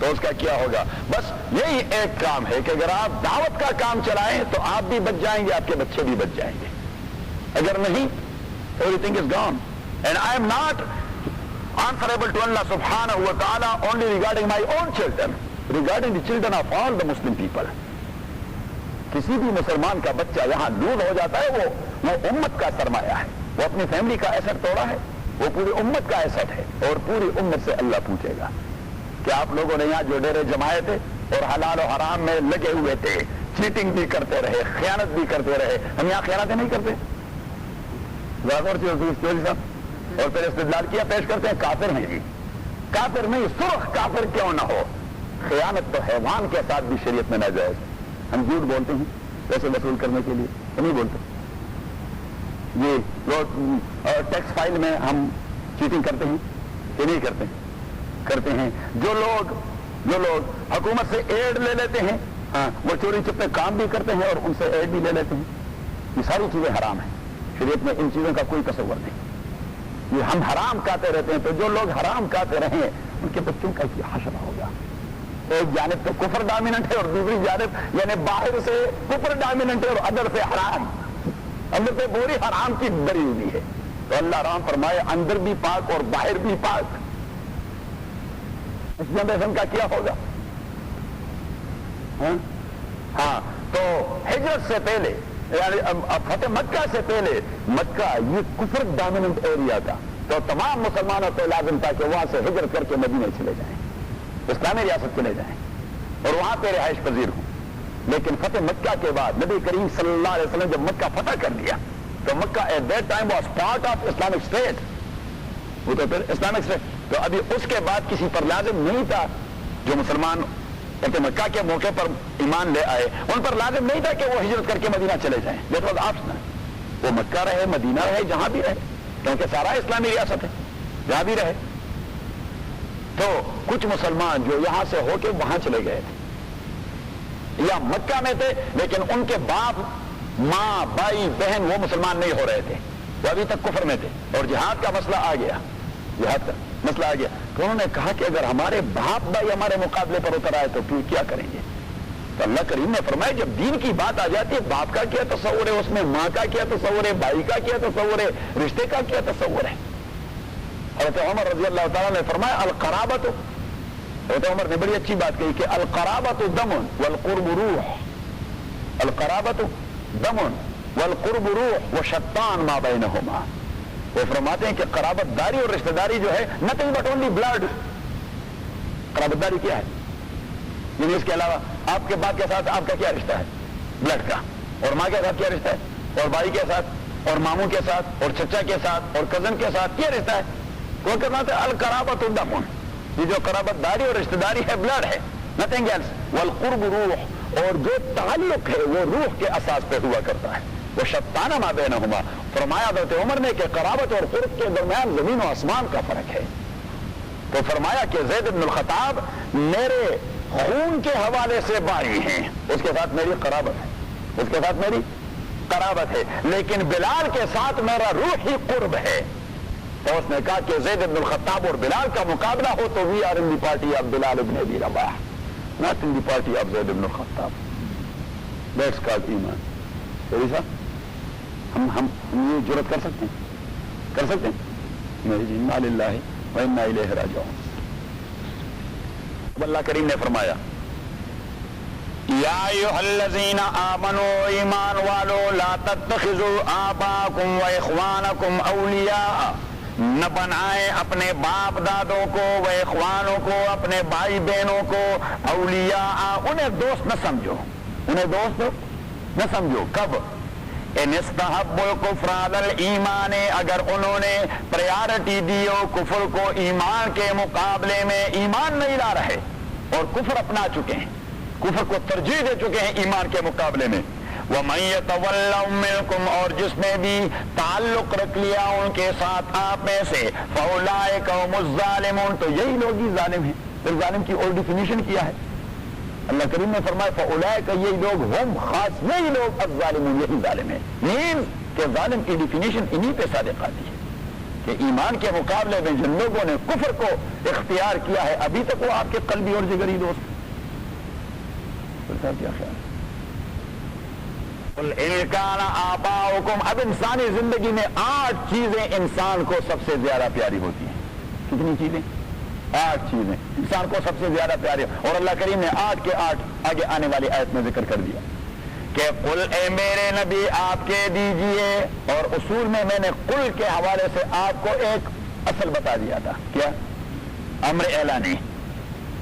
تو اس کا کیا ہوگا؟ بس یہی ایک کام ہے کہ اگر آپ دعوت کا کام چلائیں تو آپ بھی بچ جائیں گے، آپ کے بچے بھی بچ جائیں گے، اگر نہیں everything is gone. And I am not answerable to Allah subhanahu wa ta'ala only regarding my own children, regarding the children of all the Muslim people. کسی بھی مسلمان کا بچہ یہاں لوٹ ہو جاتا ہے، وہ امت کا سرمایہ ہے، وہ اپنی فیملی کا ایسٹ توڑا ہے، وہ پوری امت کا ایسٹ ہے، اور پوری امت سے اللہ پوچھے گا کہ آپ لوگوں نے یہاں جو ڈیرے جمائے تھے اور حلال و حرام میں لگے ہوئے تھے، چیٹنگ بھی کرتے رہے، خیانت بھی کرتے رہے، ہم یہاں خیانتیں نہیں کرتے؟ اور پھر استدلال کیا پیش کرتے ہیں کافر ہیں جی، کافر نہیں، سرخ کافر کیوں نہ ہو، خیانت تو حیوان کے ساتھ بھی شریعت میں ناجائز ہے۔ ہم جھوٹ بولتے ہیں پیسے وصول کرنے کے لیے، نہیں بولتے یہ ٹیکس فائل میں ہم چیٹنگ کرتے ہیں کہ نہیں کرتے؟ کرتے ہیں۔ جو لوگ حکومت سے ایڈ لے لیتے ہیں، ہاں وہ چوری چپے کام بھی کرتے ہیں اور ان سے ایڈ بھی لے لیتے ہیں، یہ ساری چیزیں حرام ہیں، شریعت میں ان چیزوں کا کوئی تصور نہیں، یہ ہم حرام کھاتے رہتے ہیں۔ تو جو لوگ حرام کھاتے رہیں ان کے بچوں کا کیا حشر ہوگا؟ ایک جانب تو کفر ڈامیننٹ ہے اور دوسری جانب یعنی باہر سے کفر ڈامیننٹ ہے اور اندر سے حرام، اندر سے پوری حرام کی بری ہوئی ہے۔ تو اللہ رحم فرمائے اندر بھی پاک اور باہر بھی پاک، اس جنریشن کا کیا ہوگا؟ ہاں تو ہجرت سے پہلے یعنی فتح مکہ سے پہلے مکہ یہ کفر ڈومیننٹ ایریا تھا، تو تمام مسلمانوں کو لازم تھا کہ وہاں سے ہجرت کر کے مدینے چلے جائیں، اسلامی ریاست چلے جائیں اور وہاں پہ رہائش پذیر ہوں۔ لیکن فتح مکہ کے بعد نبی کریم صلی اللہ علیہ وسلم جب مکہ فتح کر لیا تو مکہ at that time was part of Islamic state, وہ تو پھر اسلامک اسٹیٹ، تو ابھی اس کے بعد کسی پر لازم نہیں تھا، جو مسلمان فتح مکہ کے موقع پر ایمان لے آئے ان پر لازم نہیں تھا کہ وہ ہجرت کر کے مدینہ چلے جائیں، دیٹ واز آپشنل، وہ مکہ رہے، مدینہ رہے، جہاں بھی رہے، کیونکہ سارا اسلامی ریاست ہے، جہاں بھی رہے۔ تو کچھ مسلمان جو یہاں سے ہو کے وہاں چلے گئے تھے یا مکہ میں تھے، لیکن ان کے باپ ماں بھائی بہن وہ مسلمان نہیں ہو رہے تھے، وہ ابھی تک کفر میں تھے، اور جہاد کا مسئلہ آ گیا، جہاد کا مسئلہ آ گیا، تو انہوں نے کہا کہ اگر ہمارے باپ بھائی ہمارے مقابلے پر اتر آئے تو پھر کیا کریں گے؟ تو اللہ کریم نے فرمایا جب دین کی بات آ جاتی ہے، باپ کا کیا تصور ہے، اس میں ماں کا کیا تصور ہے، بھائی کا کیا تصور ہے، رشتے کا کیا تصور ہے۔ حضرت عمر رضی اللہ تعالیٰ نے فرمایا القرابت، حضرت عمر نے بڑی اچھی بات کہی کہ القرابت دم والقرب روح، القرابت دم والقرب روح وشتان ما بینہما، وہ فرماتے ہیں کہ قرابت داری اور رشتہ داری جو ہے nothing but only blood، قرابت داری کیا ہے؟ یعنی اس کے علاوہ آپ کے باپ کے ساتھ آپ کا کیا رشتہ ہے؟ بلڈ کا، اور ماں کے ساتھ کیا رشتہ ہے، اور بھائی کے ساتھ، اور ماموں کے ساتھ، اور چچا کے ساتھ، اور کزن کے ساتھ کیا رشتہ ہے؟ وہ کہنا تھا القرابت دم، یہ جو قرابت داری اور رشتہ داری ہے بلڈ ہے، nothing else، والقرب روح، اور جو تعلق ہے وہ روح کے اساس پہ ہوا کرتا ہے، وہ شتان ما بینہما، فرمایا حضرت عمر نے کہ قرابت اور قرب کے درمیان زمین و آسمان کا فرق ہے۔ تو فرمایا کہ زید بن الخطاب میرے خون کے حوالے سے بھائی ہیں، اس کے ساتھ میری قرابت ہے، اس کے ساتھ میری قرابت ہے، لیکن بلال کے ساتھ میرا روحی قرب ہے۔ تو اس نے کہا کہ زید بن الخطاب اور بلال کا مقابلہ ہو تو we are in the party of بلال ابن ابی رباح، not in the party of زید بن الخطاب، دیٹس کالڈ ایمان۔ صحیح صاحب، ہم یہ جرات کر سکتے ہیں؟ کر سکتے ہیں؟ نہیں جی، انا للہ و انا الیہ راجعون۔ اللہ کریم نے فرمایا یا ایھا الذین آمنوا، ایمان والو، لا تتخذوا آباءکم و اخوانکم اولیاء، نہ بنائے اپنے باپ دادوں کو، و اخوانوں کو، اپنے بھائی بہنوں کو، اولیاء، انہیں دوست نہ سمجھو، انہیں دوست نہ سمجھو۔ کب؟ ان استحب الکفر علی الایمان، اگر انہوں نے پریارٹی دی ہو کفر کو ایمان کے مقابلے میں، ایمان نہیں لا رہے اور کفر اپنا چکے ہیں، کفر کو ترجیح دے چکے ہیں ایمان کے مقابلے میں۔ وَمَن يَتَوَلَّهُم مِّنكُمْ، اور جس نے بھی تعلق رکھ لیا ان کے ساتھ آپ میں سے، فَأُولَٰئِكَ هُمُ الظَّالِمُونَ، تو یہی لوگ ہی ظالم ہیں۔ پھر ظالم کی اور ڈیفینیشن کیا ہے؟ اللہ کریم نے فرمایا فَأُولَٰئِكَ، یہی لوگ، ہم خاص یہی لوگ، الظالمون، یہی ظالم ہیں، مینز کہ ظالم کی ڈیفینیشن انہی پہ صادق آتی ہے کہ ایمان کے مقابلے میں جن لوگوں نے کفر کو اختیار کیا ہے ابھی تک وہ آپ کے قلبی اور جگری دوست کیا خیال ہے؟ اب انسانی زندگی میں 8 چیزیں انسان کو سب سے زیادہ پیاری ہوتی ہیں. کتنی چیزیں؟ 8 چیزیں انسان کو سب سے زیادہ پیاری، اور اللہ کریم نے 8 کے 8 آگے آنے والی آیت میں ذکر کر دیا کہ قل اے میرے نبی آپ کہہ دیجئے. اور اصول میں نے قل کے حوالے سے آپ کو ایک اصل بتا دیا تھا. کیا؟ امر اعلانی،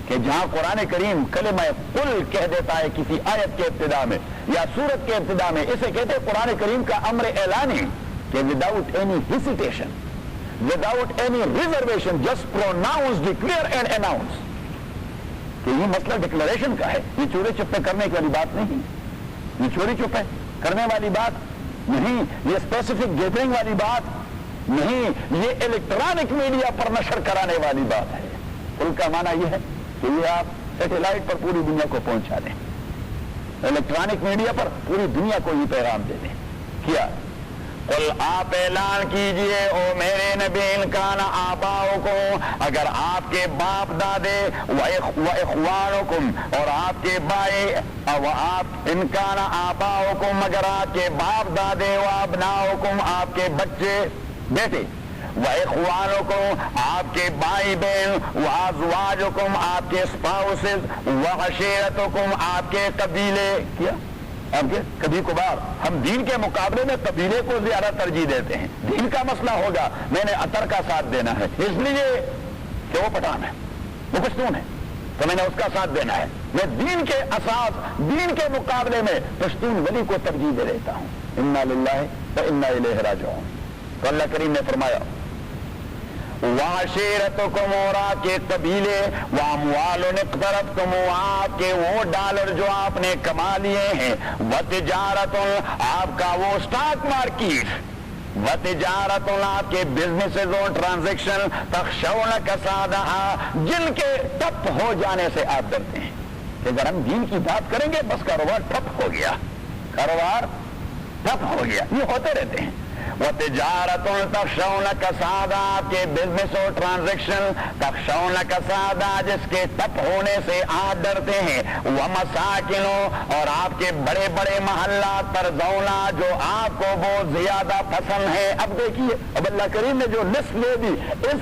کہ جہاں قرآن کریم کلمہ قل کہہ دیتا ہے کسی آیت کے ابتدا میں یا سورت کے ابتدا میں، اسے کہتے ہیں قرآن کریم کا امر اعلانی، کہ without any hesitation, without any reservation, just pronounce, declare and announce. کہ یہ مسئلہ ڈکلریشن کا ہے، یہ چورے چپے کرنے والی بات نہیں، یہ چوری چپے کرنے والی بات نہیں، یہ اسپیسیفک گیدرنگ والی بات نہیں، یہ الیکٹرانک میڈیا پر نشر کرانے والی بات ہے. قل کا معنی یہ ہے کہ یہ آپ سیٹلائٹ پر پوری دنیا کو پہنچا دیں، الیکٹرانک میڈیا پر پوری دنیا کو یہ پیغام دے دیں. کیا؟ قل آپ اعلان کیجئے او میرے نبی ان کان آباؤکم، اگر آپ کے باپ دادے و اخوانکم، اور آپ کے بھائی، و آپ ان کان آباؤکم، اگر آپ کے باپ دادے و ابناؤکم، آپ کے بچے بیٹے، وَإِخْوَانُكُمْ، آپ کے بھائی بہن، وَأَزْوَاجُكُمْ، آپ کے اسپاؤسز، وَعَشِيرَتُكُمْ، آپ کے قبیلے. کیا؟ آپ کے کبھی کبھار ہم دین کے مقابلے میں قبیلے کو زیادہ ترجیح دیتے ہیں. دین کا مسئلہ ہوگا میں نے اطہر کا ساتھ دینا ہے اس لیے کہ وہ پٹھان ہے، وہ پشتون ہے، تو میں نے اس کا ساتھ دینا ہے. میں دین کے اساس، دین کے مقابلے میں پشتون ولی کو ترجیح دے دیتا ہوں. اِنَّا لِلَّهِ وَإِنَّا إِلَيْهِ رَاجِعُونَ. تو اللہ کریم نے فرمایا وَعَشِيرَتُكُمْ، اور آپ کے قبیلے، وَأَمْوَالٌ اقْتَرَفْتُمُوهَا، آپ کے وہ ڈالر جو آپ نے کما لیے ہیں، وَتِجَارَةٌ، آپ کا وہ سٹاک مارکیٹ، وَتِجَارَةٌ، آپ کے بزنسز اور ٹرانزیکشن، تَخْشَوْنَ كَسَادَهَا، جن کے ٹپ ہو جانے سے آپ ڈرتے ہیں. کہ اگر ہم دین کی بات کریں گے بس کاروبار ٹپ ہو گیا، کاروبار ٹپ ہو گیا، یہ ہوتے رہتے ہیں. وَتِجَارَةٌ تَخْشَوْنَ كَسَادَهَا، آپ کے بزنس اور ٹرانزیکشن، تَخْشَوْنَ كَسَادَهَا، جس کے ٹپ ہونے سے آپ ڈرتے ہیں. وَمَسَاكِنُ، اور آپ کے بڑے بڑے محلات، تَرْضَوْنَ، جو آپ کو بہت زیادہ پسند ہے. اب دیکھیے، اب اللہ کریم نے جو لسٹ لے دی، اس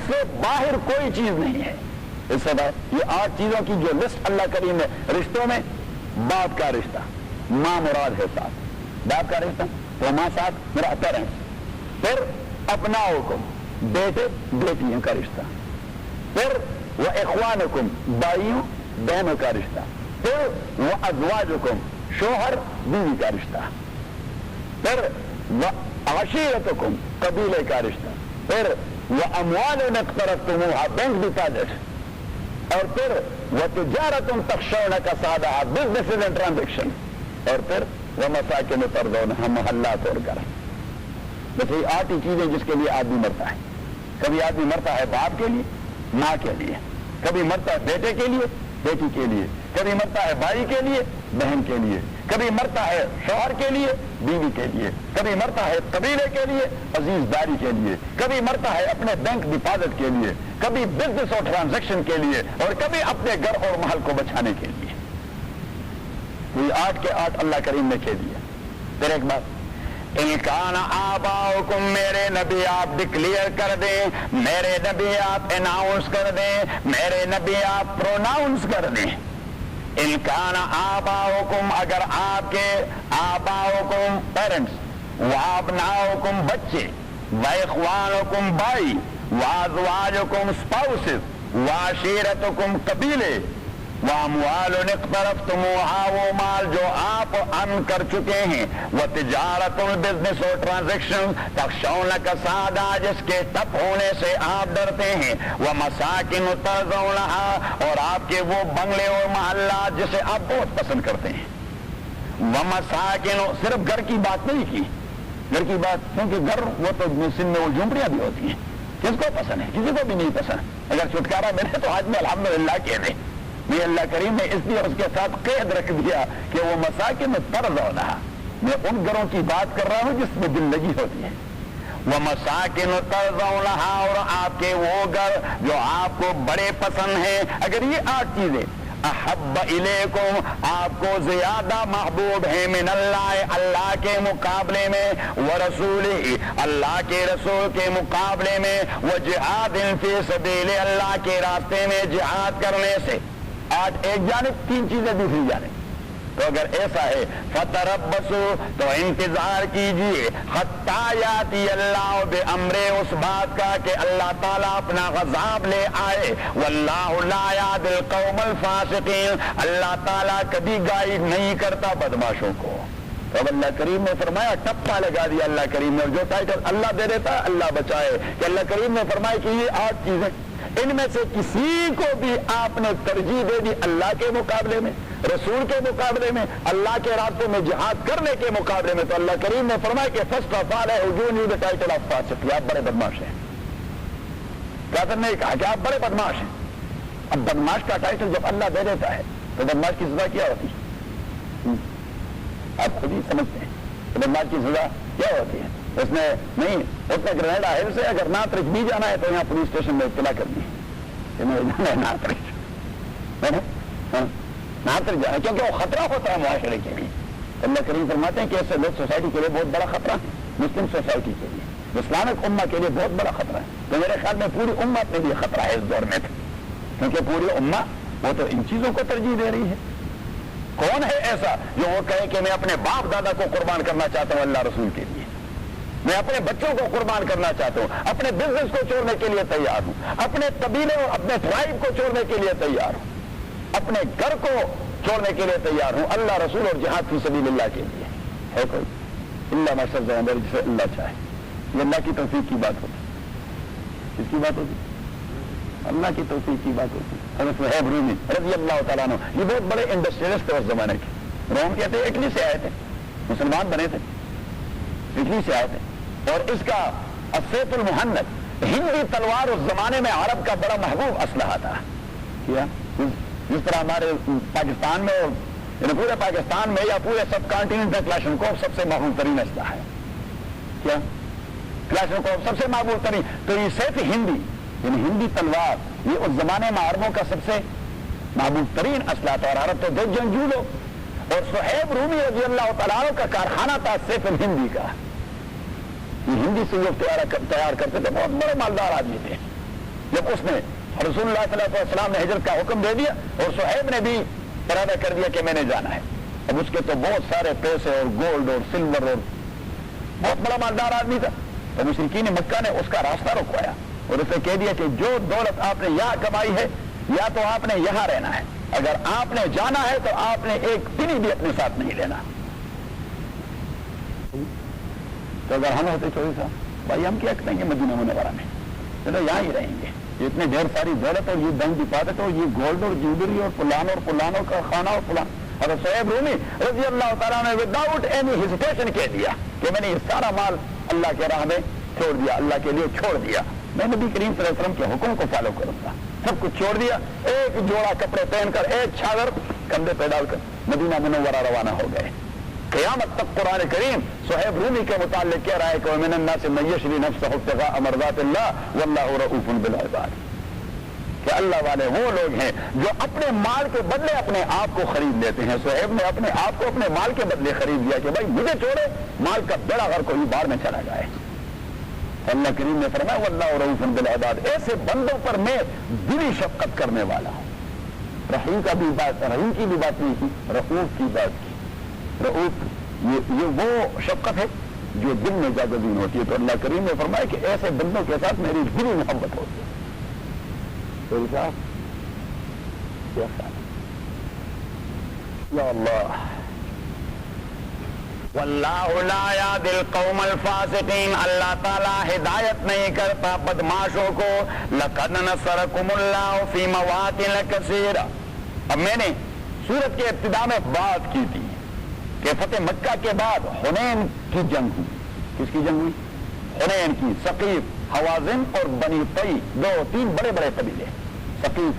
سے باہر کوئی چیز نہیں ہے. اس سے باہر یہ 8 چیزوں کی جو لسٹ اللہ کریم نے، رشتوں میں باپ کا رشتہ، ماں مراد ہے ساتھ، باپ کا رشتہ تو ماں ساتھ میرا اطہر ہے. پھر ابناؤکم، بیٹے بیٹیوں کا رشتہ. پھر وہ اخوانکم، بھائیوں بہنوں کا رشتہ. پھر وہ ازواجکم، شوہر بیوی کا رشتہ. پھر وہ عشیرتکم، قبیلے کا رشتہ. پھر وہ اموال اقترفتموها، بینک ڈپازٹ. اور پھر وہ تجارت تخشون کسادها، بزنس اینڈ ٹرانزیکشن. اور پھر وہ مساکن ترضونها، محلات اور گھر. بس یہ 8 ہی چیزیں جس کے لیے آدمی مرتا ہے. کبھی آدمی مرتا ہے باپ کے لیے، ماں کے لیے، کبھی مرتا ہے بیٹے کے لیے، بیٹی کے لیے، کبھی مرتا ہے بھائی کے لیے، بہن کے لیے، کبھی مرتا ہے شوہر کے لیے، بیوی کے لیے، کبھی مرتا ہے قبیلے کے لیے، عزیز داری کے لیے، کبھی مرتا ہے اپنے بینک ڈپازٹ کے لیے، کبھی بزنس اور ٹرانزیکشن کے لیے، اور کبھی اپنے گھر اور محل کو بچانے کے لیے. یہ 8 کے 8 اللہ کریم نے کہہ دیا. پھر ایک بات، ان کان آباؤکم، میرے نبی آپ ڈکلیئر کر دیں، میرے نبی آپ اناؤنس کر دیں، میرے نبی آپ پروناؤنس کر دیں. ان کان آباؤکم، اگر آپ کے آباؤکم پیرنٹس، وابناؤکم بچے، واخوانکم بھائی، وازواجکم اسپاؤسز، وعشیرتکم قبیلے، واموال اقترفتموها، وہ مال جو آپ ان کر چکے ہیں، وتجارت بزنس اور ٹرانزیکشن، تخشون کسادها، جس کے ٹپ ہونے سے آپ ڈرتے ہیں، ومساکن ترضونها، اور آپ کے وہ بنگلے اور محلات جسے آپ بہت پسند کرتے ہیں. ومساکن، صرف گھر کی بات نہیں کی، گھر کی بات، کیونکہ گھر وہ تو سن میں وہ جھونپڑیاں بھی ہوتی ہیں، کس کو پسند ہے؟ کسی کو بھی نہیں پسند. اگر چھٹکارا ملے تو آج میں الحمدللہ کہہ دیں. یہ اللہ کریم نے اس لیے اس کے ساتھ قید رکھ دیا کہ وہ مساکن ترضونها، میں ان گھروں کی بات کر رہا ہوں جس میں دل لگی ہوتی ہے. وَمَسَاكِنُ تَرْضَوْنَهَا، اور آپ کے وہ گھر جو آپ کو بڑے پسند ہیں. اگر یہ 8 چیزیں احب الیکم آپ کو زیادہ محبوب ہیں من اللہ اللہ کے مقابلے میں، ورسولہ اللہ کے رسول کے مقابلے میں، وجہاد فی سبیل اللہ کے راستے میں جہاد کرنے سے. 8 ایک جانب، 3 چیزیں دوسری جانب. تو اگر ایسا ہے فتربصوا تو انتظار کیجئے حتی یاتی اللہ بامر، اس بات کا کہ اللہ تعالیٰ اپنا غضب لے آئے. واللہ لا یہدی القوم الفاسقین، اللہ تعالیٰ کبھی گائیڈ نہیں کرتا بدماشوں کو. تو اب اللہ کریم نے فرمایا، ٹپا لگا دیا اللہ کریم نے، اور جو ٹائٹل اللہ دے دیتا ہے اللہ بچائے، کہ اللہ کریم نے فرمایا کہ یہ 8 چیزیں، ان میں سے کسی کو بھی آپ نے ترجیح دے دی اللہ کے مقابلے میں، رسول کے مقابلے میں، اللہ کے راستے میں جہاد کرنے کے مقابلے میں، تو اللہ کریم نے فرمایا کہ فرسٹ آف آل ہے ارجونی دی ٹائٹل آف فاسق، آپ بڑے بدماش ہیں. کافر نے کہا کہ آپ بڑے بدماش ہیں. اب بدماش کا ٹائٹل جب اللہ دے دیتا ہے تو بدماش کی سزا کیا ہوتی ہے؟ آپ خود ہی سمجھتے ہیں بدماش کی سزا کیا ہوتی ہے. اس نے نہیں اتنے گرینیڈا ہل سے اگر ناترج بھی جانا ہے تو یہاں پولیس اسٹیشن میں اطلاع کرنی ہے کہ میں جانا ہے ناترج جانا، کیونکہ وہ خطرہ ہوتا ہے معاشرے کے لیے. اللہ کریم فرماتے ہیں کہ ایسے لوگ سوسائٹی کے لیے بہت بڑا خطرہ ہے، مسلم سوسائٹی کے لیے، اسلامک امہ کے لیے بہت بڑا خطرہ ہے. تو میرے خیال میں پوری امت کے لیے خطرہ ہے اس دور میں، کیونکہ پوری امہ وہ تو ان چیزوں کو ترجیح دے رہی ہے. کون ہے ایسا جو وہ کہے کہ میں اپنے باپ دادا کو قربان کرنا چاہتا ہوں اللہ رسول کے لیے، میں اپنے بچوں کو قربان کرنا چاہتا ہوں، اپنے بزنس کو چھوڑنے کے لیے تیار ہوں، اپنے قبیلے اور اپنے ٹرائب کو چھوڑنے کے لیے تیار ہوں، اپنے گھر کو چھوڑنے کے لیے تیار ہوں اللہ رسول اور جہاد فی سبیل اللہ کے لیے. ہے کوئی؟ اللہ مشرف جسے اللہ چاہے. یہ اللہ کی توفیق کی بات ہوتی، کس کی بات ہوتی؟ اللہ کی توفیق کی بات ہوتی. حضرت صہیب رومی رضی اللہ تعالیٰ عنہ یہ بہت بڑے انڈسٹریلسٹ تھے اس زمانے کے. روم کہتے ہیں اٹلی سے آئے تھے، مسلمان بنے تھے، اٹلی سے آئے تھے. اور اس کا السیف المہند ہندی تلوار اس زمانے میں عرب کا بڑا محبوب اسلحہ تھا. کیا جس طرح ہمارے پاکستان میں یعنی پورے پاکستان میں یا پورے سب کانٹیننٹ میں کلاشنکوف سب سے محبوب ترین اسلحہ ہے. کیا کلاشنکوف سب سے محبوب ترین؟ تو یہ سیف ہندی یعنی ہندی تلوار یہ اس زمانے میں عربوں کا سب سے محبوب ترین اسلحہ تھا. اور عرب تو 2 جنگجو لوگ، اور صہیب رومی رضی اللہ تعالیٰ عنہ کا کارخانہ تھا سیف الہندی کا. یہ ہندی سے وہ تیار کرتے تھے، بہت بڑے مالدار آدمی تھے. جب اس نے رسول اللہ صلی اللہ علیہ وسلم نے ہجرت کا حکم دے دیا اور صہیب نے بھی ارادہ کر دیا کہ میں نے جانا ہے. اب اس کے تو بہت سارے پیسے اور گولڈ اور سلور اور بہت بڑا مالدار آدمی تھا. تو مشرکین مکہ نے اس کا راستہ رکوایا اور اسے کہہ دیا کہ جو دولت آپ نے یہاں کمائی ہے یا تو آپ نے یہاں رہنا ہے، اگر آپ نے جانا ہے تو آپ نے ایک پنی بھی اپنے ساتھ نہیں لینا. تو اگر ہم ہوتے چوری صاحب بھائی ہم کیا کریں گے مدینہ منورہ میں، چلو یہاں ہی رہیں گے. اتنے ڈھیر ساری دولت اور یہ بینک ڈپازٹ اور یہ گولڈ اور جیولری اور پلانوں کا خانہ اور پلان. اور صہیب رومی رضی اللہ تعالیٰ نے وداؤٹ اینی ہیزیٹیشن کہہ دیا کہ میں نے یہ سارا مال اللہ کے راہ میں چھوڑ دیا، اللہ کے لیے چھوڑ دیا، میں نبی کریم صلی اللہ علیہ وسلم کے حکم کو فالو کروں گا. سب کچھ چھوڑ دیا، ایک جوڑا کپڑے پہن کر ایک چھاگر کندھے پہ ڈال کر مدینہ منورہ روانہ ہو گئے. قیامت تک قرآن کریم صہیب رومی کے متعلق کہہ رہا ہے کہ وَمِنَ النَّاسِ مَن يَشْرِي نَفْسَهُ ابْتِغَاءَ مَرْضَاتِ اللَّهِ وَاللَّهُ رَءُوفٌ بِالْعِبَادِ. کہ اللہ والے وہ لوگ ہیں جو اپنے مال کے بدلے اپنے آپ کو خرید لیتے ہیں. صہیب نے اپنے آپ کو اپنے مال کے بدلے خرید لیا کہ بھائی مجھے چھوڑے، مال کا بیڑا غرق کوئی بار میں چلا جائے. اللہ کریم نے فرمایا وَاللَّهُ رَءُوفٌ بِالْعِبَادِ، ایسے بندوں پر میں دلی شفقت کرنے والا ہوں. رحیم کا بھی بات، رحیم کی بھی بات نہیں کی، رؤوف کی بات کی. رؤوف یہ وہ شفقت ہے جو دل میں جاگزین ہوتی ہے. تو اللہ کریم نے فرمایا کہ ایسے بندوں کے ساتھ میری دلی محبت ہوتی ہے. تو صاحب کیا خیال ہے؟ یا اللہ واللہ لا یہدی القوم الفاسقین، اللہ تعالیٰ ہدایت نہیں کرتا بدماشوں کو. لقد نصرکم اللہ فی مواطن کثیرہ. اب میں نے سورت کے ابتدا میں بات کی تھی کہ فتح مکہ کے بعد حنین کی جنگ ہوئی. کس کی جنگ ہوئی؟ حنین کی. ثقیف، حوازن اور بنی طی 2-3 بڑے بڑے قبیلے، ثقیف،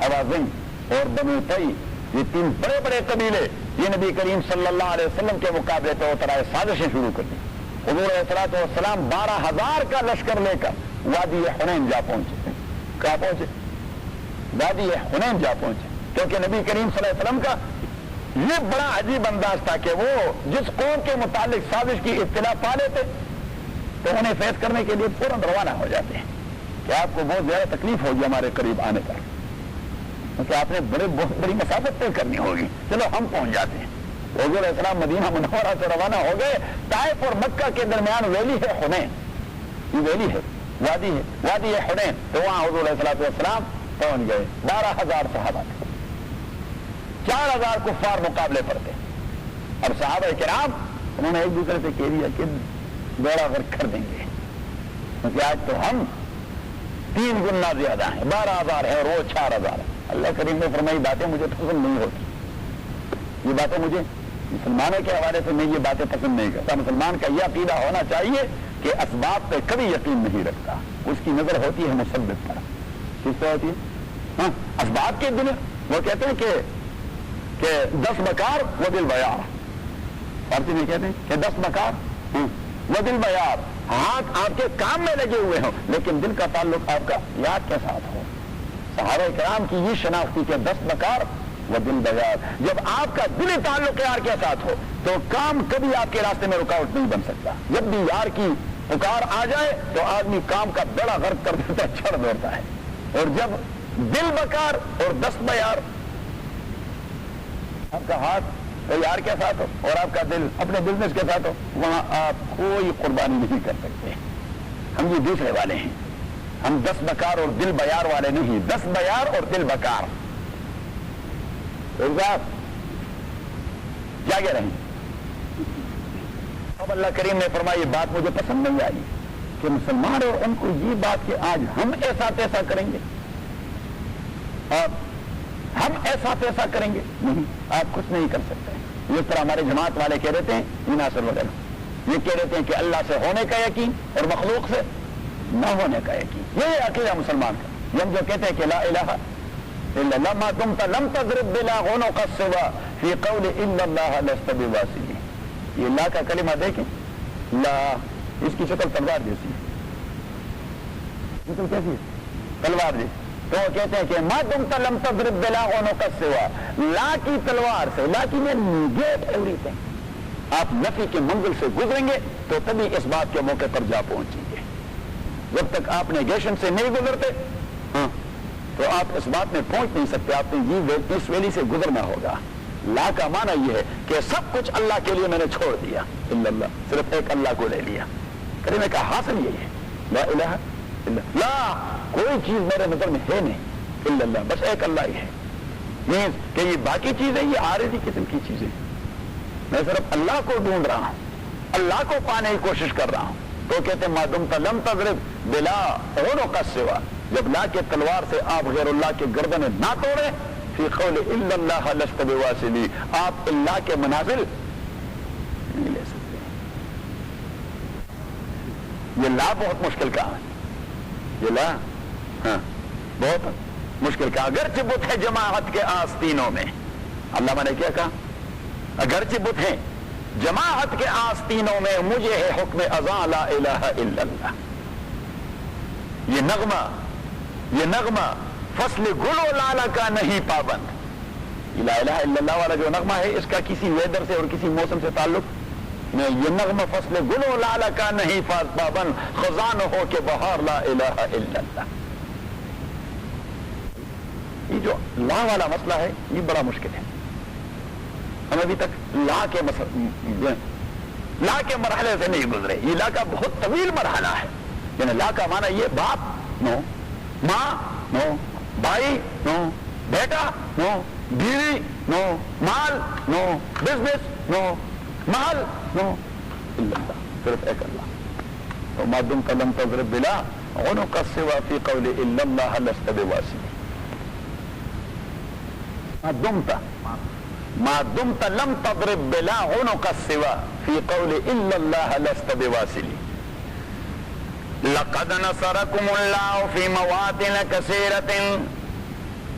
حوازن اور بنی طی، یہ 3 بڑے بڑے قبیلے، یہ نبی کریم صلی اللہ علیہ وسلم کے مقابلے پہ اترائے، سازشیں شروع کر دی. حضور علیہ السلام 12,000 کا لشکر لے کر وادی حنین جا پہنچے. کہاں پہنچے؟ وادی حنین جا پہنچے. کیونکہ نبی کریم صلی اللہ علیہ وسلم کا یہ بڑا عجیب انداز تھا کہ وہ جس قوم کے متعلق سازش کی اطلاع پا لیتے تو انہیں فیض کرنے کے لیے فوراً روانہ ہو جاتے ہیں کہ آپ کو بہت زیادہ تکلیف ہوگی ہمارے قریب آنے پر، کیونکہ آپ نے بہت بڑی مسافت طے کرنی ہوگی، چلو ہم پہنچ جاتے ہیں. حضور علیہ السلام مدینہ منورہ سے روانہ ہو گئے. طائف اور مکہ کے درمیان ویلی ہے حنین، یہ ویلی ہے، وادی ہے، وادی ہے حنین. تو وہاں حضور علیہ السلام پہنچ گئے. 12,000 صحابہ تھے، 4,000 کفار مقابلے پر تھے. اب صحابہ کرام انہوں نے ایک دوسرے سے کہہ دیا کہ بیڑا غرق کر دیں گے، کیونکہ آج تو ہم 3 گنا زیادہ ہیں. 12,000 ہے اور وہ 4,000 ہے. اللہ کریم نے فرمائی باتیں مجھے پسند نہیں ہوتی، یہ باتیں مجھے مسلمانوں کے حوالے سے میں یہ باتیں پسند نہیں کرتا. مسلمان کا یہ عقیدہ ہونا چاہیے کہ اسباب پہ کبھی یقین نہیں رکھتا، اس کی نظر ہوتی ہے مسبب پر. کس پہ ہوتی ہے؟ ہاں اسباب کے دن وہ کہتے ہیں کہ 10 بکار و دل بیار، فارسی میں کہتے ہیں کہ 10 بکار و دل بیار. ہاتھ آپ کے کام میں لگے ہوئے ہوں لیکن دل کا تعلق آپ کا یاد کے ساتھ ہو. صحابہ کرام کی یہ شناخت تھی کہ 10 بکار و دل بیار. جب آپ کا دلی تعلق یار کے ساتھ ہو تو کام کبھی آپ کے راستے میں رکاوٹ نہیں بن سکتا. جب بھی یار کی پکار آ جائے تو آدمی کام کا بڑا غرق کر دیتا ہے، چھڑ دوڑتا ہے. اور جب دل بکار اور 10 بیار، آپ کا ہاتھ یار کے ساتھ ہو اور آپ کا دل اپنے بزنس کے ساتھ ہو، وہاں آپ کوئی قربانی نہیں کر سکتے. ہم یہ دوسرے والے ہیں، ہم 10 بکار اور دل بیار والے نہیں. 10 بیار اور دل بکار. کیا کہہ رہے ہیں؟ اب اللہ کریم نے فرمایا یہ بات مجھے پسند نہیں آئی کہ مسلمان اور ان کو یہ بات کہ آج ہم ایسا تیسا کریں گے اور ہم ایسا تیسا کریں گے. نہیں، آپ کچھ نہیں کر سکتے. جس طرح ہمارے جماعت والے کہہ رہتے ہیں ناصر وغیرہ، یہ کہہ رہتے ہیں کہ اللہ سے ہونے کا یقین اور مخلوق سے نہ ہونے کا یقین. یہ عقیدہ مسلمان کا. ہم جو کہتے ہیں کہ لا الہ الا اللہ ما دمت لم تضرب بلا عنق السوا فی قول ان اللہ لست بواصل. یہ لا کا کلمہ دیکھیں، لا اس کی شکل تلوار جیسی ہے. شکل کیسی ہے؟ تلوار جیسی. تو وہ کہتے ہیں کہ ما دمت لم تضرب بلا عنق السوا، لا کی تلوار سے، لا کی میں گیٹ ایوریتھنگ. آپ نفی کے منزل سے گزریں گے تو تبھی اس بات کے موقع پر جا پہنچیں گے. جب تک آپ نیگیشن سے نہیں گزرتے تو آپ اس بات میں پہنچ نہیں سکتے. آپ نے یہ اس ویلی سے گزرنا ہوگا. لا کا معنی یہ ہے کہ سب کچھ اللہ کے لیے میں نے چھوڑ دیا، الا اللہ، صرف ایک اللہ کو لے لیا. کلمے کا حاصل یہی ہے، لا الہ الا اللہ. کوئی چیز میرے نظر میں ہے نہیں الا اللہ، بس ایک اللہ ہی ہے. مینس کہ یہ باقی چیزیں یہ عارضی قسم کی چیزیں، میں صرف اللہ کو ڈھونڈ رہا ہوں، اللہ کو پانے کی کوشش کر رہا ہوں. تو کہتے ہیں ما دمت لم تضرب بلا عنق السوا، جب لا کے تلوار سے آپ غیر اللہ کے گردنیں نہ توڑیں، فی قول الا اللہ لست بواصل، آپ اللہ کے منازل نہیں لے سکتے. یہ لا بہت مشکل کام ہے. یہ لا بہت مشکل کام. اگرچہ بت ہے جماعت کے آستینوں میں، علامہ نے کیا کہا؟ اگرچہ بت ہیں جماعت کے آستینوں میں، مجھے ہے حکم اذاں لا الہ الا اللہ. یہ نغمہ فصل گل و لالا کا نہیں پابند. یہ لا الہ الا اللہ والا جو نغمہ ہے اس کا کسی ویدر سے اور کسی موسم سے تعلق نہیں. یہ نغمہ فصل گل و لالا کا نہیں پابند، خزان ہو کے بہار لا الہ الا اللہ. یہ جو لا والا مسئلہ ہے یہ بڑا مشکل ہے. ہم ابھی تک لا کے مرحلے سے نہیں گزرے. یہ لا کا بہت طویل مرحلہ ہے. یعنی لا کا معنی یہ باپ نو، ماں نو، بھائی نو، بیٹا نو، بیوی نو، مال نو، بزنس نو، مال نو، الا اللہ، صرف ایک اللہ. تو ما دمت لم تضرب بلا عنق السوا فی قول الا اللہ لست بواصل. ما دمت لم تضرب بلا عنق السوا فی قول الا اللہ لست بواصل. لقد نصرکم اللہ فی مواطن کثیرۃ،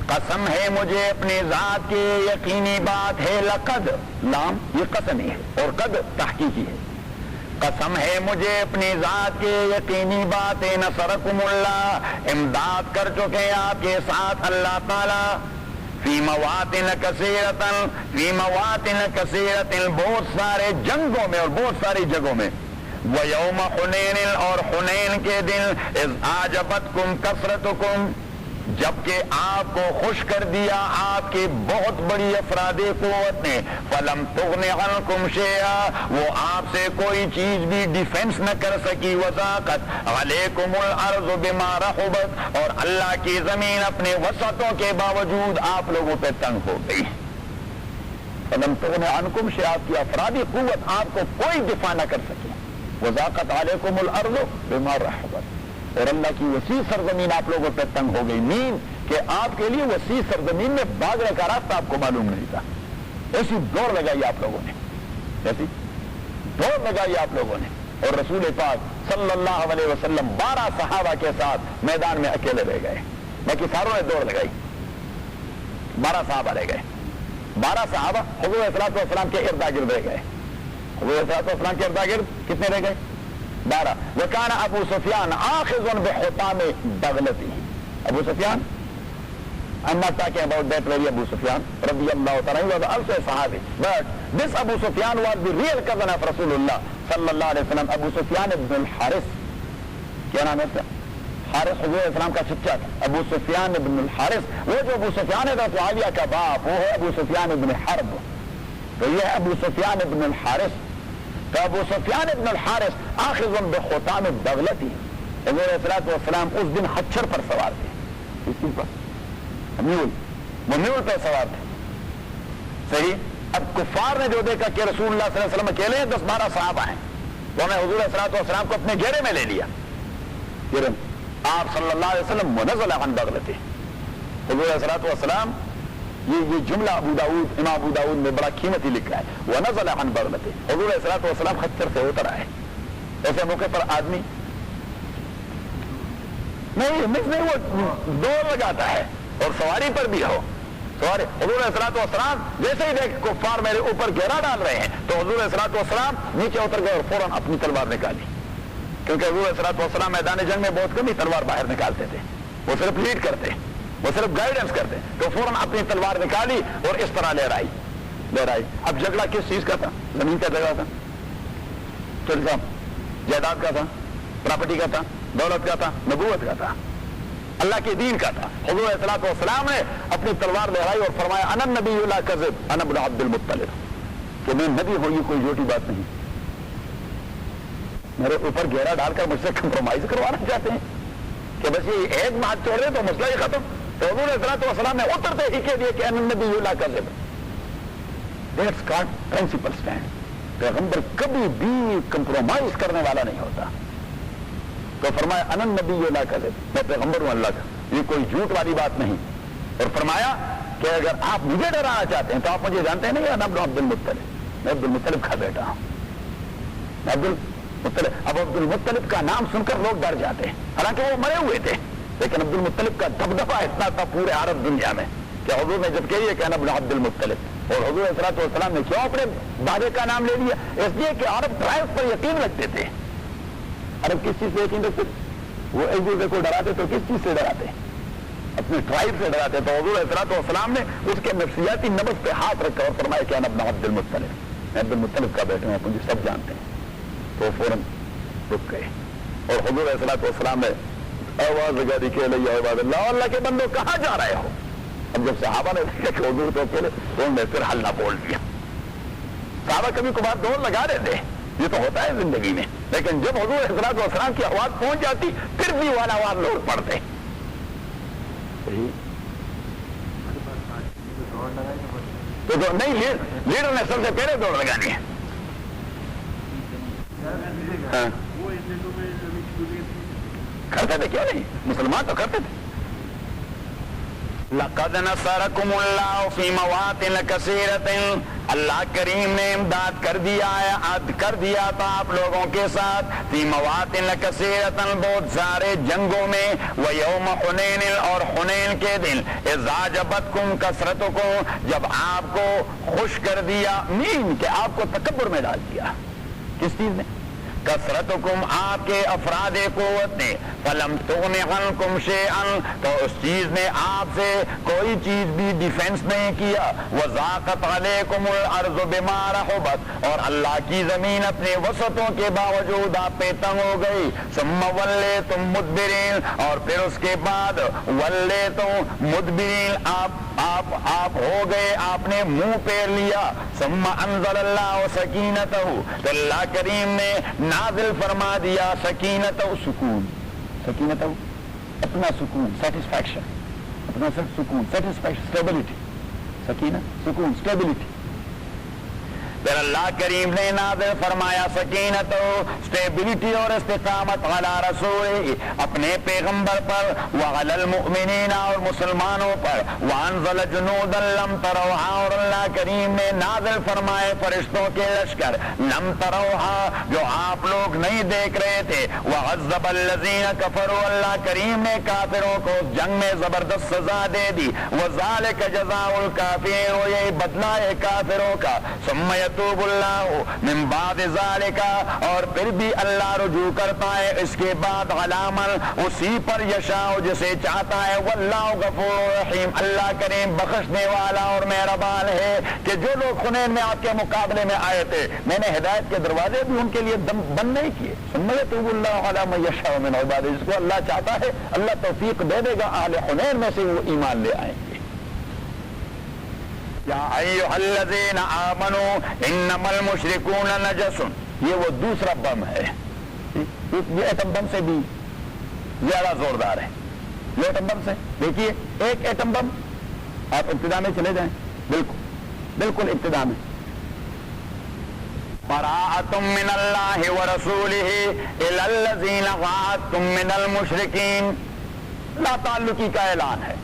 قسم ہے مجھے اپنی ذات کی، یقینی بات ہے. لقد، لام یہ قسمی ہے اور قد تحقیقی ہے. قسم ہے مجھے اپنی ذات کے یقینی بات ہے، نصرکم اللہ، امداد کر چکے آپ کے ساتھ اللہ تعالی، فی مواطن کثیرۃ، فی مواطن کثیرۃ، بہت سارے جنگوں میں اور بہت ساری جگہوں میں، ویوم حنین، اور حنین کے دن، اذ اعجبتکم کثرتکم، جبکہ آپ کو خوش کر دیا آپ کی بہت بڑی افراد قوت نے، فلم تغن عنکم شیئا، وہ آپ سے کوئی چیز بھی ڈیفینس نہ کر سکی، وضاقت علیکم الارض بما رحبت، اور اللہ کی زمین اپنے وسعتوں کے باوجود آپ لوگوں پہ تنگ ہو گئی، فلم تغن عنکم شیئا، آپ کی افرادی قوت آپ کو کوئی دفاع نہ کر سکی، وضاقت علیکم الارض بما رحبت، اور اللہ کی وسیع سرزمین آپ لوگوں پہ تنگ ہو گئی، مین کہ آپ کے لیے وسیع سرزمین میں بھاگنے کا راستہ آپ کو معلوم نہیں تھا، ایسی دوڑ لگائی آپ لوگوں نے، ایسی دوڑ لگائی آپ لوگوں نے، اور رسول پاک صلی اللہ علیہ وسلم 12 صحابہ کے ساتھ میدان میں اکیلے رہ گئے، باقی ساروں نے دوڑ لگائی، 12 صحابہ رہ گئے، 12 صحابہ حضور صلی اللہ علیہ وسلم کے ارد گرد رہ گئے، حضور صلی اللہ علیہ وسلم کے ارد گرد کتنے رہ گئے؟ 12. وکان ابو سفیان آخذ بحطام بغلتی، ابو سفیان، I'm not talking about that very Abu Sufyan radiyallahu ta'ala, he was also a sahabi, but this Abu Sufyan was the real cousin of Rasulullah sallallahu alayhi wa sallam, Abu Sufyan ibn al-Haris، کیا نام ہے اس کا؟ حارث حضور اسلام کا چچا تھا، ابو سفیان ابن الحارث، وہ جو ابو سفیان ہے معاویہ کا باپ، وہ ہے ابو سفیان ابن حرب، تو یہ ہے ابو سفیان ابن الحارث، تو ابو سفیان ابن الحارث آخذ بخطام بغلتی، حضور صلی اللہ علیہ وسلم اس دن خچر پر سوار تھے، کس چیز پر؟ میول پہ سوار تھے، صحیح۔ اب کفار نے جو دیکھا کہ رسول اللہ صلی اللہ علیہ وسلم اکیلے ہیں، 10-12 صحابہ ہیں، تو انہیں حضور صلی اللہ علیہ وسلم کو اپنے گھیرے میں لے لیا، گھیرے میں آپ صلی اللہ علیہ وسلم ونزل عن بغلتے، حضور صلی اللہ علیہ وسلم، یہ جملہ ابو داؤد، امام ابو داؤد میں بڑا قیمتی لکھا ہے، ونزل عن بغلتے، حضور صلی اللہ علیہ وسلم خچر سے اتر آئے۔ ایسے موقع پر آدمی نہیں وہ دوڑ لگاتا ہے، اور سواری پر بھی ہو، سواری حضور صلی اللہ علیہ وسلم جیسے ہی دیکھ کفار میرے اوپر گھیرا ڈال رہے ہیں، تو حضور صلی اللہ علیہ وسلم نیچے اتر گئے اور فوراً اپنی تلوار نکالی، کیونکہ حضور صلی اللہ علیہ وسلم میدان جنگ میں بہت کم ہی تلوار باہر نکالتے تھے، وہ صرف لیڈ کرتے، وہ صرف گائیڈنس کرتے، تو فوراً اپنی تلوار نکالی اور اس طرح لہرائی۔ اب جھگڑا کس چیز کا تھا؟ زمین کا جھگڑا تھا، جائیداد کا تھا، پراپرٹی کا تھا، دولت کا تھا، نبوت کا تھا، اللہ کے دین کا تھا۔ حضور صلی اللہ علیہ وسلم نے اپنی تلوار لہرائی اور فرمایا انا النبی لا کذب انا ابن عبد المطلب، کہ میں نبی ہوں، یہ کوئی جھوٹی بات نہیں، میرے اوپر گھیرا ڈال کر مجھ سے کمپرومائز کروانا چاہتے ہیں کہ بس یہ ایک بات چھوڑ رہے تو مسئلہ ہی ختم۔ تو حضور صلی اللہ علیہ وسلم نے اترتے ہی کہہ دیا کہ انا النبی لا کذب، دیٹس کالڈ پرنسپل اسٹینڈ، پیغمبر کبھی بھی کمپرومائز کرنے والا نہیں ہوتا۔ تو فرمایا انا النبی لا کذب، میں پیغمبر ہوں اللہ کا، یہ کوئی جھوٹ والی بات نہیں، اور فرمایا کہ اگر آپ مجھے ڈرانا چاہتے ہیں تو آپ مجھے جانتے ہیں نہیں، انا ابن عبد المطلب، میں عبد المطلب کا بیٹا ہوں، عبد المطلب۔ اب عبد المطلب کا نام سن کر لوگ ڈر جاتے ہیں، حالانکہ وہ مرے ہوئے تھے، لیکن عبد المطلب کا دبدبہ اتنا تھا پورے عرب دنیا میں کہ حضور نے جب کہی ہے کہ انا ابن عبد المطلب، اور حضور صلی اللہ علیہ وسلم نے کیوں اپنے دادے کا نام لے لیا؟ اس لیے کہ عرب ٹرائبس پر یقین رکھتے تھے۔ عرب کس چیز سے یقین رکھتے تھے؟ وہ ایک دوسرے کو ڈراتے تو کس چیز سے ڈراتے؟ اپنے ٹرائب سے ڈراتے۔ تو حضور صلی اللہ علیہ وسلم نے اس کے نفسیاتی نبض پہ ہاتھ رکھا اور فرمایا کہ انا ابن عبد المطلب، میں عبد المطلب کا بیٹا ہوں، مجھے سب جانتے ہیں۔ تو فوراً رک گئے، اور حضور صلی اللہ علیہ وسلم نے آواز لگا دی کہ عباد اللہ، اللہ کے بندوں کہاں جا رہے ہو؟ اب جب صحابہ نے دیکھا کہ حضور تو اکیلے، تو انہوں نے پھر ہلہ بول دیا۔ صحابہ کبھی کبھار دوڑ لگا دیتے، یہ تو ہوتا ہے زندگی میں، لیکن جب حضور صلی اللہ علیہ وسلم کی آواز پہنچ جاتی پھر بھی والا آواز لوٹ پڑتے۔ تو نہیں، لیڈر نے سب سے پہلے دوڑ لگانی ہے۔ کرتے تھے کیوں نہیں؟ مسلمان تو کرتے تھے۔ لقد نصرکم اللہ فی مواطن کثیرۃ، اللہ کریم نے امداد کر دیا تھا آپ لوگوں کے ساتھ، فی مواطن کثیرۃ، بہت سارے جنگوں میں، ویوم حنین، اور حنین کے دن، اذ اعجبتکم کثرتکم، جب آپ کو خوش کر دیا، مین کہ آپ کو تکبر میں ڈال دیا۔ کس چیز نے؟ کثرتکم آپ کے افراد قوت نے، فلم تغن عنکم شیئا تو اس چیز نے آپ سے کوئی چیز بھی ڈیفینس نہیں کیا، وضاقت علیکم الارض بما رحبت اور اللہ کی زمین اپنے وسعتوں کے باوجود آپ پہ تنگ ہو گئی، ثم ولیتم مدبرین اور پھر اس کے بعد ولیتم مدبرین آپ ہو گئے، آپ نے منہ پھیر لیا، ثم انزل اللہ سکینتہ تو اللہ کریم نے نازل فرما دیا سکینتہ سکون، سکینتہ اپنا سکون، سیٹسفیکشن، اپنا سکون، سیٹسفیکشن، اسٹیبلٹی، سکینہ سکون، اسٹیبلٹی. پھر اللہ کریم نے نازل فرمایا سکینت اسٹیبلٹی اور استقامت علی رسول اپنے پیغمبر پر، وعلی المؤمنین اور مسلمانوں پر، وانزل جنودا لم تروها اور اللہ کریم نے نازل فرمائے فرشتوں کے لشکر لم تروها جو آپ لوگ نہیں دیکھ رہے تھے، وعذب الذین کفروا اللہ کریم نے کافروں کو اس جنگ میں زبردست سزا دے دی، وذالک جزاء الکافرین اور یہی بدلہ ہے کافروں کا، ثم یتوب اللہ من بعد ذالک اور پھر بھی اللہ رجوع کرتا ہے اس کے بعد علامن اسی پر یشاء جسے چاہتا ہے، واللہ غفور رحیم اللہ کریم بخشنے والا اور مہربان ہے. کہ جو لوگ حنین میں آپ کے مقابلے میں آئے تھے میں نے ہدایت کے دروازے بھی ان کے لیے بند نہیں کیے، ثم یتوب اللہ علی من یشاء من عبادہ جس کو اللہ چاہتا ہے اللہ توفیق دے دے گا، اہل حنین میں سے وہ ایمان لے آئیں گے. یا ایھا الذین آمنوا انما المشرکون نجس یہ وہ دوسرا بم ہے، یہ ایٹم بم سے بھی زیادہ زوردار ہے. یہ ایٹم بم سے دیکھیے ایک ایٹم بم آپ ابتدا میں چلے جائیں، بالکل ابتدا میں براءۃ من اللہ ورسولہ الی الذین عاہدتم من المشرکین لا تعلقی کا اعلان ہے،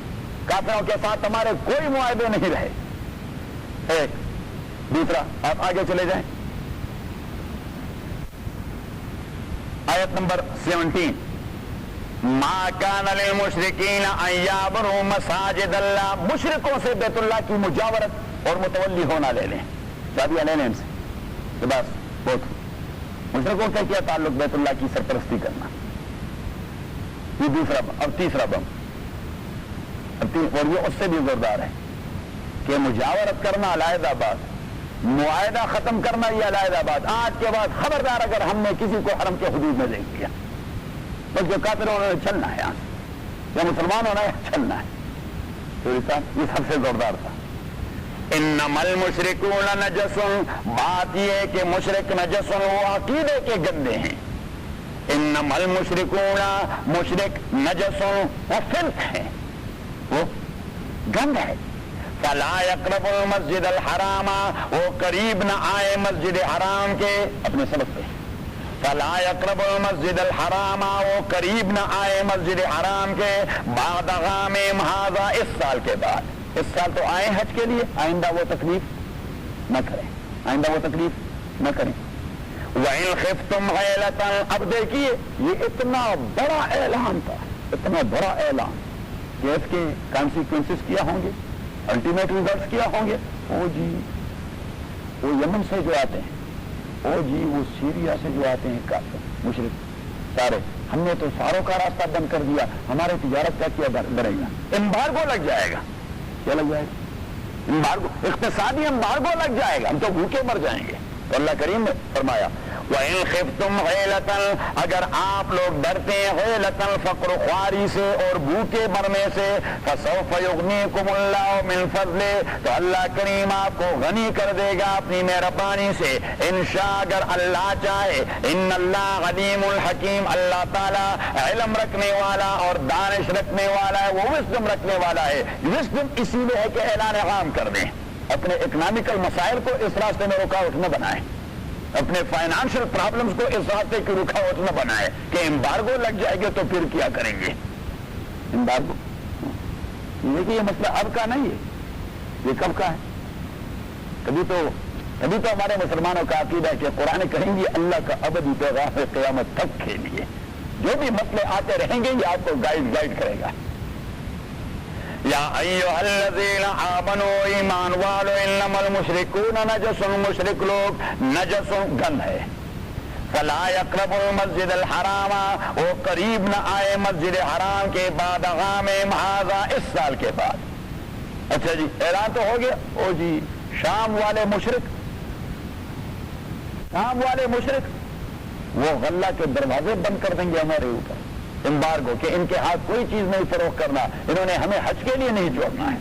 کافروں کے ساتھ ہمارے کوئی معاہدے نہیں رہے. ایک دوسرا آپ آگے چلے جائیں آیت نمبر 17 ما کان للمشرکین ان یعبروا مساجد اللہ مشرکوں سے بیت اللہ کی مجاورت اور متولی ہونا لے لیں، چابیاں لے لیں ان سے تو بس بہت. مشرکوں کا کیا تعلق بیت اللہ کی سرپرستی کرنا. یہ دوسرا بم. اب تیسرا بم اور یہ اس سے بھی زوردار ہے کہ مجاورت کرنا علیحدہ بات، معاہدہ ختم کرنا یہ علیحدہ بات. آج کے بعد خبردار اگر ہم نے کسی کو حرم کے حدود میں دیکھ لیا تو جو کافر ہونا ہے چلنا ہے، یہاں سے یا مسلمان ہونا ہے چلنا ہے. تو یہ سب سے زوردار تھا. انما المشرکون نجس بات یہ ہے کہ مشرک نجس وہ عقیدے کے گندے ہیں. انما المشرکون مشرک نجس وہ فلق ہیں، وہ گند ہے. فلا یقرب المسجد الحرام وہ قریب نہ آئے مسجد حرام کے اپنے سبق پہ. فلا یقرب المسجد الحرام وہ قریب نہ آئے مسجد حرام کے بعد عامہم ھذا اس سال کے بعد. اس سال تو آئے حج کے لیے، آئندہ وہ تکلیف نہ کریں، آئندہ وہ تکلیف نہ کریں. وَإِنْ خِفْتُمْ عَيْلَةً اب دیکھیے یہ اتنا بڑا اعلان تھا، اتنا بڑا اعلان کہ اس کے کانسیکوینسز کیا ہوں گے، الٹیمیٹ ریزلٹس کیا ہوں گے. او جی وہ یمن سے جو آتے ہیں، او جی وہ سیریا سے جو آتے ہیں کافر مشرک سارے، ہم نے تو ساروں کا راستہ بند کر دیا، ہمارے تجارت کا کیا بڑھے گا. امبارگو لگ جائے گا. کیا لگ جائے گا؟ امبارگو، اقتصادی امبارگو لگ جائے گا، ہم تو بھوکے مر جائیں گے. تو اللہ کریم نے فرمایا وَإِنْ خِفْتُمْ عَيْلَةً اگر آپ لوگ ڈرتے ہیں عَيْلَةً فقر خواری سے اور بھوکے مرنے سے فَسَوْفَ يُغْنِيكُمُ اللَّهُ مِنْ فَضْلِهِ تو اللہ کریم آپ کو غنی کر دے گا اپنی مہربانی سے انشاء اگر اللہ چاہے. ان اللہ علیم الحکیم اللہ تعالیٰ علم رکھنے والا اور دانش رکھنے والا ہے، وہ وزڈم رکھنے والا ہے. وزڈم اسی لیے ہے کہ اعلان عام کر دیں، اپنے اکنامیکل مسائل کو اس راستے میں رکاوٹ نہ بنائیں، اپنے فائنانشل پرابلمز کو اس راستے کی رکاوٹ نہ بنائے کہ امبارگو لگ جائے گا تو پھر کیا کریں گے. امبارگو لیکن یہ مسئلہ اب کا نہیں ہے، یہ کب کا ہے. تبھی تو ہمارے مسلمانوں کا عقیدہ ہے کہ قرآن کہیں گے اللہ کا ابدی پیغام قیامت تک کے لیے جو بھی مسئلے آتے رہیں گے یہ آپ کو گائیڈ کرے گا. یا ایھا الذین آمنوا ایمان والو انما المشرکون نجس مشرک لوگ نجس گند ہے. فلا یقربوا المسجد الحرام، وہ قریب نہ آئے مسجد حرام کے بعد عام ھذا، اس سال کے بعد۔ اچھا جی اعلان تو ہو گیا، او جی شام والے مشرک، شام والے مشرک وہ غلہ کے دروازے بند کر دیں گے ہمارے اوپر، امبارگو کہ ان کے ہاتھ کوئی چیز نہیں فروخت کرنا، انہوں نے ہمیں حج کے لیے نہیں جوڑنا ہے۔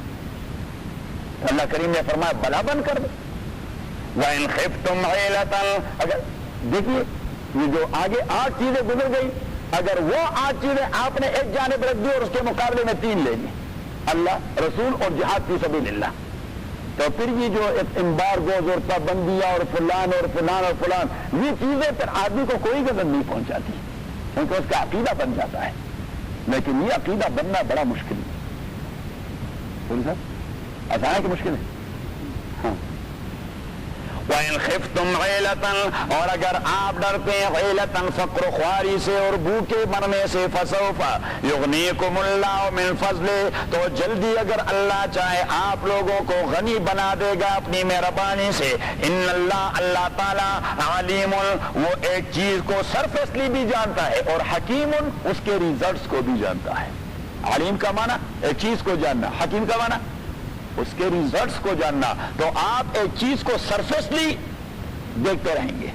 اللہ کریم نے فرمایا بلا بند کر دو۔ وَإِنْ خِفْتُمْ عِيلَةً، اگر دیکھیے یہ جو آگے 8 چیزیں گزر گئی، اگر وہ 8 چیزیں آپ نے ایک جانب رکھ دی اور اس کے مقابلے میں 3 لے لی، اللہ رسول اور جہاد فی سبیل اللہ، تو پھر یہ جو امبارگوز اور پابندیاں اور فلان اور فلان اور فلان، یہ چیزیں پھر آدمی کو کوئی غضب نہیں پہنچاتی کیونکہ اس کا عقیدہ بن جاتا ہے، لیکن یہ عقیدہ بننا بڑا مشکل ہے۔ بولی صاحب آسان ہے کہ مشکل ہے؟ ہاں۔ وَإِنْ خِفْتُمْ عِيلَةً، اور اگر آپ ڈرتے ہیں عِيلَةً فقر خواری سے اور بھوکے مرنے سے، فَسَوْفَ يُغْنِيكُمُ اللَّهُ مِنْ فَضْلِهِ، تو جلدی اگر اللہ چاہے آپ لوگوں کو غنی بنا دے گا اپنی مہربانی سے۔ ان اللہ تعالیٰ علیم، وہ ایک چیز کو سرفیسلی بھی جانتا ہے اور حکیم اس کے ریزلٹس کو بھی جانتا ہے۔ علیم کا معنی ایک چیز کو جاننا، حکیم کا معنی اس کے ریزلٹس کو جاننا۔ تو آپ ایک چیز کو سرفیسلی دیکھتے رہیں گے،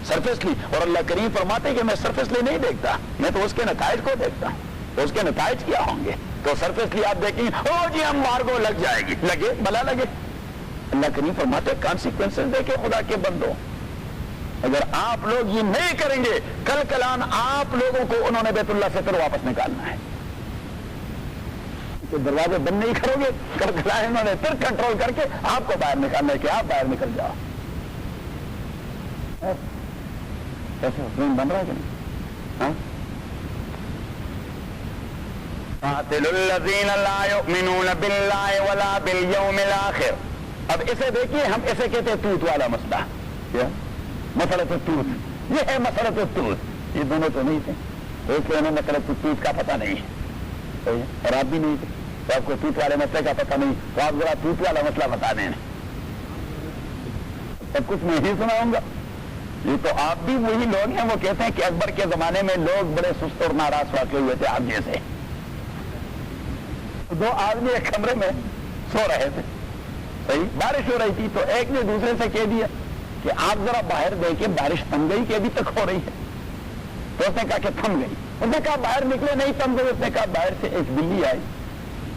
سرفیسلی، اور اللہ کریم فرماتے ہیں کہ میں سرفیسلی نہیں دیکھتا، میں تو اس کے نتائج کو دیکھتا ہوں، تو اس کے نتائج کیا ہوں گے۔ تو سرفیسلی آپ دیکھیں او جی ہم مارگو لگ جائے گی، لگے بلا لگے، اللہ کریم فرماتے ہیں کانسیکوینسز دیکھے خدا کے بندوں، اگر آپ لوگ یہ نہیں کریں گے کل کلان آپ لوگوں کو انہوں نے بیت اللہ سے پھر واپس نکالنا ہے۔ دروازے بند نہیں کرو گے کل کلان انہوں نے پھر کنٹرول کر کے آپ کو باہر نکالنا ہے کہ آپ باہر نکل جاؤ۔ ایسے حکم بن رہا ہے کہ نہیں؟ قاتلوا الذین لا یؤمنون باللہ ولا بالیوم الآخر۔ اب اسے دیکھیے، ہم اسے کہتے ہیں توت والا مسئلہ، کیا مسئلۃ التوت، یہ ہے مسئلۃ التوت، یہ دونوں تو نہیں تھے، ایک تو انہیں مسئلۃ التوت کا پتہ نہیں ہے اور آپ بھی نہیں تھے، تو آپ کو توت والے مسئلے کا پتہ نہیں، تو آپ ذرا توت والا مسئلہ بتا دیں۔ سب کچھ میں ہی سناؤں گا، یہ تو آپ بھی وہی لوگ ہیں، وہ کہتے ہیں کہ اکبر کے زمانے میں لوگ بڑے سست اور ناراض واقع ہوئے تھے آپ جیسے، 2 آدمی ایک کمرے میں سو رہے تھے، صحیح بارش ہو رہی تھی، تو ایک نے دوسرے سے کہہ دیا کہ آپ ذرا باہر دیکھیں بارش تھم گئی کہ ابھی تک ہو رہی ہے، تو اس نے کہا کہ تھم گئی، اس نے کہا باہر نکلے نہیں تھم گئی، اس نے کہا باہر سے ایک بلی آئی،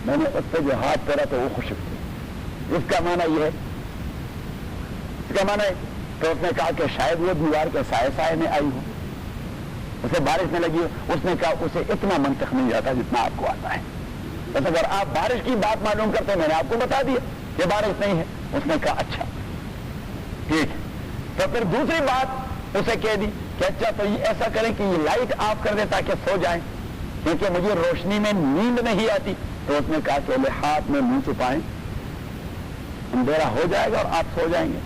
میں نے اس پہ جو ہاتھ پھیرا تو وہ خشک تھی، اس کا معنی یہ ہے، اس کا معنی ہے، تو اس نے کہا کہ شاید وہ دیوار کے سائے سائے میں آئی ہو، اسے بارش میں لگی ہو، اس نے کہا اسے اتنا منطق نہیں آتا جتنا آپ کو آتا ہے، بس اگر آپ بارش کی بات معلوم کرتے میں نے آپ کو بتا دیا کہ بارش نہیں ہے، اس نے کہا اچھا ٹھیک ہے، تو پھر دوسری بات اسے کہہ دی کہ اچھا تو یہ ایسا کریں کہ یہ لائٹ آف کر دے تاکہ سو جائیں کیونکہ مجھے روشنی میں نیند نہیں آتی، تو اس نے کہا کہ وہ ہاتھ میں منہ چھپائیں اندھیرا ہو جائے گا اور آپ سو جائیں گے،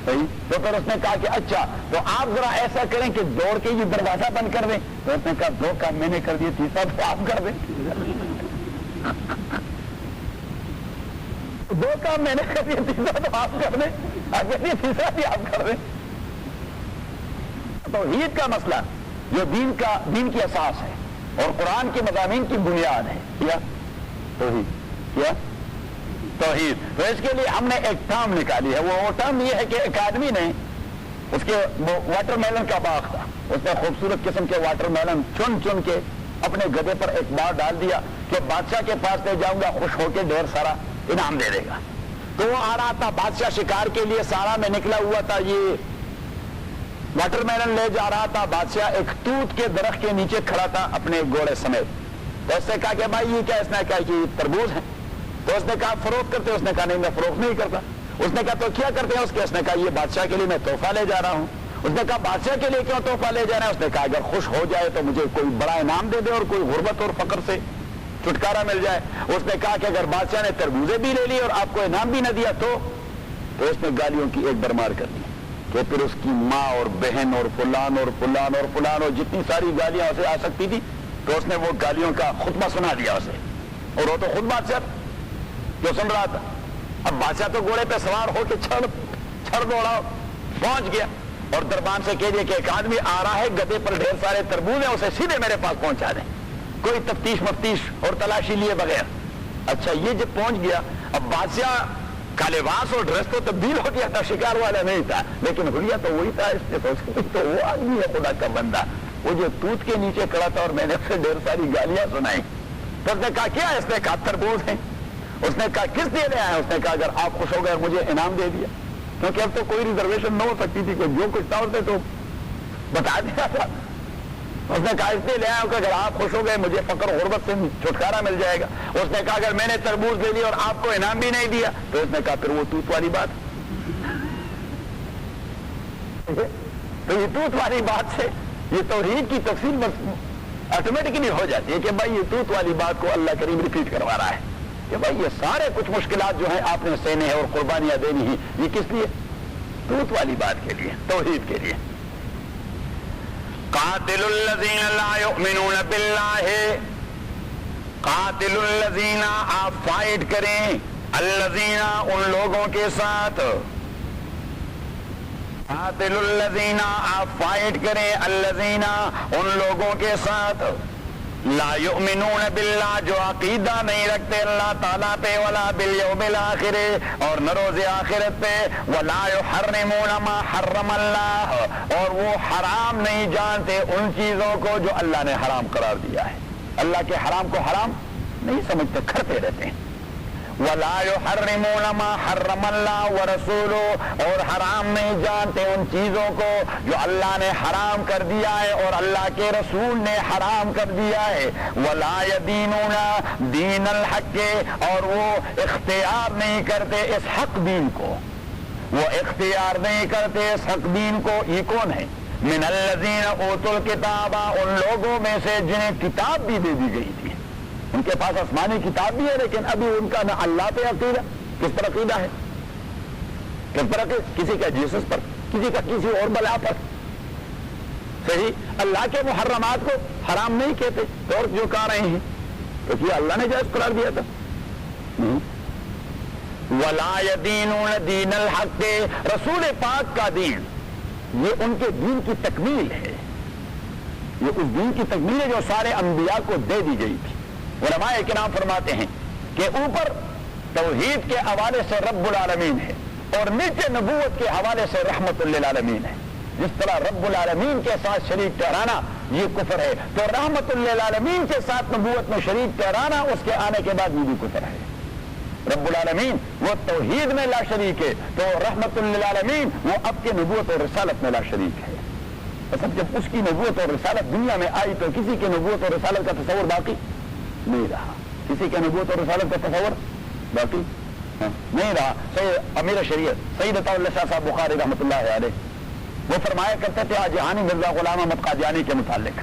صحیح، تو پھر اس نے کہا کہ اچھا تو آپ ذرا ایسا کریں کہ دوڑ کے یہ دروازہ بند کر دیں، تو اس نے کہا 2 کام میں نے کر دیے، تیسرا تو آپ کر دیں، 2 کام میں نے کر دیا، تیسرا تو آپ کر دیں، اگر تیسرا بھی آپ کر دیں۔ توحید کا مسئلہ جو دین کی اساس ہے اور قرآن کے مضامین کی بنیاد ہے، کیا توحید، کیا توحید، تو اس کے لیے ہم نے ایک ٹرم نکالی ہے، وہ ٹرم یہ ہے کہ ایک آدمی نے اس کے واٹر میلن کا باغ تھا، اس نے خوبصورت قسم کے واٹر میلن چن چن کے اپنے گدھے پر ایک بار ڈال دیا کہ بادشاہ کے پاس لے جاؤں گا، خوش ہو کے ڈھیر سارا انعام دے دے گا، تو وہ آ رہا تھا بادشاہ شکار کے لیے سارا میں نکلا ہوا تھا، یہ واٹر میلن لے جا رہا تھا، بادشاہ ایک توت کے درخت کے نیچے کھڑا تھا اپنے گھوڑے سمیت، تو اس نے کہا کہ بھائی یہ کیا، اس نے کہا کہ یہ تربوز ہے، تو اس نے کہا فروخت کرتے، اس نے کہا نہیں میں فروخت نہیں کرتا، اس نے کہا تو کیا کرتے ہیں اس کے، اس نے کہا یہ بادشاہ کے لیے میں تحفہ لے جا رہا ہوں، اس نے کہا بادشاہ کے لیے کیوں تحفہ لے جا رہا ہے، اس نے کہا اگر خوش ہو جائے تو مجھے کوئی بڑا انعام دے دے اور کوئی غربت اور فقر سے چھٹکارا مل جائے، اس نے کہا کہ اگر بادشاہ نے تربوزے بھی لے لی اور آپ کو انعام بھی نہ دیا تو اس نے گالیوں کی ایک برمار کر دی کہ پھر اس کی ماں اور بہن اور فلان اور فلان اور فلان اور جتنی ساری گالیاں اسے آ سکتی تھی، تو اس نے وہ گالیوں کا خطبہ سنا دیا اسے، اور وہ تو خود بادشاہ جو سن رہا تھا، اب بادشاہ تو گھوڑے پہ سوار ہو کے چھڑ دوڑا پہنچ گیا، اور دربان سے کہہ دیا کہ ایک آدمی آ رہا ہے گدے پر ڈھیر سارے تربوز ہیں، اسے سیدھے میرے پاس پہنچا دیں، کوئی تفتیش مفتیش اور تلاشی لیے بغیر۔ اچھا یہ جب پہنچ گیا، اب بادشاہ کا لباس اور ڈریس تو تبدیل ہو گیا تھا، شکار والا نہیں تھا، لیکن حلیہ تو وہی تھا۔ اس نے سوچا تو وہ آدمی ہے خدا کا بندہ، وہ جو توت کے نیچے کھڑا تھا اور میں نے اسے ڈھیر ساری گالیاں سنائی۔ تو اس نے کہا کیا ہے؟ اس نے کہا تربوز ہیں۔ اس نے کہا کس لیے لے آئے؟ اس نے کہا اگر آپ خوش ہو گئے مجھے انعام دے دیا، کیونکہ اب تو کوئی ریزرویشن نہ ہو سکتی تھی، کوئی جو کچھ تھا اسے تو بتا دیا تھا۔ اس نے کہا اس لیے لے آیا کہ اگر آپ خوش ہو گئے مجھے فقر و غربت سے چھٹکارا مل جائے گا۔ اس نے کہا اگر میں نے تربوز دے لیا اور آپ کو انعام بھی نہیں دیا تو اس نے کہا پھر وہ توت والی بات، تو یہ توت والی بات سے یہ توحید کی تفصیل بس آٹومیٹکلی ہو جاتی ہے کہ بھائی یہ توت والی بات کو اللہ کریم ریپیٹ کروا رہا ہے کہ بھائی یہ سارے کچھ مشکلات جو ہیں آپ نے سہنے ہیں اور قربانیاں دینی ہیں، یہ کس لیے؟ توت والی بات کے لیے، توحید کے لیے۔ قاتل الذین لا یؤمنون باللہ، قاتل الذین، آپ فائٹ کریں، الذین، ان لوگوں کے ساتھ، قاتل الذین، آپ فائٹ کریں، الذین، ان لوگوں کے ساتھ، لا یؤمنون باللہ، جو عقیدہ نہیں رکھتے اللہ تعالیٰ پہ، ولا بالیوم الآخر، اور نہ روز آخرت پہ، ولا یحرمون ما حرم اللہ، اور وہ حرام نہیں جانتے ان چیزوں کو جو اللہ نے حرام قرار دیا ہے۔ اللہ کے حرام کو حرام نہیں سمجھتے، کھڑتے رہتے ہیں۔ ولا یحرمون ما حرم اللہ ورسولہ، اور حرام نہیں جانتے ان چیزوں کو جو اللہ نے حرام کر دیا ہے اور اللہ کے رسول نے حرام کر دیا ہے۔ ولا یدینون دین الحق، اور وہ اختیار نہیں کرتے اس حق دین کو، وہ اختیار نہیں کرتے اس حق دین کو۔ یہ کون ہے؟ من الذین اوتوا الکتاب، ان لوگوں میں سے جنہیں کتاب بھی دے دی گئی تھی، ان کے پاس آسمانی کتاب بھی ہے لیکن ابھی ان کا نہ اللہ پہ عقیدہ، کس پر عقیدہ ہے؟ کس پر عقیدہ؟ کسی کا جیسس پر، کسی کا کسی اور بلا پر۔ صحیح، اللہ کے محرمات کو حرام نہیں کہتے تو اور جو کہہ رہے ہیں تو کیا اللہ نے جائز قرار دیا تھا؟ ولا یدینون دین الحق، رسول پاک کا دین یہ ان کے دین کی تکمیل ہے، یہ اس دین کی تکمیل ہے جو سارے انبیاء کو دے دی گئی تھی۔ علماء کرام فرماتے ہیں کہ اوپر توحید کے حوالے سے رب العالمین ہے اور نیچے نبوت کے حوالے سے رحمت للعالمین ہے۔ جس طرح رب العالمین کے ساتھ شریک ٹھہرانا یہ کفر ہے، تو رحمت للعالمین کے ساتھ نبوت میں شریک ٹھہرانا اس کے آنے کے بعد یہ بھی کفر ہے۔ رب العالمین وہ توحید میں لا شریک ہے، تو رحمت للعالمین وہ اب کے نبوت اور رسالت میں لا شریک ہے۔ بس جب اس کی نبوت اور رسالت دنیا میں آئی تو کسی کی نبوت اور رسالت کا تصور باقی نہیں رہا، کسی کے نبوت اور رسالت کا تصور باقی نہیں رہا۔ سید امیر شریعت سید عطا اللہ شاہ صاحب بخاری رحمۃ اللہ علیہ وہ فرمایا کرتے تھے جہانی مرزا غلام احمد قادیانی کے متعلق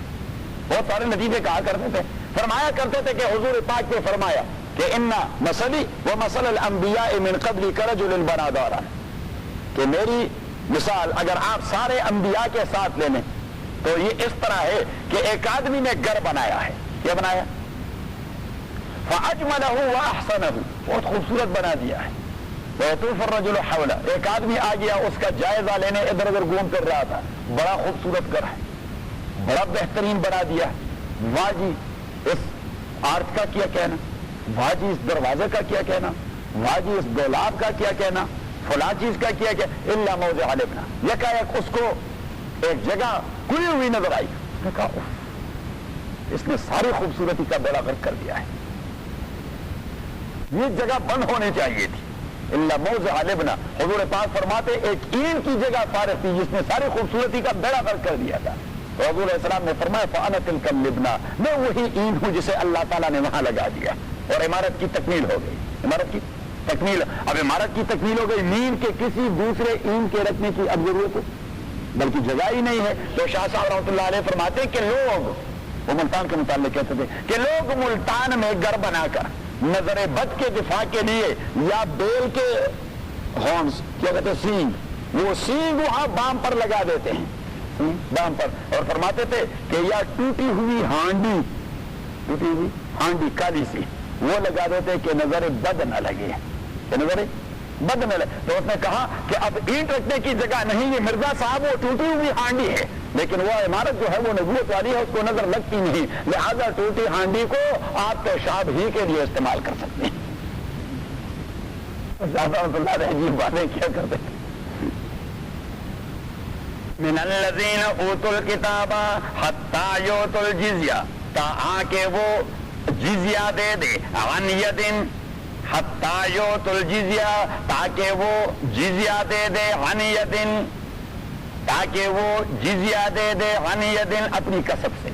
بہت سارے نتیجے کہا کرتے تھے، فرمایا کرتے تھے کہ حضور پاک نے فرمایا کہ ان مثلی و مثل الانبیاء من قبلی کرجل بنا دارا، کہ میری مثال اگر آپ سارے انبیاء کے ساتھ لے لیں تو یہ اس طرح ہے کہ ایک آدمی نے گھر بنایا ہے، کیا بنایا؟ فَأَجْمَلَهُ وَأَحْسَنَهُ، بہت خوبصورت بنا دیا ہے۔ وَيَطُوفُ الرَّجُلُ حَوْلَهُ، ایک آدمی آ گیا اس کا جائزہ لینے ادھر ادھر گھوم پھر رہا تھا، بڑا خوبصورت گھر ہے، بڑا بہترین بنا دیا ہے، واہ جی اس آرٹ کا کیا کہنا، واہ جی اس دروازے کا کیا کہنا، واہ جی اس دولاب کا کیا کہنا، فلاں چیز کا کیا کہنا، الا موضع لبنا، یکایک اس کو ایک جگہ کھلی ہوئی نظر آئی، اس نے کہا اس نے ساری خوبصورتی کا بیڑا غرق کر دیا ہے، یہ جگہ بند ہونی چاہیے تھی۔ الا موضع لبنا، حضور پاک فرماتے ایک اینٹ کی جگہ فارغ تھی جس نے ساری خوبصورتی کا بیڑا غرق کر دیا تھا، تو حضور علیہ السلام نے فرمایا فانا تلک اللبنا، میں وہی اینٹ ہوں جسے اللہ تعالیٰ نے وہاں لگا دیا اور عمارت کی تکمیل ہو گئی۔ عمارت کی تکمیل، اب عمارت کی تکمیل ہو گئی، نیند کے کسی دوسرے اینٹ کے رکھنے کی اب ضرورت ہے بلکہ جگہ ہی نہیں ہے۔ تو شاہ صاحب رحمۃ اللہ علیہ فرماتے ہیں کہ لوگ، وہ ملتان کے متعلق کہتے تھے کہ لوگ ملتان میں گھر بنا کر نظر بد کے دفاع کے لیے یا بیل کے ہارنز کیا کہتے ہیں سینگ، وہ سینگ وہاں بام پر لگا دیتے ہیں، بام پر، اور فرماتے تھے کہ یا ٹوٹی ہوئی ہانڈی کالی سی وہ لگا دیتے کہ نظر بد نہ لگے، کہ نظر بدنے لگے. تو اس نے کہا کہ اب اینٹ رکھنے کی جگہ نہیں, یہ مرزا صاحب وہ ٹوٹی ہوئی ہانڈی ہے, لیکن وہ عمارت جو ہے وہ نبوت والی ہے, اس کو نظر لگتی نہیں, لہذا ٹوٹی ہانڈی کو آپ پیشاب ہی کے لیے استعمال کر سکتے ہیں. عجیب باتیں کیا کرتے ہیں. من الذین اوتوا الکتاب حتی یؤتوا الجزیہ, تاکہ وہ جزیہ دے دے, عن ید, حتی یؤتوا الجزیہ, تاکہ وہ جزیہ دے دے, عن ید, تاکہ وہ جزیہ دے دے, عن ید, اپنی کسب سے,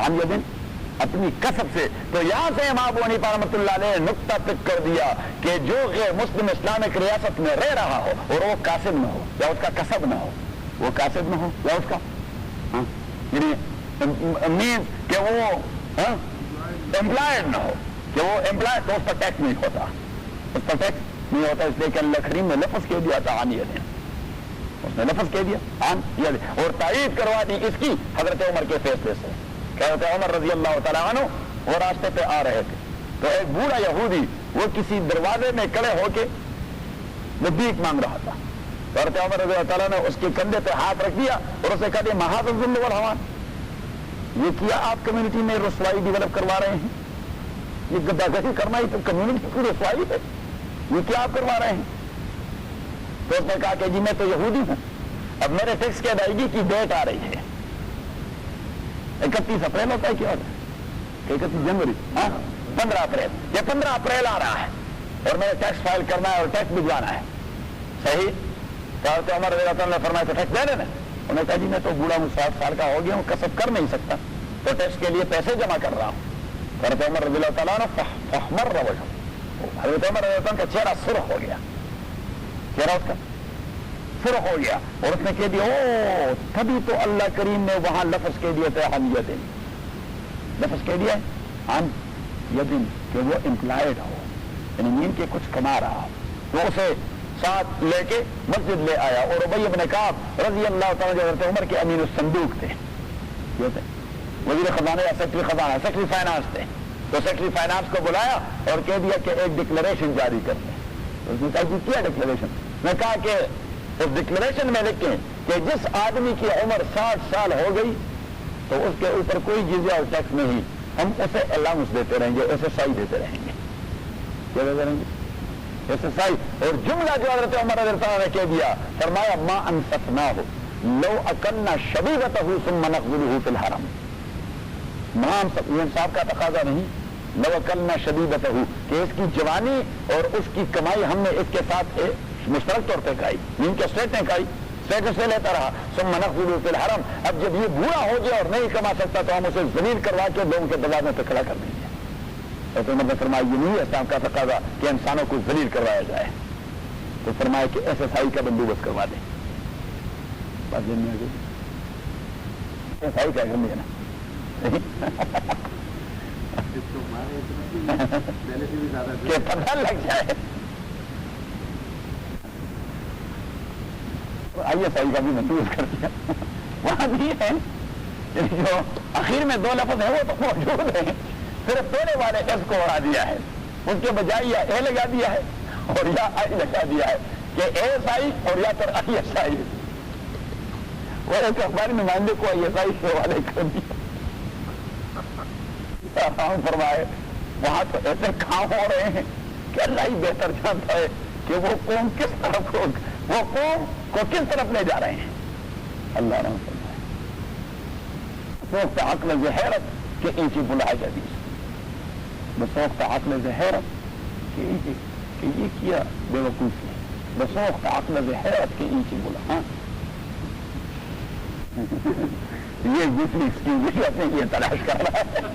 عن ید, اپنی کسب سے. تو یہاں سے امام ابو حنیفہ رحمۃ اللہ علیہ نے نقطہ پک کر دیا کہ جو غیر مسلم اسلامک ریاست میں رہ رہا ہو اور وہ کاسب نہ ہو یا اس کا کسب نہ ہو, وہ کاسب نہ ہو یا اس کا مینز کہ وہ امپلائڈ نہ ہو, کہ وہ امپلائڈ, تو اس پر ٹیکس نہیں ہوتا, اس پر ٹیکس نہیں ہوتا. اس لیے کہ اللہ کریم نے لفظ کہہ دیا تھا عن ید, اس نے لفظ کہہ دیا عن ید, اور تائید کروا دی اس کی حضرت عمر کے فیصلے سے. حضرت عمر رضی اللہ تعالیٰ عنہ وہ راستے پہ آ رہے تھے, تو ایک بوڑھا یہودی وہ کسی دروازے میں کھڑے ہو کے وہ بھیک مانگ رہا تھا. حضرت عمر رضی اللہ تعالیٰ نے اس کے کندھے پہ ہاتھ رکھ دیا اور اسے کہا دیا محاذ الذل والہوان, یہ کیا آپ کمیونٹی میں رسوائی ڈیولپ کروا رہے ہیں, یہ گداگردی کرنا ہی تو کمیونٹی کی رسوائی ہے, یہ کیا آپ کروا رہے ہیں. تو اس نے کہا کہ جی میں تو یہودی ہوں, اب میرے ٹیکس کی ادائیگی کی ڈیٹ آ رہی ہے, 31 اپریل ہوتا ہے, کیا ہوتا ہے 31 جنوری, 15 اپریل, یہ 15 اپریل آ رہا ہے اور میں ٹیکس فائل کرنا ہے اور ٹیکس بھجوانا ہے, صحیح. تو عمر رضی اللہ عنہ نے فرمایا تو ٹیکس دے دینا. انہوں نے کہا جی میں تو بوڑھا ہوں, 60 سال کا ہو گیا ہوں, کسب کر نہیں سکتا, تو ٹیکس کے لیے پیسے جمع کر رہا ہوں. حضرت عمر رضی اللہ تعالیٰ عنہ فاحمر وجهه, حضرت عمر رضی اللہ عنہ کا چہرہ سرخ ہو گیا, چہرہ اس کا سرخ ہو گیا, اور اس نے کہہ دیا او تبھی تو اللہ کریم نے وہاں لفظ کہہ دیا تھا عن ید, لفظ کہہ دیا عن ید, کہ وہ امپلائڈ ہو, یعنی نیند کے کچھ کما رہا ہو. تو اسے ساتھ لے کے مسجد لے آیا, اور ابی بن کعب رضی اللہ تعالیٰ جو حضرت عمر کے امین الصندوق تھے, وزیر خزانہ یا سیکٹری خزانہ, سیکٹری فائنانس تھے, تو سیکٹری فائنانس کو بلایا اور کہہ دیا کہ ایک ڈکلریشن جاری کر دیں. اس نے کہا کہ کیا ڈکلریشن؟ میں کہا کہ اس ڈکلریشن میں لکھیں کہ جس آدمی کی عمر 60 سال ہو گئی تو اس کے اوپر کوئی جزیہ اور ٹیکس نہیں, ہم اسے الاؤنس دیتے رہیں گے, ایس ایس آئی دیتے رہیں گے. کیا دیتے رہیں گے؟ S S I. اور جملہ جو حضرت عمر رضی اللہ عنہ نے کہہ دیا, فرمایا ما انصفناہ لو اکلنا شبیبتہ ثم نخذلہ فی الحرم. یہ انصاف کا تقاضا نہیں, لو اکلنا شبیبتہ, کہ اس کی جوانی اور اس کی کمائی ہم نے اس کے ساتھ مشترک طور پہ کھائی, ان کے اسٹیٹ نے کھائی, اسٹیٹ سے لیتا رہا. ثم نخذلہ فی الحرم, اب جب یہ بوڑھا ہو گیا اور نہیں کما سکتا تو ہم اسے ذلیل کروا کے لوگوں کے دروازے پہ کھڑا کر دیں گے. تو نے فرمایا یہ نہیں ہے اسلام کا تقاضا کہ انسانوں کو ذلیل کروایا جائے, تو فرمایا کہ ایس ایس آئی کا بندوبست کروا دیں. بات دن میں ایس ایس آئی کا گھر میں ہے نا, کہ پتہ لگ جائے. آئی ایس آئی کا بھی بندوبست کر دیا. وہاں بھی ہے جو آخر میں 2 لفظ ہیں وہ تو موجود ہیں, صرف پہلے والے ایس کو اڑا دیا ہے, اس کے بجائے یا اے لگا دیا ہے اور یا آئی لگا دیا ہے, کہ ایس آئی اور یا پھر آئی ایس آئی. وہ ایک اخباری نمائندے کو آئی ایس آئی کے حوالے کر دیا. فرمائے وہاں تو ایسے کام ہو رہے ہیں کہ اللہ ہی بہتر جانتا ہے کہ وہ قوم کس طرف وہ قوم کو کس طرف لے جا رہے ہیں. اللہ رحم فرمائے. سوخت عقل ز حیرت کہ اینچی بلا جدید, بسوخت عقل ز حیرت کہ یہ کیا بے وقوفی ہے, بسوخت عقل ز حیرت کہ اینچی بلا. ہاں یہ دوسری اسکیم یہ تلاش کر رہا ہے.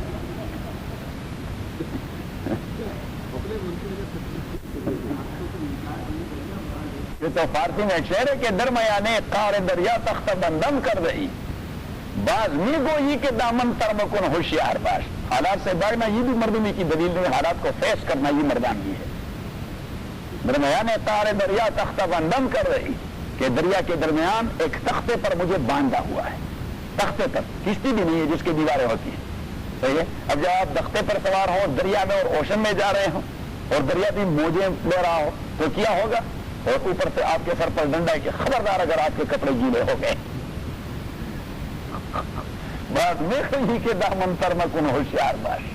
یہ تو فارسی میں ایک شعر ہے کہ درمیانے قار دریا تخت بندم کر رہی, بعض می گوئی کے دامن ترمکن ہوشیار باش. حالات سے بھاگنا یہ بھی مردمی کی دلیل نہیں, حالات کو فیس کرنا یہ مردانگی ہے. درمیانے قار دریا تخت بندم کر رہی, کہ دریا کے درمیان ایک تختے پر مجھے باندھا ہوا ہے. تختے پر کشتی بھی نہیں ہے جس کی دیواریں ہوتی ہیں, صحیح ہے. اب جب آپ تختے پر سوار ہو دریا میں اور اوشن میں جا رہے ہوں اور دریا بھی موجیں لے رہا ہو تو کیا ہوگا, اور اوپر سے آپ کے سر پر ڈنڈا ہے کہ خبردار اگر آپ کے کپڑے گیلے ہو گئے بس میرے کے دامن پر میں کن ہوشیار باش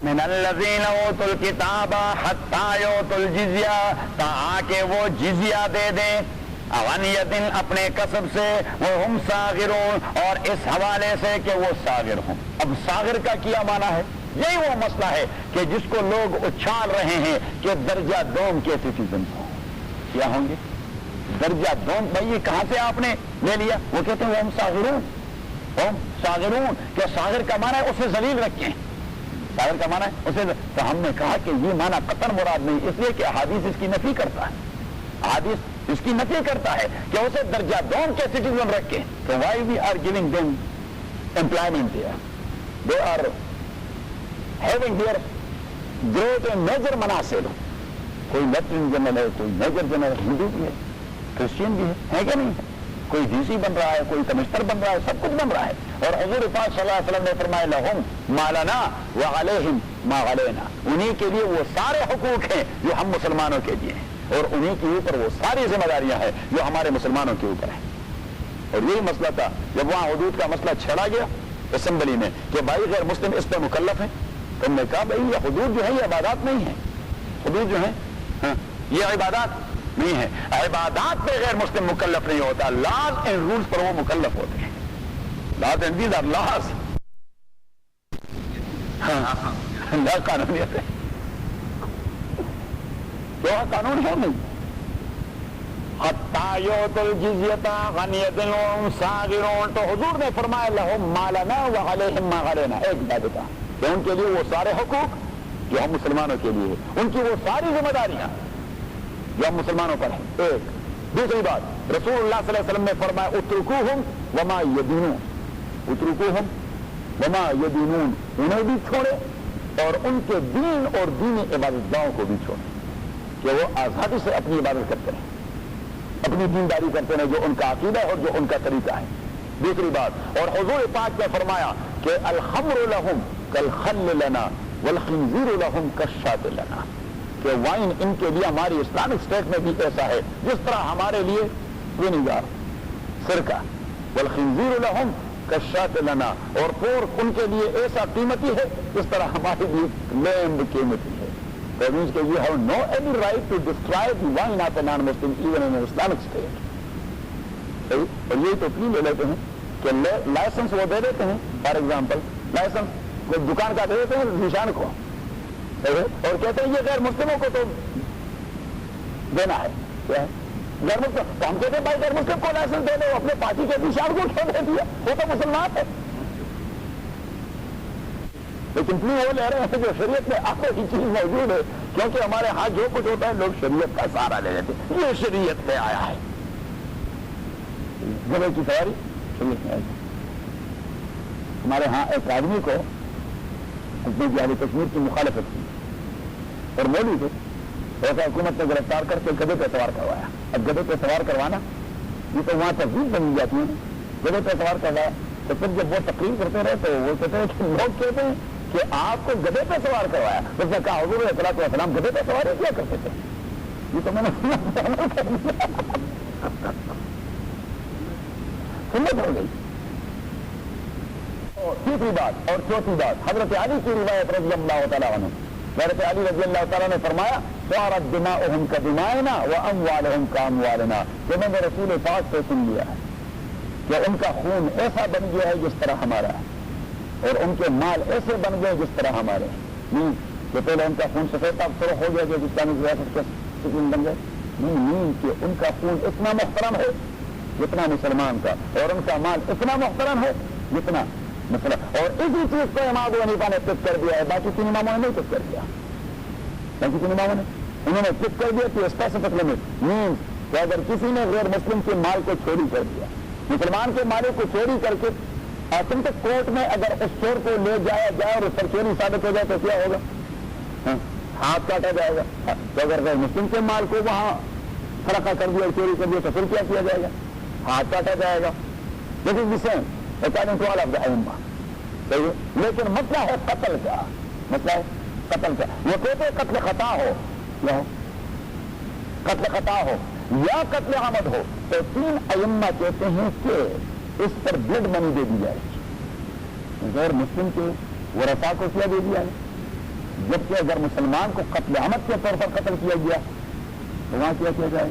من الذین اوتوا الکتاب حتی یؤتوا الجزیہ تاکہ وہ جزیہ دے دیں عن ید اپنے کسب سے وہم صاغرون اور اس حوالے سے کہ وہ صاغر ہوں. اب صاغر کا کیا معنی ہے؟ یہی وہ مسئلہ ہے کہ جس کو لوگ اچھال رہے ہیں کہ درجہ دوم کے سٹیزن ہوں. کیا ہوں گے درجہ دوم؟ بھائی یہ کہاں سے آپ نے لے لیا؟ وہ کہتے ہیں ہم صاغرون، ہم صاغرون. کیا صاغر کا معنی ہے اسے ذلیل رکھیں؟ صاغر کا معنی ہے اسے. تو ہم نے کہا کہ یہ معنی قطعاً مراد نہیں، اس لیے کہ حدیث اس کی نفی کرتا ہے. حدیث اس کی نفی کرتا ہے کہ اسے درجہ دوم کے سٹیزن رکھیں. تو why we are giving them employment here? They are having their great and major مناصب. کوئی لیفٹیننٹ جنرل ہے، کوئی میجر جنرل، ہندو بھی ہے، کرسچین بھی ہے کہ نہیں ہے؟ کوئی ڈی سی بن رہا ہے، کوئی کمشنر بن رہا ہے، سب کچھ بن رہا ہے. اور حضور پاک صلی اللہ علیہ وسلم نے فرمایا لہم ما لنا وعلیہم ما علینا. انہی کے لیے وہ سارے حقوق ہیں جو ہم مسلمانوں کے لیے ہیں، اور انہی کے اوپر وہ ساری ذمہ داریاں ہیں جو ہمارے مسلمانوں کے اوپر ہیں. اور یہی مسئلہ تھا جب وہاں حدود کا مسئلہ چھڑا گیا اسمبلی میں کہ بھائی غیر مسلم اس پہ مکلف ہیں. تو ہم نے کہا بھائی یہ حدود جو ہے یہ عبادات نہیں ہے. حدود جو ہے یہ عبادات نہیں ہے. عبادات پہ غیر مسلم مکلف نہیں ہوتا، لاز اینڈ رولز پر وہ مکلف ہوتے ہیں. Laws and these are laws, لا قانونیت ہے تو قانون ہے نہیں. حتی یؤتوا الجزیۃ عن ید وہم صاغرون. تو حضور نے فرمایا لہم ما لنا وعلیہم ما علینا. ایک بات تھا کہ ان کے لیے وہ سارے حقوق جو ہم مسلمانوں کے لیے ہیں، ان کی وہ ساری ذمہ داریاں جو ہم مسلمانوں پر ہیں. ایک دوسری بات رسول اللہ صلی اللہ علیہ وسلم نے فرمایا اترکوہم وما یدینون. اترکوہم وما یدینون، انہیں بھی چھوڑے اور ان کے دین اور دینی عبادت گاہوں کو بھی چھوڑے کہ وہ آزادی سے اپنی عبادت کرتے رہیں، اپنی دینداری کرتے رہیں جو ان کا عقیدہ ہے اور جو ان کا طریقہ ہے. دوسری بات اور حضور پاک نے فرمایا کہ الخمر لہم کالخل لنا والخنزیر لہم کالشاۃ لنا، کہ وائن ان کے لیے ہماری اسلامک اسٹیٹ میں بھی ایسا ہے جس طرح ہمارے لیے وینیگر سرکہ، والخنزیر لہم کالشاۃ لنا، اور پورک ان کے لیے ایسا قیمتی ہے جس طرح ہمارے لیے لیمب قیمتی ہے. That means that you have no any right to destroy the wine of a non-Muslim even in an Islamic state. اور یہی تو اپنی لے لیتے ہیں کہ لائسنس وہ دے دیتے ہیں. فار ایگزامپل لائسنس کوئی دکان کا دے دیتے ہیں نشان کو اور کہتے ہیں یہ غیر مسلموں کو تو دینا ہے. کیا ہے غیر مسلم؟ تو ہم کہتے ہیں بھائی غیر مسلم کو لائسنس دے دو، اپنے پارٹی کے نشان کو کیوں دے دیا؟ وہ تو مسلمان ہے. لیکن کیوں وہ لے رہے ہیں جو شریعت میں آپ کی چیز موجود ہے، کیونکہ ہمارے ہاتھ جو کچھ ہوتا ہے لوگ شریعت کا سہارا لے لیتے ہیں. یہ شریعت میں آیا ہے، گھوڑے کی سواری شریعت میں آئی. ہمارے ہاں ایک آدمی کو اپنے جہاد کشمیر کی مخالفت کی اور مولوی تھے، ایسا حکومت نے گرفتار کر کے گدھے پہ سوار کروایا. اب گدھے پہ سوار کروانا یہ تو وہاں تہذیب بن جاتی ہے. گدھے پہ سوار کروایا تو پھر جب وہ تقریر کرتے رہے تو وہ کہتے ہیں کہ لوگ کہتے ہیں کہ آپ کو گدھے پہ سوار کروایا. اس نے کہا حضور علیہ الصلوۃ والسلام گدھے پہ سواری کیا کرتے تھے؟ یہ تو میں نے سنت ہو گئی. تیسری بات اور چوتھی بات حضرت علی کی روایت رضی اللہ تعالیٰ عنہ. حضرت علی رضی اللہ تعالیٰ نے فرمایا صارت دماؤہم کدمائنا واموالہم کاموالنا، کہ میں نے رسول پاک سے سن لیا ہے کہ ان کا خون ایسا بن گیا ہے جس طرح ہمارا ہے، اور ان کے مال ایسے بن گئے جس طرح ہمارے نہیں. کہ پہلے ان کا خون سفید اب سرخ ہو گیا جو اسلامک ریاست کے سکون بن گئے. نہیں کہ ان کا خون اتنا محترم ہے جتنا مسلمان کا، اور ان کا مال اتنا محترم ہے جتنا مسلم. اور اسی چیز کو امام ابو حنیفہ نے فکس کر دیا ہے، باقی تین اماموں نے نہیں فکس کر دیا. باقی تین اماموں نے انہوں نے فکس کر دیا کہ اسپیسیفک لمٹ مینس کہ اگر کسی نے غیر مسلم کے مال کو چوری کر دیا، مسلمان کے مالوں کو چوری کر کے تم تک کورٹ میں اگر اس چور کو لے جایا جائے اور اس پر چوری ثابت ہو جائے تو کیا ہوگا؟ ہاتھ کاٹا جائے گا. تو اگر غیر مسلم کے مال کو وہاں فرقہ کر دیا اور چوری کر دیا تو پھر کیا جائے گا؟ ہاتھ کاٹا جائے گا. لیکن جسے according to all of the ائمہ. لیکن مسئلہ ہے قتل کا. مسئلہ ہے قتل کا. وہ کہتے قتل خطا ہو قتل خطا ہو یا قتل عمد ہو تو 3 ائمہ کہتے ہیں کہ اس پر بلڈ منی دے دی جائے گی. غیر مسلم کے ورثاء کو کیا دے دیا ہے؟ جبکہ اگر مسلمان کو قتل عمد کے طور پر قتل کیا گیا تو وہاں کیا جائے گا؟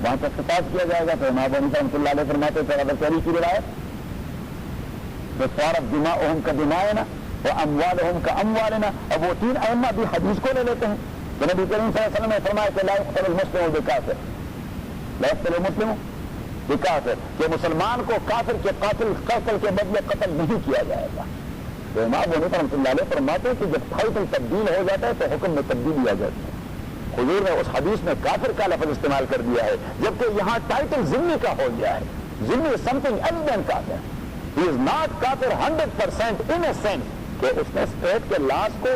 وہاں پر قصاص کیا جائے گا. تو امام ابو حنیفہ رحمۃ اللہ علیہ فرماتے ہیں ابوبکر کی روایت صارت دماؤہم کا دمائنا واموالہم کا اموالنا. اب وہ 3 ائمہ بھی حدیث کو لے لیتے ہیں کہ نبی کریم صلی اللہ علیہ وسلم نے فرمایا کہ لا يقتل المسلم بکافر، لا يقتل المسلم بکافر، کہ مسلمان کو کافر کے قاتل کے بدلے قتل نہیں کیا جائے گا. تو امام ابو حنیفہ رحمۃ اللہ علیہ فرماتے ہیں کہ جب ٹائٹل تبدیل ہو جاتا ہے تو حکم میں تبدیلی آ جاتی ہے. حضور نے اس حدیث میں کافر کا لفظ استعمال کر دیا ہے جبکہ یہاں ٹائٹل ذمہ کا ہو گیا ہے. ذمہ از سمتھنگ ایلس دین کافر. ہی از ناٹ کافر 100% ان اے سینس کہ اس نے اسٹیٹ کے لاس کو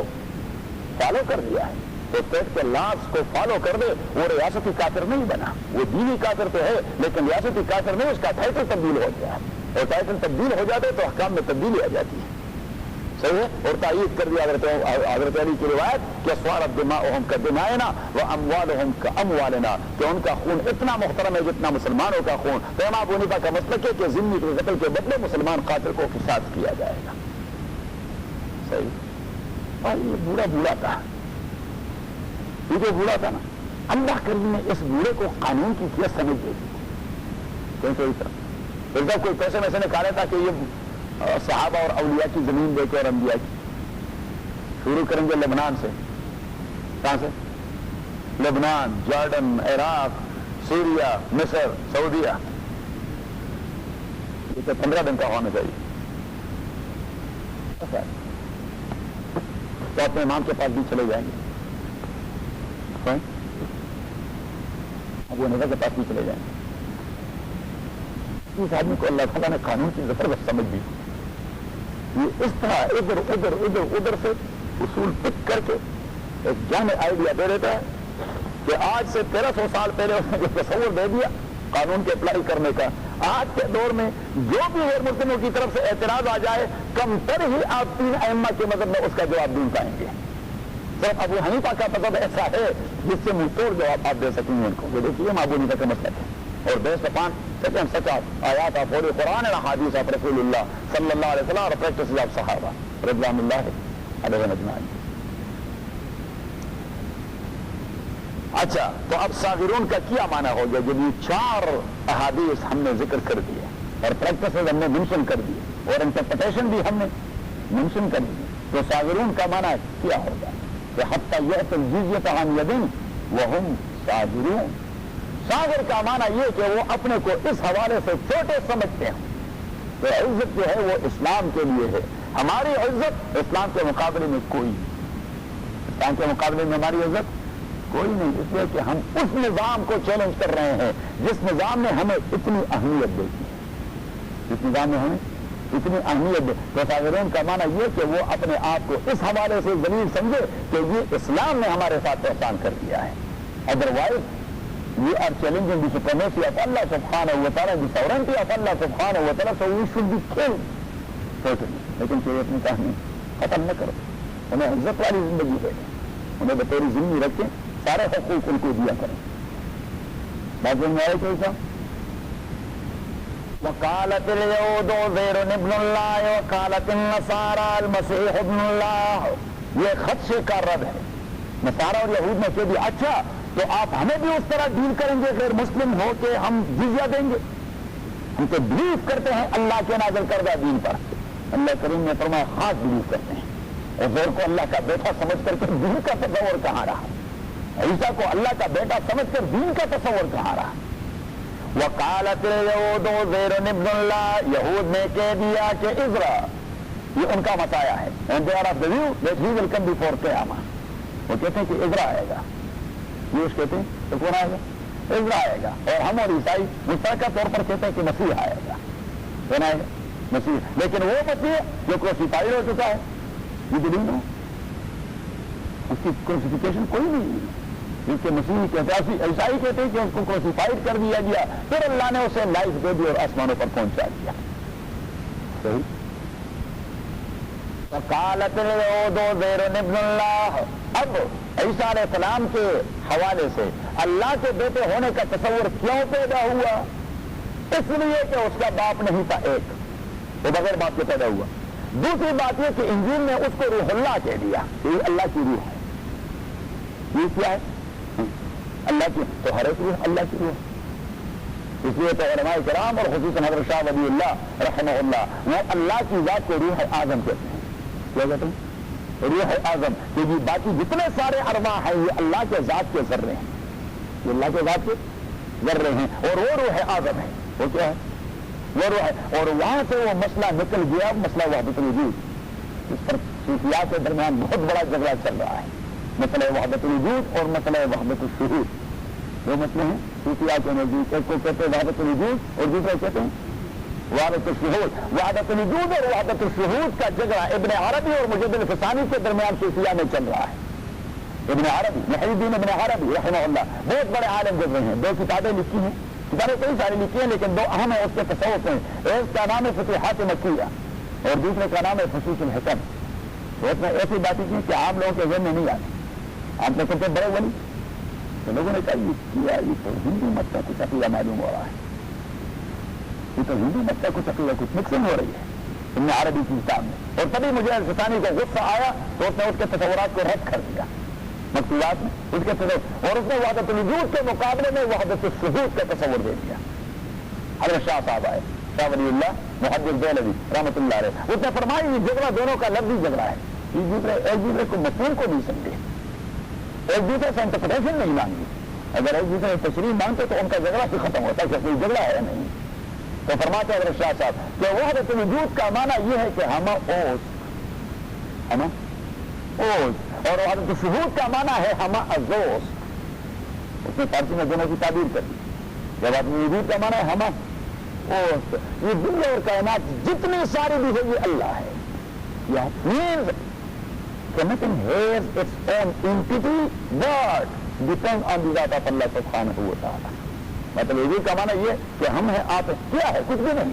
فالو کر دیا ہے. تو اسٹیٹ کے لاس کو فالو کر دے وہ ریاستی کافر نہیں بنا، وہ دینی کافر تو ہے لیکن ریاستی کافر نہیں، اس کا ٹائٹل تبدیل ہو گیا ہے. اور ٹائٹل تبدیل ہو جاتے تو احکام میں تبدیلی آ جاتی ہے. صحیح ہے. اور تائید کر دیا حضرت علی کی روایت کہ صارت دماؤہم کا دمائنا واموالہم کا اموالنا، کہ ان کا خون اتنا محترم ہے جتنا مسلمانوں کا خون. تو امام ابو حنیفہ کا مسلک ہے کہ ذمہ کے قتل کے بدلے مسلمان قاتل کو قصاص کیا جائے گا. صحیح. اور یہ بوڑھا تھا، یہ جو بوڑھا تھا نا، اللہ کریم نے اس بوڑھے کو قانون کی کیا سمجھ دے دی. کیونکہ کوئی پیسے میں سے نکالے تھا کہ یہ صحابہ اور اولیاء کی زمین دے کے اور انبیاء کی. شروع کریں گے لبنان سے. کہاں سے؟ لبنان، جارڈن، عراق، سیریا، مصر، سعودیہ. یہ تو 15 دن کا ہونا چاہیے. تو اپنے امام کے پاس بھی چلے جائیں گے، ابو حنیفہ کے پاس بھی چلے جائیں گے. اس آدمی کو اللہ تعالیٰ نے قانون کی زبردست سمجھ دی. یہ اس طرح ادھر سے اصول پک کر کے ایک جامع آئیڈیا دے دیتا ہے کہ آج سے 1300 سال پہلے اس نے جو تصور دے دیا قانون کے اپلائی کرنے کا، آج کے دور میں جو بھی غیر مسلموں کی طرف سے اعتراض آ جائے کم تر ہی آپ 3 ائمہ کے مذہب میں اس کا جواب دے پائیں گے. صرف ابو حنیفہ کا مذہب ایسا ہے جس سے منہ توڑ جواب آپ دے سکیں گے ان کو. یہ دیکھیے ابو حنیفہ کا مسئلہ ہے. اور بیسڈ اپان سچ آیات آف ہولی قرآن اور احادیث آف رسول اللہ صلی اللہ علیہ وسلم اور پریکٹسز آف صحابہ رضوان اللہ علیہم اجمعین. اچھا، تو اب صاغرون کا کیا معنی ہو گیا؟ جب یہ 4 احادیث ہم نے ذکر کر دیے اور پریکٹسز ہم نے منشن کر دیے اور انٹرپریٹیشن بھی ہم نے منشن کر دی، تو صاغرون کا معنی کیا ہوگا؟ کہ حتی یأتی الجزیۃ عن ید وہم صاغرون. صاغر کا معنی یہ کہ وہ اپنے کو اس حوالے سے چھوٹے سمجھتے ہیں. تو عزت جو ہے وہ اسلام کے لیے ہے. ہماری عزت اسلام کے مقابلے میں کوئی نہیں. اسلام کے مقابلے میں ہماری عزت کوئی نہیں، اس لیے کہ ہم اس نظام کو چیلنج کر رہے ہیں جس نظام نے ہمیں اتنی اہمیت دی ہے. جس نظام نے ہمیں اتنی اہمیت دی. تو صاغرون کا معنی یہ کہ وہ اپنے آپ کو اس حوالے سے ذلیل سمجھے کہ یہ اسلام نے ہمارے ساتھ احسان کر دیا ہے. Otherwise we are challenging the supremacy of Allah subhanahu wa ta'ala, the sovereignty of Allah subhanahu wa ta'ala, so we should be killed. لیکن چاہیے اپنی کہانی ختم نہ کرو. انہیں عزت والی زندگی ہے، انہیں بطور ذمہ رکھیں، سارے حقوق ان کو دیا کریں. بات میں آئے کیسا؟ وقالت اليهود عزير ابن الله وقالت النصارى المسيح ابن الله. یہ خدشے کا رد ہے. نصارہ اور یہود نے کہہ دیا اچھا تو آپ ہمیں بھی اس طرح ڈیل کریں گے غیر مسلم ہو کے ہم جزیہ دیں گے؟ ہم تو بلیو کرتے ہیں اللہ کے نازل کردہ دین پر. اللہ کریم نے فرمایا خاص بلیو کرتے ہیں. عزیر کو اللہ کا بیٹا سمجھ کر کے دین کا تصور کہاں رہا؟ عیسیٰ کو اللہ کا بیٹا سمجھ کر دین کا تصور کہاں رہا؟ وقالت اليهود عزير ابن الله. یہود نے کہہ دیا کہ عزرا یہ ان کا مسایہ ہے. And they are of the view that he will come before قیامہ. وہ کہتے ہیں کہ عزرا آئے گا. یوش کہتے ہیں تو کون آئے گا؟ عزرا آئے گا. اور ہم اور عیسائی مشترکہ طور پر کہتے ہیں کہ مسیح آئے گا. کون آئے گا؟ مسیح. لیکن وہ مسیح جو کروسیفائیڈ ہو چکا ہے یہ دلیل ہو اس کی کروسیفیکیشن کوئی نہیں ہے. کیونکہ مسیح کہتے ہیں، عیسائی کہتے ہیں کہ اس کو کروسیفائڈ کر دیا گیا، پھر اللہ نے اسے لائف دے دی اور آسمانوں پر پہنچا دیا. صحیح. وقالت اليهود عزير ابن اللہ. اب عیسیٰ علیہ السلام کے حوالے سے اللہ کے بیٹے ہونے کا تصور کیوں پیدا ہوا؟ اس لیے کہ اس کا باپ نہیں تھا ایک، وہ بغیر باپ کے پیدا ہوا. دوسری بات یہ کہ انجیل نے اس کو روح اللہ کہہ دیا کہ یہ اللہ کی روح ہے. یہ کیا ہے؟ اللہ کی، تو ہر ایک روح اللہ کی روح ہے. اس لیے تو علماء کرام اور خصوصاً حضرت شاہ ولی اللہ رحمہ اللہ وہ اللہ کی ذات کو روح اعظم کہتے ہیں. کیا کہتے ہیں؟ روح اعظم. کیونکہ باقی جتنے سارے ارواح ہیں یہ اللہ کے ذات کے ذرے ہیں، یہ اللہ کے ذات کے ذرے ہیں، اور وہ روح اعظم ہے. وہ کیا ہے؟ وہ روح ہے. اور وہاں سے وہ مسئلہ نکل گیا، مسئلہ وحدت الوجود. اس پر صوفیاء کے درمیان بہت بڑا جھگڑا چل رہا ہے. مسئلہ وحدت الوجود اور مسئلہ وحدت الشہود، دو مسئلے ہیں صوفیاء کے نزدیک. ایک کو کہتے ہیں وحدت الوجود اور دوسرا کہتے ہیں وحدت الشہود. وحدت الوجود اور وحدت الشہود کا جھگڑا ابن عربی اور مجد الفسانی کے درمیان صوفیاء میں چل رہا ہے. ابن عربی، محی الدین ابن عربی رحمہ اللہ بہت بڑے عالم گزرے ہیں، 2 کتابیں لکھی ہیں. کتابیں کئی ساری لکھی ہیں لیکن 2 اہم ہیں اس کے تصوف ہیں. ایک کا نام ہے فتوحات مکیہ اور دوسرے کا نام ہے فصوص الحکم. تو اس میں ایسی باتیں کی کہ عام لوگوں کے ذہن میں نہیں آتی. آپ نے سب سے بڑے ولی تو لوگوں نے کہا یہ تو ہندو مت کا کچھ عقیدہ معلوم ہو رہا ہے، یہ تو ہندو مت کا کچھ عقیدہ کچھ مکسنگ ہو رہی ہے ابن عربی کی کتاب میں. اور تبھی مجھے الفسانی کو غصہ آیا تو اس نے اس کے تصورات کو رد کر دیا مکتوبات میں اس کے تصور، اور اس نے وحدت الوجود کے مقابلے میں وحدت الشہود کا تصور دے دیا. حضرت شاہ صاحب آئے، شاہ ولی اللہ محدث دہلوی رحمۃ اللہ علیہ، اس نے فرمایا یہ جھگڑا دونوں کا لفظی جھگڑا ہے. ایک دوسرے کو مفہوم کو نہیں سمجھے، ایک دوسرے سے انٹرپریٹیشن نہیں مانگی. اگر ایک دوسرے سے تشریح مانگتے تو ان کا جھگڑا پھر ختم ہوتا ہے کہ کوئی جھگڑا ہے نہیں. تو فرماتے حضرت شاہ صاحب کہ وحدت الوجود کا معنی یہ ہے کہ ہم اوس، اور وحدت الشہود کا معنی ہے ہم ازوس. اس نے فارسی میں دونوں کی تعبیر کر دی. جب وحدت الوجود کا معنی ہے ہم اوس، یہ دنیا اور کائنات جتنی ساری بھی ہے یہ اللہ ہے. یہ means کہ nothing has its own entity but depend on the ذات of Allah سبحانہ و تعالی. مطلب وجود کا معنی یہ کہ ہم ہیں، آپ کیا ہے؟ کچھ بھی نہیں.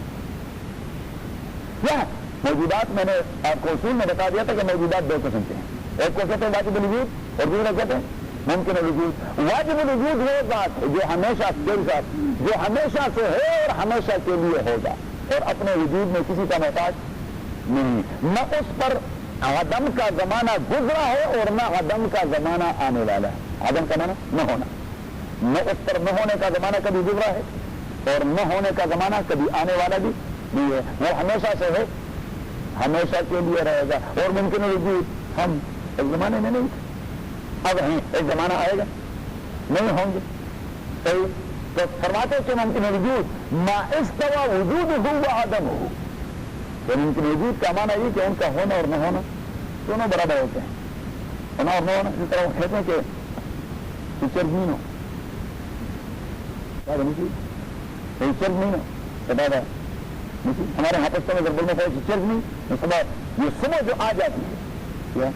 کیا موجودات؟ میں نے آپ کو اصول میں بتا دیا تھا کہ موجودات 2 قسم کے ہیں. ایک کو کہتے ہیں واجب الوجود اور دوسرا کہتے ہیں ممکن الوجود. واجب الوجود وہ ذات ہے جو ہمیشہ جو ہمیشہ سے ہے اور ہمیشہ کے لیے ہوگا اور اپنے وجود میں کسی کا محتاج نہیں. نہ اس پر عدم کا زمانہ گزرا ہے اور نہ عدم کا زمانہ آنے والا ہے. عدم کا معنی نہ ہونا، نہ اس پر نہ ہونے کا زمانہ کبھی گزرا ہے اور نہ ہونے کا زمانہ کبھی آنے والا بھی نہیں ہے. وہ ہمیشہ سے ہے، ہمیشہ کے لیے رہے گا. اور ممکن الوجود ہم ایک زمانے میں نہیں تھے، اب ہیں، ایک زمانہ آئے گا نہیں ہوں گے. صحیح. تو فرماتے کہ ممکن الوجود ما استوى وجودہ وعدمہ. تو ممکن وجود کا معنی یہ کہ ان کا ہونا اور نہ ہونا دونوں برابر ہوتے ہیں. ہونا اور نہ ہونا اس طرح وہ کہتے ہیں کہ چرمینو ہمارے یہاں پستوں میں جب بولنے پڑے چرمی یہ صبح جو آ جاتی ہے،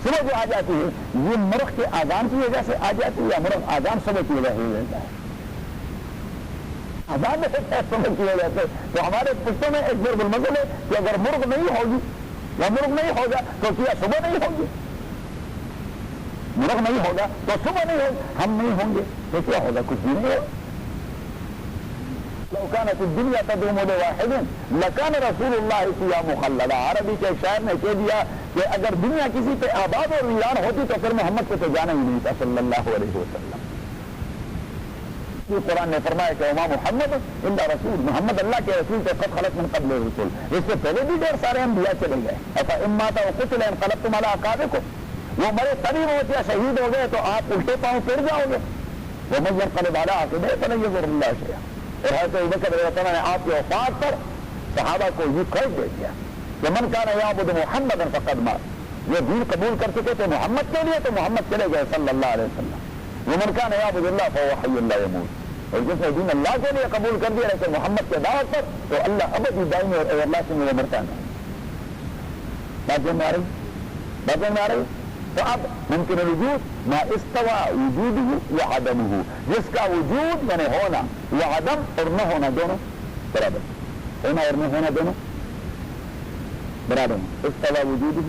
صبح جو آ جاتی ہے یہ مرغ کے آذان کی وجہ سے آ جاتی ہے یا مرغ آذان صبح کی وجہ سے ہو جاتا ہے؟ آزاد صبح کی وجہ سے. تو ہمارے پشتوں میں ایک ضرب المثل ہے کہ اگر مرغ نہیں ہوگی یا مرغ نہیں ہوگا تو کیا صبح نہیں ہوگی؟ مرغ نہیں ہوگا تو صبح نہیں ہوگی. ہم نہیں ہوں گے تو کیا ہوگا؟ کچھ بھی نہیں ہوگا. لو كانت الدنيا تدوم لواحد لكان رسول الله فيها مخلدا. عربی کے شاعر نے کہہ دیا کہ اگر دنیا کسی پہ آباد اور ویران ہوتی تو پھر محمد کو تو جانا ہی نہیں تھا صلی اللہ علیہ وسلم. قرآن نے فرمایا کہ وما محمد الا رسول، محمد اللہ کے رسول تھے، قد خلت من قبل الرسل. اس سے پہلے بھی ڈھیر سارے انبیاء چلے گئے. ایسا امات وقتل انقلبتم على اعقابكم، وہ مرے تبھی موت یا شہید ہو گئے تو آپ الٹے پاؤں پھر جاؤ گے. ومن ينقلب على عقبيه فلن يضر الله شيئا. اور حضرت ابوبکر رضی اللہ عنہ نے آپ کے وفات پر صحابہ کو یہ قید دے دیا کہ من کان یعبد محمدا فقد مات. جو دین قبول کر چکے تھے محمد کے لیے تو محمد چلے گئے صلی اللہ علیہ وسلم. ومن کان یعبد اللہ فهو حی لا يموت. اور جس نے دین اللہ کے لیے قبول کر دیا لیکن محمد کے دعوت پر تو اللہ ابدی دائمی اور اللہ سے وہ مرتا نہیں. بات میں آ رہی. تو اب ممکن الوجود ما استوى وجوده وعدمه، جس کا وجود یعنی ہونا یا عدم اور نہ ہونا دونوں برابر، ہونا اور نہ ہونا دونوں برابر استوى وجوده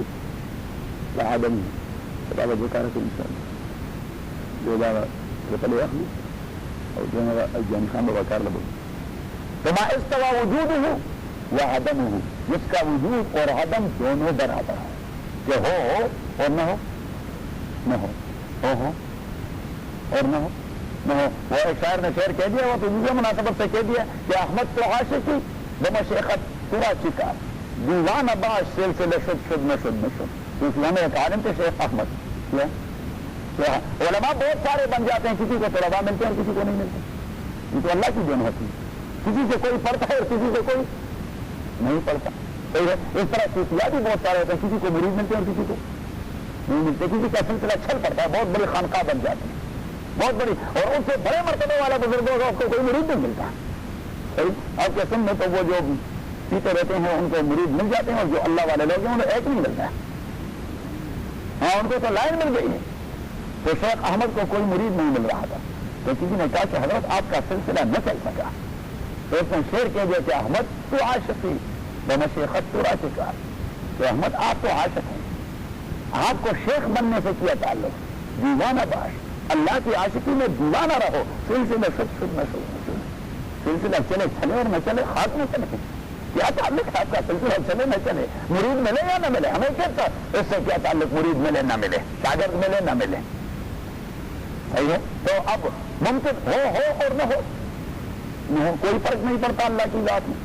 وعدمه كتاب الذكر في الإنسان جواب رفل يخلي أو جنب الجن خان وكار لبو فما استوى وجوده وعدمه جس کا وجود اور عدم دونوں برابر ہے کہ ہو اور نہ ہو نہ ہو اور نہ ہو وہ ایک شاعر نے شعر کہہ دیا وہ تو مجھے مناسبت سے کہہ دیا کہ احمد تو عاشقی بمشیخت پورا چکا دیوان باش سلسلے شد نہ کیونکہ ہمیں ایک عالم تھے شیخ احمد کیا علماء بہت سارے بن جاتے ہیں کسی کو طلباء ملتے ہیں اور کسی کو نہیں ملتے یہ تو اللہ کی دین ہوتی ہے کسی سے کوئی پڑھتا ہے اور کسی سے کوئی نہیں پڑھتا صحیح ہے اس طرح صوفیاء بھی بہت سارے ہوتے ہیں کسی کو مرید ملتے ہیں اور کسی کو نہیں ملتے کسی کا سلسلہ چھل پڑتا ہے بہت بڑی خانقاہ بن جاتی ہے بہت بڑی اور ان سے بڑے مرتبے والا بزرگوں کا کوئی مرید نہیں ملتا صحیح آپ کے سن میں تو وہ جو پیتے رہتے ہیں ان کو مرید مل جاتے ہیں اور جو اللہ والے لوگ ہیں انہیں ایک نہیں ملتا ہے ہاں ان کو تو لائن مل گئی ہے تو شیخ احمد کو کوئی مرید نہیں مل رہا تھا تو کسی نے کہا کہ حضرت آپ کا سلسلہ نہ چل سکا تو اس نے شعر کہہ دیا کہ احمد تو عاشقی بمشیخت تو عاشقہ کہ احمد آپ تو عاشق ہیں آپ کو شیخ بننے سے کیا تعلق دیوانہ باش اللہ کی عاشقی میں دیوانہ رہو سلسلہ شد نہ سلسلہ چلے چلے اور نہ چلے خاک میں چلے کیا تعلق ہے آپ کا سلسلہ چلے نہ چلے مرید ملے یا نہ ملے ہمیں کہتا اس سے کیا تعلق مرید ملے نہ ملے شاگرد ملے نہ ملے صحیح ہے تو اب ممکن ہو اور نہ ہو کوئی فرق نہیں پڑتا اللہ کی ذات میں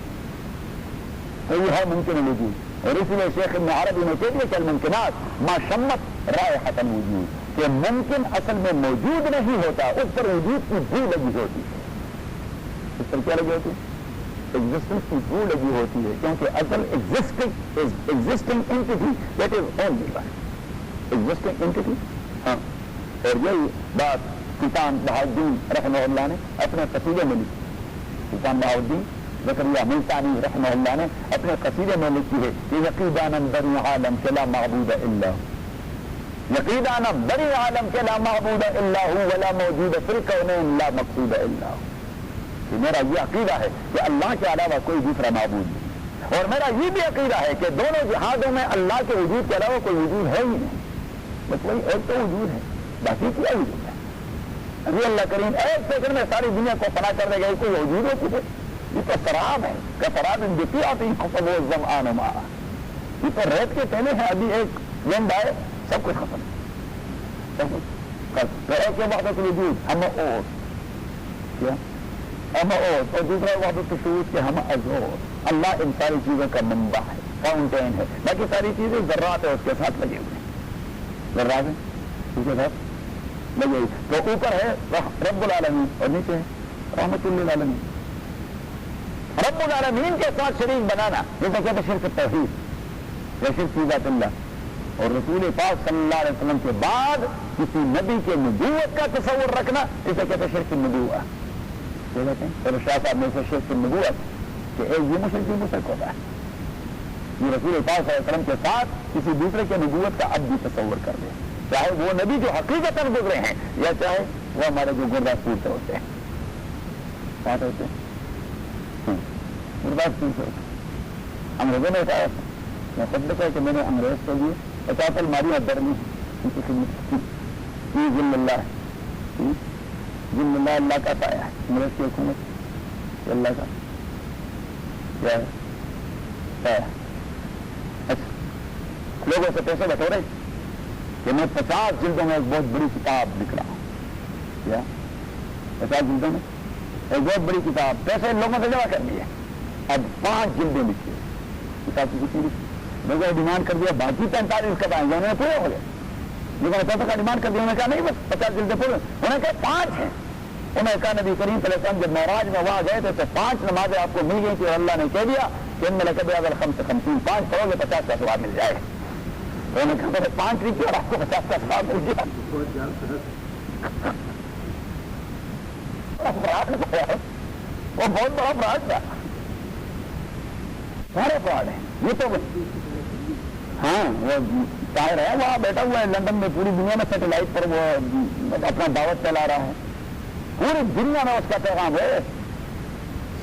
تو یہ ہے ممکن وجود اور اس لیے شیخ ابن عربی نے کہہ دیا کہ الممکنات ما شمت رائحۃ الوجود کہ ممکن اصل میں موجود نہیں ہوتا اس پر وجود کی بو لگی ہوتی ہے اس پر کیا لگی ہوتی ہے ایگزسٹنس کی بو لگی ہوتی ہے کیونکہ اصل existing entity that is only one existing entity ہاں اور یہی بات سلطان بہاؤالدین رحمہ اللہ نے اپنے قصیدے میں لکھی سلطان بہاؤالدین زکریا ملتانی رحمہ اللہ نے اپنے قصیدے میں لکھی ہے کہ یقیداً بری عالم کے لا معبود الا یقیداً بری عالم کے لا معبود الا ہو ولا موجود فی الکونین لا مقصود الا ہو کہ میرا یہ عقیدہ ہے کہ اللہ کے علاوہ کوئی دوسرا معبود نہیں اور میرا یہ بھی عقیدہ ہے کہ دونوں جہادوں میں اللہ کے وجود کے علاوہ کوئی وجود ہے ہی نہیں بس وہی ایک تو وجود ہے باقی کیا وجود ہے ابھی اللہ کریم ایک سیکنڈ میں ساری دنیا کو فنا کر دے گا کوئی وجود ہوتی ہے یہ تو شراب ہے کہ شراب دیتی آتی زمان یہ تو ریت کے پہلے ہیں ابھی ایک وینڈ آئے سب کچھ ختم ایک وحدت وجود ہم اور کیا ہم اور دوسرا وحدت شعور کہ ہم ازور اللہ ان ساری چیزوں کا منبع ہے فاؤنٹین ہے باقی ساری چیزیں ذرات ہے اس کے ساتھ لگے ہوئے ہیں ذرات ہے اس کے ساتھ لگے تو اوپر ہے رب العالمین اور نیچے ہے رحمت للعالمین رب العالمین کے ساتھ شریک بنانا جیسا کہتے شرک توحید یا شرک فی ذات اللہ اور رسول پاک صلی اللہ علیہ وسلم کے بعد کسی نبی کے نبوت کا تصور رکھنا اسے کہتے شرک النبوہ کہتے ہیں اور شاہ صاحب نے اسے شرک النبوت کہ ایک یہ مشرک ہوتا ہے یہ رسول پاک صلی اللہ علیہ وسلم کے ساتھ کسی دوسرے کے نبوت کا اب بھی تصور کر لیں چاہے وہ نبی جو حقیقتاً گزرے ہیں یا چاہے وہ ہمارے جو گرداسپور سے ہوتے ہیں بات ہوتے ہیں گرداسپور سے ہوتے ہیں انگریزوں نے کہا میں خود لکھا کہ میں نے انگریز کے لیے 50 الماریاں درمی ان کی خدمت کی یہ ذل اللہ ہے ذل اللہ اللہ کا سایہ ہے انگریز کی حکومت اللہ کا کیا ہے سایہ اچھا لوگوں سے پیسے بٹو رہے کہ میں 50 جلدوں میں ایک بہت بڑی کتاب لکھ رہا ہوں کیا 50 جلدوں میں ایک بہت بڑی کتاب پیسے لوگوں سے جمع کر دیے اب 5 جلدیں لکھی کتاب کی کتنی لکھی لوگوں نے ڈیمانڈ کر دیا باقی 45 کب آئیں گے انہوں نے پورے ہو گئے لوگوں نے پیسے کا ڈیمانڈ کر دیا انہوں نے کہا نہیں بس 50 جلدیں پورے انہوں نے کہا 5 ہیں انہوں نے کہا نبی کریم صلی اللہ علیہ وسلم جب معراج میں وہاں گئے تھے تو 5 نمازیں آپ کو مل گئی تھی اور اللہ نے کہہ دیا کہ ان میں لکب اگر 5 پڑھو گے 50 کا ثواب مل جائے انہوں نے کہا 5 لکھی اور آپ کو 50 کا ثواب مل گیا وہ بہت بڑا فراڈ تھا سارے فراڈ ہیں یہ تو ہاں وہ طاہر ہے وہاں بیٹھا ہوا ہے لندن میں پوری دنیا میں سیٹلائٹ پر وہ اپنا دعوت چلا رہا ہے پوری دنیا میں اس کا پیغام ہے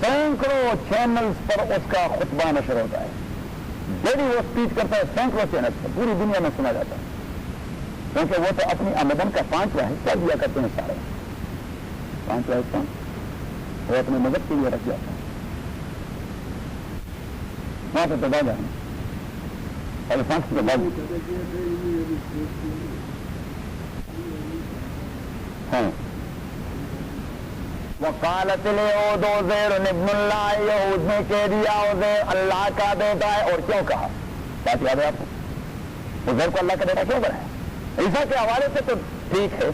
سینکڑوں چینلز پر اس کا خطبہ نشر ہوتا ہے بڑی وہ اسپیچ کرتا ہے سینکڑوں چینل پر، پوری دنیا میں سنا جاتا ہے، کیونکہ وہ تو اپنی آمدن کا 5واں حصہ دیا کرتے ہیں سارے، 5واں حصہ وہ اپنے مذہب کے لیے رکھ جاتا ہے، وہاں سے تباہ جائیں اور 5 کے بعد ہاں وقالت اليهود عزير ابن اللہ، یہود نے کہہ دیا عزیر اللہ کا بیٹا ہے، اور کیوں کہا؟ بات یاد ہے آپ کو؟ عزیر کو اللہ کا بیٹا کیوں بنایا؟ عیسیٰ کے حوالے سے تو ٹھیک ہے،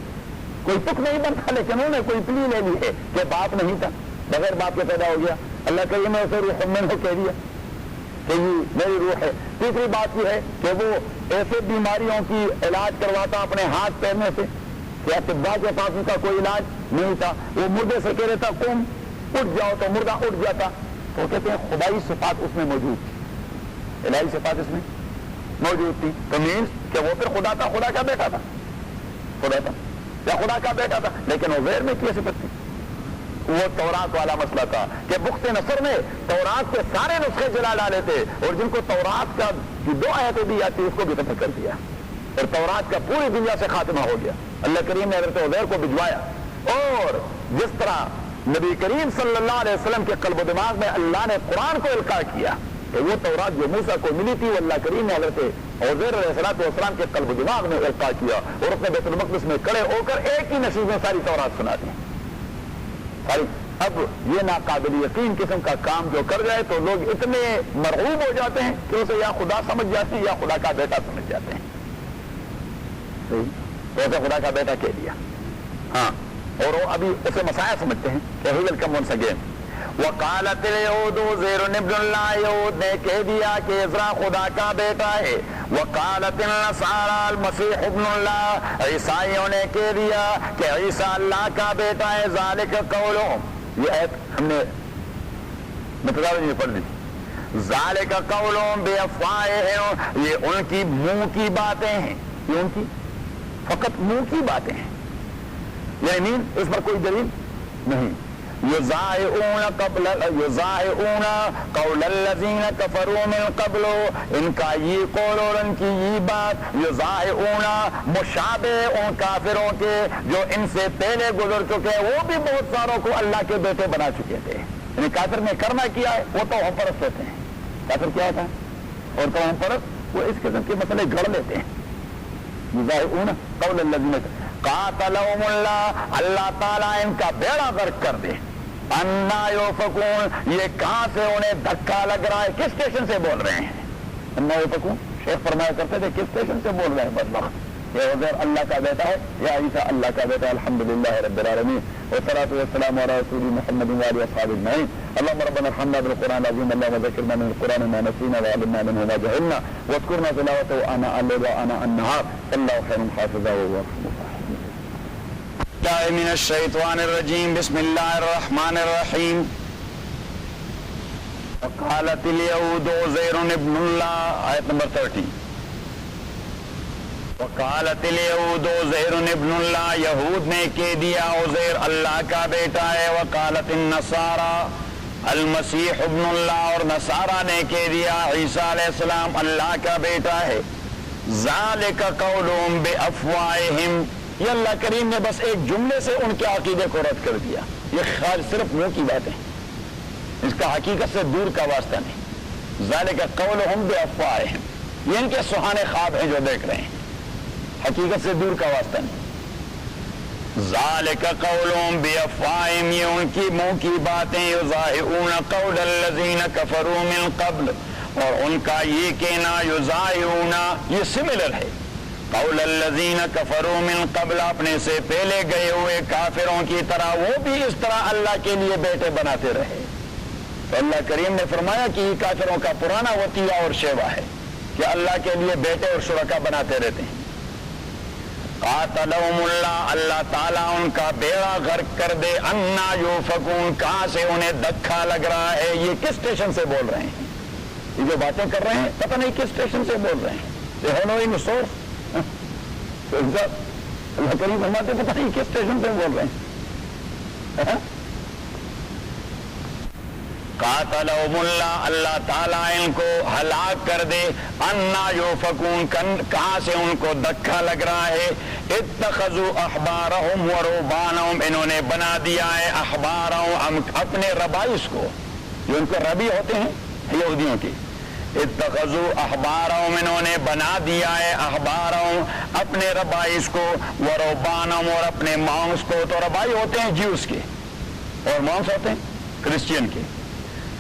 کوئی تک نہیں بنتا، لیکن انہوں نے کوئی پلی لے لی ہے کہ باپ نہیں تھا، بغیر باپ کے پیدا ہو گیا، اللہ کریم نے اسے روح من کو کہہ دیا کہ یہ میری روح ہے۔ تیسری بات یہ ہے کہ وہ ایسے بیماریوں کی علاج کرواتا اپنے ہاتھ پیرنے سے کہ اطباء کے پاس ان کا کوئی علاج نہیں تھا، وہ مردے سے کہہ رہتا قوم اٹھ جاؤ تو مردہ اٹھ جاتا، تو کہتے ہیں خدائی صفات اس میں موجود تھی، الہی صفات اس میں موجود تھی، تو مینس کہ وہ پھر خدا تھا، خدا کا بیٹا تھا، خدا تھا یا خدا کا بیٹا تھا، لیکن عزیر میں کیا صفت تھی؟ وہ تورات والا مسئلہ تھا کہ بخت نصر نے تورات کے سارے نسخے جلا ڈالے تھے، اور جن کو تورات کا جو 2 آیتیں دی جاتی اس کو بھی ختم کر دیا، اور تورات کا پوری دنیا سے خاتمہ ہو گیا۔ اللہ کریم نے حضرت عزیر کو بھجوایا، اور جس طرح نبی کریم صلی اللہ علیہ وسلم کے قلب و دماغ میں اللہ نے قرآن کو القاء کیا کہ وہ تورات جو موسیٰ کو ملی تھی وہ اللہ کریم نے حضرت عزیر علیہ السلام کے قلب و دماغ میں القاء کیا، اور اس نے بیت المقدس میں کھڑے ہو کر ایک ہی نشیب میں ساری تورات سنا دی ساری۔ اب یہ ناقابل یقین قسم کا کام جو کر جائے تو لوگ اتنے مرغوب ہو جاتے ہیں کہ اسے یا خدا سمجھ جاتے ہیں یا خدا کا بیٹا سمجھ جاتے ہیں، تو اسے خدا کا بیٹا کہہ دیا، ہاں، اور وہ ابھی اسے مسایہ سمجھتے ہیں کہ he will come once again۔ وقالت اليهود عزير ابن اللہ، یہود نے کہہ دیا کہ عزرا خدا کا بیٹا ہے۔ وقالت النصارى المسیح ابن اللہ، عیسائیوں نے کہہ دیا کہ عیسیٰ اللہ کا بیٹا ہے۔ ذالک قولہم، یہ آیت ہم نے متداول میں پڑھ لی تھی، ذالک قولہم بافواہہم، یہ ان کی منہ کی باتیں ہیں، یہ ان کی فقط منہ کی باتیں ہیں، یعنی اس پر کوئی دلیل نہیں۔ یضاہئون قول الذین کفروا من قبل، ان کا یہ قول اور ان کی یہ بات، یضاہئون مشابہ ان کافروں کے جو ان سے پہلے گزر چکے، وہ بھی بہت ساروں کو اللہ کے بیٹے بنا چکے تھے، یعنی کافر نے کرنا کیا ہے، وہ توہم پرست ہوتے ہیں۔ کافر کیا ہوتا ہے؟ اور توہم پرست وہ اس قسم کے مسئلے گھڑ لیتے ہیں۔ یضاہئون قول الذین قاتلہم اللہ، اللہ تعالیٰ ان کا بیڑا غرق کر دے۔ انا یوفکون، یہ کہاں سے انہیں دھکا لگ رہا ہے، کس اسٹیشن سے بول رہے ہیں؟ انا یوفکون، شیخ فرمایا کرتے تھے کس اسٹیشن سے بول رہے ہیں بدبخت، یہ عزیر اللہ کا بیٹا ہے یا عیسیٰ اللہ کا بیٹا ہے۔ الحمدللہ رب العالمین والصلاة والسلام علی رسول محمد وعلی اصحاب اجمعین۔ اللهم ربنا ارحمنا بالقرآن العظیم، اللهم ذکرنا من القرآن ما نسینا وعلمنا منه ما جهلنا واذكرنا تلاوته آناء الليل وآناء النهار، الله خير حافظا وهو ارحم الراحمين۔ من الشیطان الرجیم، بسم اللہ الرحمن الرحیم۔ وقالت الیہود عزیر ابن اللہ، آیت نمبر 30۔ وقالت الیہود عزیر ابن اللہ، یہود نے کہہ دیا عزیر اللہ کا بیٹا ہے۔ وقالت النصارى المسیح ابن اللہ، اور نصارہ نے کہہ دیا عیسیٰ علیہ السلام اللہ کا بیٹا ہے۔ ذالک قولہم بافواہہم، یہ اللہ کریم نے بس ایک جملے سے ان کے عقیدے کو رد کر دیا، یہ صرف منہ کی باتیں، اس کا حقیقت سے دور کا واسطہ نہیں۔ ذالک قولہم بافواہہم، یہ ان کے سہانے خواب ہیں جو دیکھ رہے ہیں، حقیقت سے دور کا واسطہ نہیں۔ ذالک قولہم بافواہہم، یہ ان کی منہ کی باتیں۔ یضاہئون قول الذین کفروا من قبل، اور ان کا یہ کہنا یضاہئون، یہ سملر ہے قول الذین کفروا من قبل، اپنے سے پہلے گئے ہوئے کافروں کی طرح وہ بھی اس طرح اللہ کے لیے بیٹے بناتے رہے۔ تو اللہ کریم نے فرمایا کہ یہ کافروں کا پرانا وطیہ اور شیوا ہے کہ اللہ کے لیے بیٹے اور شرکا بناتے رہتے ہیں۔ قاتلہم اللہ، اللہ تعالیٰ ان کا بیڑا غرق کر دے۔ انا یوفکون، کہاں سے انہیں دھکا لگ رہا ہے، یہ کس اسٹیشن سے بول رہے ہیں، یہ جو باتیں کر رہے ہیں پتہ نہیں کس اسٹیشن سے بول رہے ہیں، یہ ہونوئنگ سورس، اللہ کریم فرماتے پتہ نہیں کس اسٹیشن سے بول رہے ہیں۔ قاتلہم اللہ، اللہ تعالیٰ ان کو ہلاک کر دے، انا یوفکون، کہاں سے ان کو دھکا لگ رہا ہے، اتخذوا احبارہم و رہبانہم، انہوں نے بنا دیا ہے احبارہم اپنے ربائس کو، جو ان کو ربی ہوتے ہیں یہودیوں کی، اتخذوا احبارہم، انہوں نے بنا دیا ہے احبارہم اپنے ربائس کو، و رہبانہم، اور اپنے مونکس کو، تو ربائی ہوتے ہیں جیوز کے اور مونکس ہوتے ہیں کرسچین کے،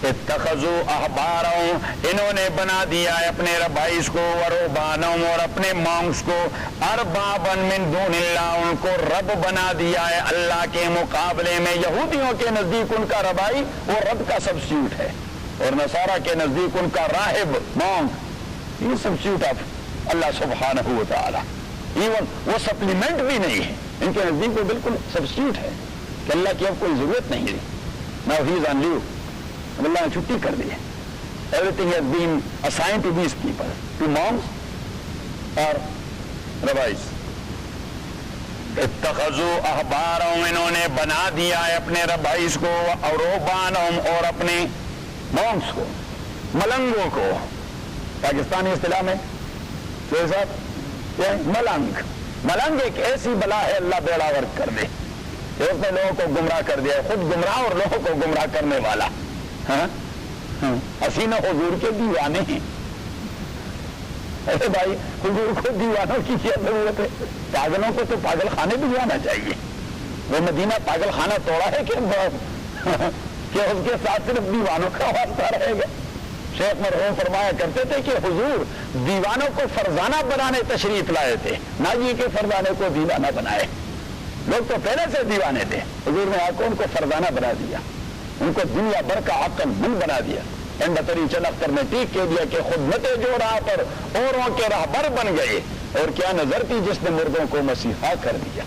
اتخذوا احبارہم، انہوں نے بنا دیا ہے اپنے ربائس کو، و رہبانہم، اور اپنے مونکس کو، اربابا من دون اللہ، ان کو رب بنا دیا ہے اللہ کے مقابلے میں، یہودیوں کے نزدیک ان کا ربائی وہ رب کا سبسٹیوٹ ہے، اور نصارہ کے نزدیک ان کا راہب مونک یہ سبسٹیوٹ آف اللہ سبحانہ و تعالی، ایون وہ سپلیمنٹ بھی نہیں ہے، ان کے نزدیک وہ بالکل سبسٹیوٹ ہے کہ اللہ کی اب کوئی ضرورت نہیں ہے، now he is on leave، اللہ نے چھٹی کر دی ہے، everything has been assigned to these people, to monks or rabbis. اتخذوا احبارہم، انہوں نے بنا دیا ہے اپنے ربائس کو، اور رہبانہم، اور اپنے مونکس کو، ملنگوں کو، پاکستانی اصطلاح میں ملنگ ایک ایسی بلا ہے اللہ بیڑا غرق کر دے، اس نے لوگوں کو گمراہ کر دیا، خود گمراہ اور لوگوں کو گمراہ کرنے والا، حسین حضور کے دیوانے ہیں، ارے بھائی حضور کو دیوانوں کی کیا ضرورت ہے، پاگلوں کو تو پاگل خانے بھی جانا چاہیے، وہ مدینہ پاگل خانہ توڑا ہے کہ اس کے ساتھ صرف دیوانوں کا واسطہ رہے گا۔ شیخ مرحوم فرمایا کرتے تھے کہ حضور دیوانوں کو فرزانہ بنانے تشریف لائے تھے، نہ جی کہ فرزانے کو دیوانہ بنائے، لوگ تو پہلے سے دیوانے تھے، حضور نے آ کو ان کو فرزانہ بنا دیا، ان کو دنیا بھر کا عقل مند بنا دیا، اندتری چنک کر میں ٹیک کے دیا کہ خدمت جو راہ پر اوروں کے راہبر بن گئے، اور کیا نظر تھی جس نے مردوں کو مسیحا کر دیا،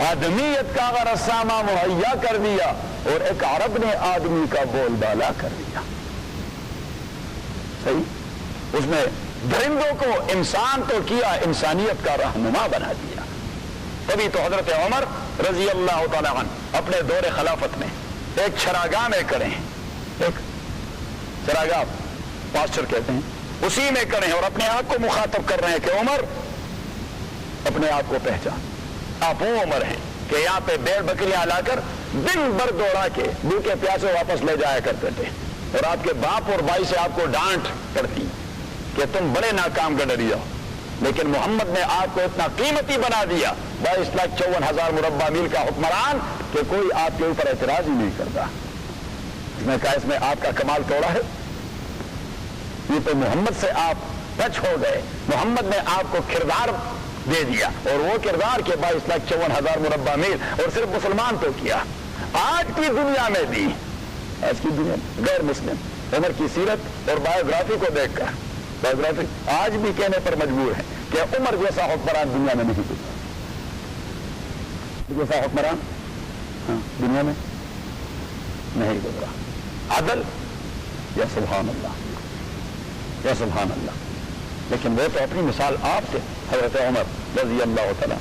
آدمیت کا رسامہ مہیا کر دیا، اور ایک عرب نے آدمی کا بول بالا کر دیا، صحیح، اس نے درندوں کو انسان تو کیا، انسانیت کا رہنما بنا دیا۔ تبھی تو حضرت عمر رضی اللہ تعالیٰ عنہ اپنے دور خلافت میں ایک چراگاہ میں کھڑے ہیں، ایک چراگاہ پاسچر کہتے ہیں، اسی میں کھڑے ہیں اور اپنے آپ کو مخاطب کر رہے ہیں کہ عمر اپنے آپ کو پہچان، آپ وہ عمر ہیں کہ یہاں پہ بھیڑ بکریاں لا کر دن بھر دوڑا کے بھوکے پیاسے واپس لے جایا کرتے تھے، اور آپ کے باپ اور بھائی سے آپ کو ڈانٹ پڑتی کہ تم بڑے ناکام گڈری ہو، لیکن محمد نے آپ کو اتنا قیمتی بنا دیا، 22,54,000 مربع میل کا حکمران، کہ کوئی آپ کے اوپر اعتراض ہی نہیں کرتا۔ اس نے کہا اس میں آپ کا کمال توڑا ہے، یہ تو محمد سے آپ ٹچ ہو گئے، محمد نے آپ کو کردار دے دیا، اور وہ کردار کے 22,54,000 مربع میل، اور صرف مسلمان تو کیا، آج کی دنیا میں بھی، آج کی دنیا میں غیر مسلم عمر کی سیرت اور بایوگرافی کو دیکھ کر بایوگرافی آج بھی کہنے پر مجبور ہے کہ عمر جیسا حکمران دنیا میں نہیں گزرا، جیسا حکمران دنیا میں نہیں گزرا، عدل یا سبحان اللہ، یا سبحان اللہ، لیکن وہ تو اپنی مثال آپ سے حضرت عمر رضی اللہ تعالیٰ،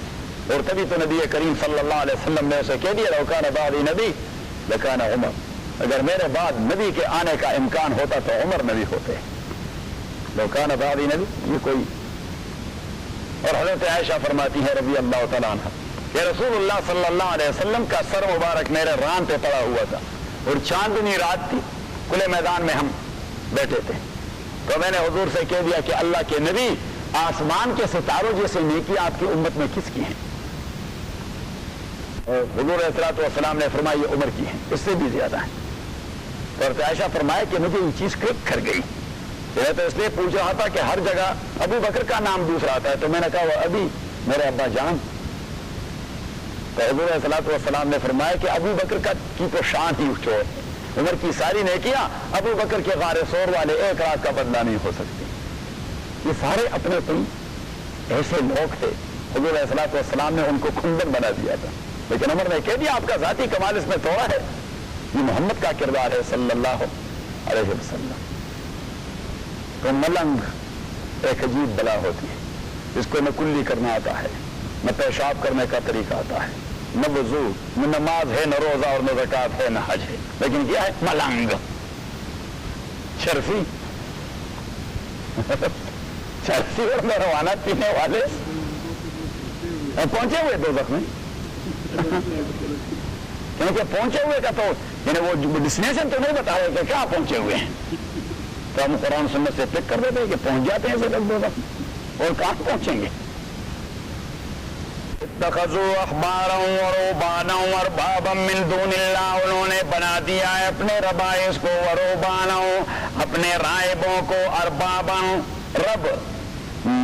اور تبھی تو نبی کریم صلی اللہ علیہ وسلم نے اسے کہہ دیا لو کان بعدی نبی لکان عمر، اگر میرے بعد نبی کے آنے کا امکان ہوتا تو عمر نبی ہوتے، لو کان بعدی نبی، یہ کوئی۔ اور حضرت عائشہ فرماتی ہے رضی اللہ تعالیٰ عنہ کہ رسول اللہ صلی اللہ علیہ وسلم کا سر مبارک میرے ران پہ پڑا ہوا تھا، اور چاندنی رات تھی، کھلے میدان میں ہم بیٹھے تھے، تو میں نے حضور سے کہہ دیا کہ اللہ کے نبی، آسمان کے ستاروں جیسے نیکی آپ کی امت میں کس کی ہیں؟ اور حضور علیہ الصلوۃ والسلام نے فرمایا یہ عمر کی ہیں، اس سے بھی زیادہ ہے۔ اور عائشہ فرمایا کہ مجھے یہ چیز کلک کر گئی، میں تو اس لیے پوچھ رہا تھا کہ ہر جگہ ابو بکر کا نام دوسرا آتا ہے، تو میں نے کہا وہ ابھی میرے ابا جان، تو حضور علیہ الصلوۃ والسلام نے فرمایا کہ ابو بکر کی تو شان ہی اٹھو، عمر کی ساری نیکیاں ابو بکر کے غار سور والے ایک رات کا بدلہ نہیں ہو سکتی۔ یہ سارے اپنے اپنی ایسے لوگ تھے، حضور علیہ الصلوۃ والسلام نے ان کو کھندن بنا دیا تھا، لیکن عمر نے کہہ دیا آپ کا ذاتی کمال اس میں تھوڑا ہے، یہ محمد کا کردار ہے صلی اللہ علیہ وسلم۔ تو ملنگ ایک عجیب بلا ہوتی ہے، اس کو نہ کلی کرنا آتا ہے، نہ پیشاب کرنے کا طریقہ آتا ہے، نہ وضو، نہ نماز ہے، نہ روزہ اور نہ زکات ہے، نہ حج ہے، لیکن کیا ہے؟ ملنگ، شرفی شرفی اور مروانہ پینے والے پہنچے ہوئے دوزخ میں کیونکہ پہنچے ہوئے کا تو یعنی وہ ڈیسٹینیشن تو نہیں بتا رہے کہ کہاں پہنچے ہوئے ہیں، تو ہم قرآن سنت سے پک کر دیتے ہیں کہ پہنچ جاتے ہیں ایسے لوگ دوزخ میں، اور کہاں پہنچیں گے؟ اتخذوا احبارهم ورهبانهم اربابا من دون اللہ، انہوں نے بنا دیا ہے اپنے ربائس کو، ورهبانهم اپنے راہبوں کو، اربابا رب،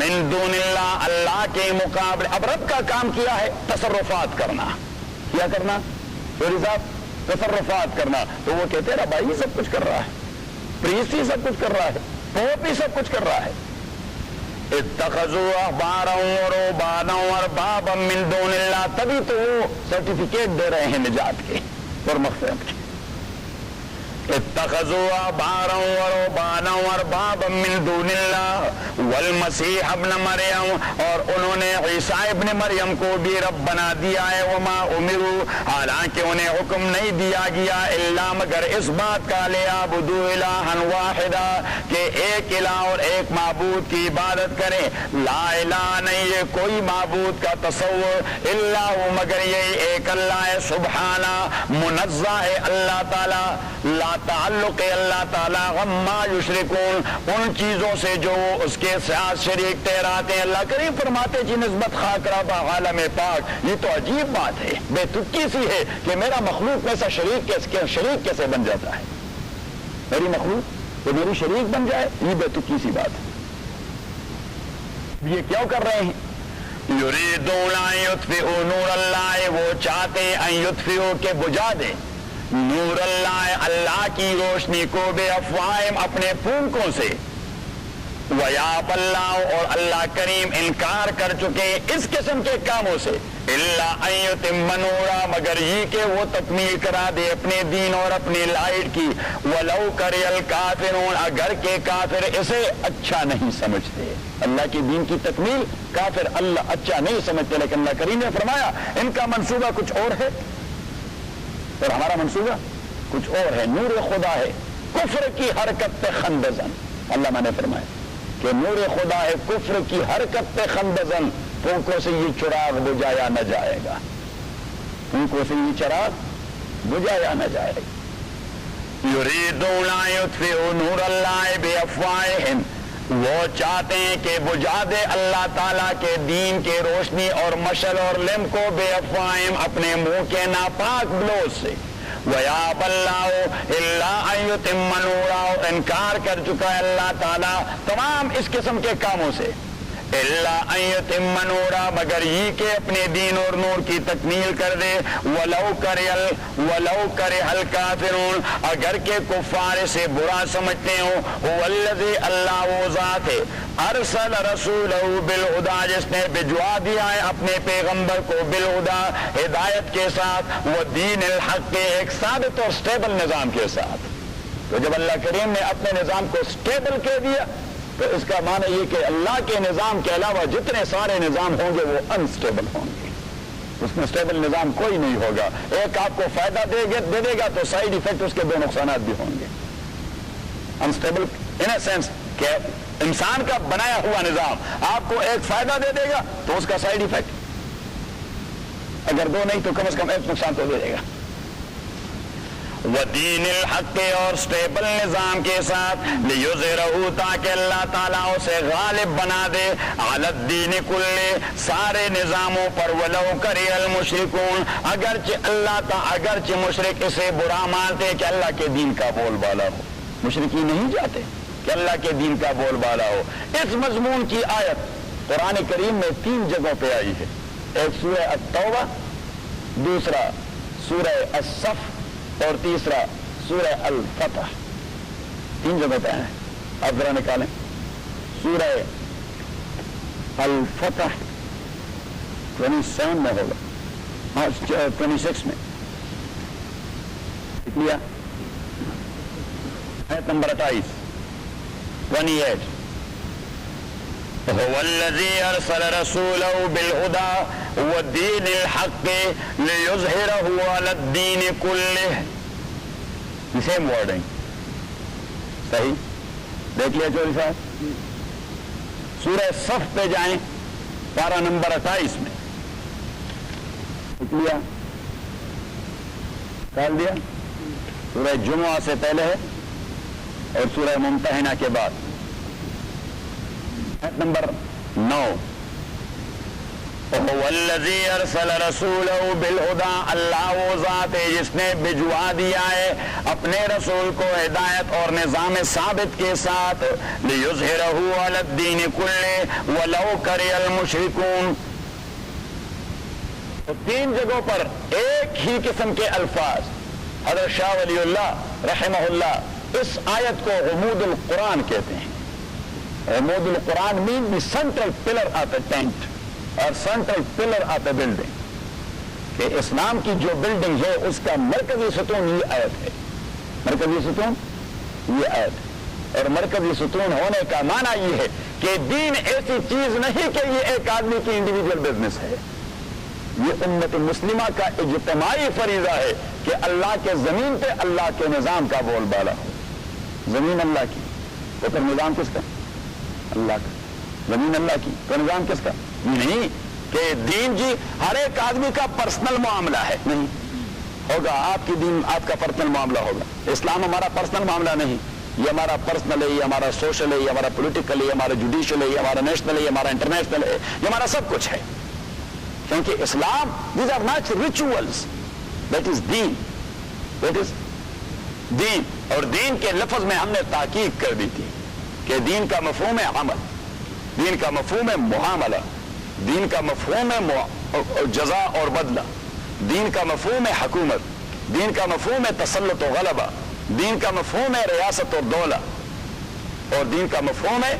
من دون اللہ اللہ کے مقابلے۔ اب رب کا کام کیا ہے تصرفات کرنا، کیا کرنا؟ چوری صاحب تصرفات کرنا، تو وہ کہتے ہیں ربائی ہی سب کچھ کر رہا ہے، پریسٹ ہی سب کچھ کر رہا ہے، پوپ ہی سب کچھ کر رہا ہے۔ اتخذوا احبارهم ورهبانهم اربابا من دون اللہ، تبھی تو وہ سرٹیفکیٹ دے رہے ہیں نجات کے اور مغفرت کے۔ اتخذوا احبارهم ورهبانهم اربابا من دون اللہ والمسیح ابن مریم، اور انہوں نے عیسیٰ ابن مریم کو بھی رب بنا دیا ہے، وما امروا، حالانکہ انہیں حکم نہیں دیا گیا الا مگر اس بات کا، لیعبدوا الہا واحدا، کہ ایک الہ اور ایک معبود کی عبادت کریں، لا الہ نہیں ہے کوئی معبود کا تصور، الا ہو مگر یہی ایک اللہ ہے، سبحانہ منزہ ہے اللہ تعالی، لا تعلق اللہ تعالیٰ غما یشرکون، ان چیزوں سے جو اس کے ساتھ شریک ٹھہراتے ہیں۔ اللہ کریم فرماتے جی نسبت خاک ربا عالم پاک، یہ تو عجیب بات ہے، بے تکی سی ہے کہ میرا مخلوق میں سے شریک کیسے بن جاتا ہے، میری مخلوق تو میری شریک بن جائے، یہ بے تکی سی بات ہے۔ یہ کیوں کر رہے ہیں؟ یریدون ان یطفئوا نور اللہ، وہ چاہتے ہیں ان یطفئوا کہ بجھا دیں نور اللہ اللہ کی روشنی کو، بے افواہم اپنے پھونکوں سے، ویاب اللہ اور اللہ کریم انکار کر چکے اس قسم کے کاموں سے، الا ان یتم نورا مگر یہ کہ وہ تکمیل کرا دے اپنے دین اور اپنی لائٹ کی، ولو کرہ الکافرون اگر کہ کافر اسے اچھا نہیں سمجھتے، اللہ کے دین کی تکمیل کافر اللہ اچھا نہیں سمجھتے، لیکن اللہ کریم نے فرمایا ان کا منصوبہ کچھ اور ہے اور ہمارا منصوبہ کچھ اور ہے، نور خدا ہے کفر کی حرکت پہ خندزن، علامہ نے فرمایا کہ نور خدا ہے کفر کی حرکت پہ خندزن، پھونکوں سے یہ چراغ بجھایا نہ جائے گا، پھونکوں سے یہ چراغ بجھایا نہ جائے گا۔ یریدون ان یطفئوا نور اللہ بافواہہم، وہ چاہتے ہیں کہ بجھا دے اللہ تعالیٰ کے دین کے روشنی اور مشعل اور لم کو، بے افواہم اپنے منہ کے ناپاک بلوز سے، ویاب اللہ الا ان یتم نورا، انکار کر چکا ہے اللہ تعالیٰ تمام اس قسم کے کاموں سے، الا ان یتم نورا مگر یہ کہ اپنے دین اور نور کی تکمیل کر دے، ولو کرہ الکافرون اگر کہ کفار سے برا سمجھتے ہوں، هو الذی اللہ وہ ذات ہے، ارسل رسولہ بالہدی جس نے بھجوا دیا ہے اپنے پیغمبر کو بالہدی ہدایت کے ساتھ، وہ دین الحق کے ایک ثابت اور سٹیبل نظام کے ساتھ۔ تو جب اللہ کریم نے اپنے نظام کو سٹیبل کہہ دیا تو اس کا معنی یہ کہ اللہ کے نظام کے علاوہ جتنے سارے نظام ہوں گے وہ انسٹیبل ہوں گے، اس میں سٹیبل نظام کوئی نہیں ہوگا، ایک آپ کو فائدہ دے دے گا تو سائیڈ ایفیکٹ اس کے دو نقصانات بھی ہوں گے۔ انسٹیبل ان اے سینس کہ انسان کا بنایا ہوا نظام آپ کو ایک فائدہ دے دے گا تو اس کا سائیڈ ایفیکٹ اگر دو نہیں تو کم از کم ایک نقصان تو دے دے گا۔ ودین الحق اور سٹیبل نظام کے ساتھ، لیظہرہ تاکہ اللہ تعالیٰ اسے غالب بنا دے، علی الدین کلہ سارے نظاموں پر، ولو کرہ المشرکون اگرچہ مشرک اسے برا مانتے کہ اللہ کے دین کا بول بالا ہو، مشرکی نہیں جاتے کہ اللہ کے دین کا بول بالا ہو۔ اس مضمون کی آیت قرآن کریم میں 3 جگہوں پہ آئی ہے، ایک سورہ التوبہ، دوسرا سورہ الصف اور تیسرا سورہ الفتح، 3 جگہ پہ ہیں، آپ ذرا نکالیں۔ سورہ الفتح 27 میں ہوگا، ہاں 26 میں لیا، آیت نمبر 28 28 هو الذي ارسل رسوله بالهدى وَالدِّينِ الْحَقِّ لِيُظْهِرَهُ عَلَى الدِّينِ كُلِّهِ. The same wording. صحیح دیکھ لیا چوری صاحب. سورہ صف پہ جائیں پارہ نمبر 28 میں. دیکھ لیا ڈال دیا. سورہ جمعہ سے پہلے ہے اور سورہ ممتحنہ کے بعد. نمبر 9. وَهُوَ الَّذِي أَرْسَلَ رَسُولَهُ بِالْهُدَىٰ. اللہ وہ ذات ہے جس نے بھجوا دیا ہے اپنے رسول کو ہدایت اور نظام ثابت کے ساتھ. لِيُظْهِرَهُ عَلَى الدِّينِ كُلِّهِ وَلَوْ كَرِهَ الْمُشْرِكُونَ. تو 3 جگہوں پر ایک ہی قسم کے الفاظ. حضرت شاہ ولی اللہ رحمہ اللہ اس آیت کو غمود القرآن کہتے ہیں. غمود القرآن means the central pillar of a tent اور central pillar of a building. کہ اسلام کی جو بلڈنگ ہے اس کا مرکزی ستون یہ آیت ہے. مرکزی ستون یہ آیت. اور مرکزی ستون ہونے کا معنی یہ ہے کہ دین ایسی چیز نہیں کہ یہ ایک آدمی کی انڈیویجول بزنس ہے. یہ امت مسلمہ کا اجتماعی فریضہ ہے کہ اللہ کے زمین پہ اللہ کے نظام کا بول بالا ہو. زمین اللہ کی تو پھر نظام کس کا؟ اللہ کا. زمین اللہ کی تو نظام کس کا؟ نہیں کہ دین جی ہر ایک آدمی کا پرسنل معاملہ ہے. نہیں ہوگا آپ کی دین آپ کا پرسنل معاملہ ہوگا. اسلام ہمارا پرسنل معاملہ نہیں. یہ ہمارا پرسنل ہے, یہ ہمارا سوشل ہے, یہ ہمارا پولیٹیکل ہے, یہ ہمارا جوڈیشل ہے, یہ ہمارا نیشنل ہے, یہ ہمارا انٹرنیشنل ہے, یہ ہمارا سب کچھ ہے. کیونکہ اسلام these are not rituals, that is دین. دیٹ از دین. اور دین کے لفظ میں ہم نے تحقیق کر دی تھی کہ دین کا مفہوم ہے عمل, دین کا مفہوم ہے معاملہ, دین کا مفہوم ہے جزا اور بدلہ, دین کا مفہوم ہے حکومت, دین کا مفہوم ہے تسلط و غلبہ, دین کا مفہوم ہے ریاست اور دولت, اور دین کا مفہوم ہے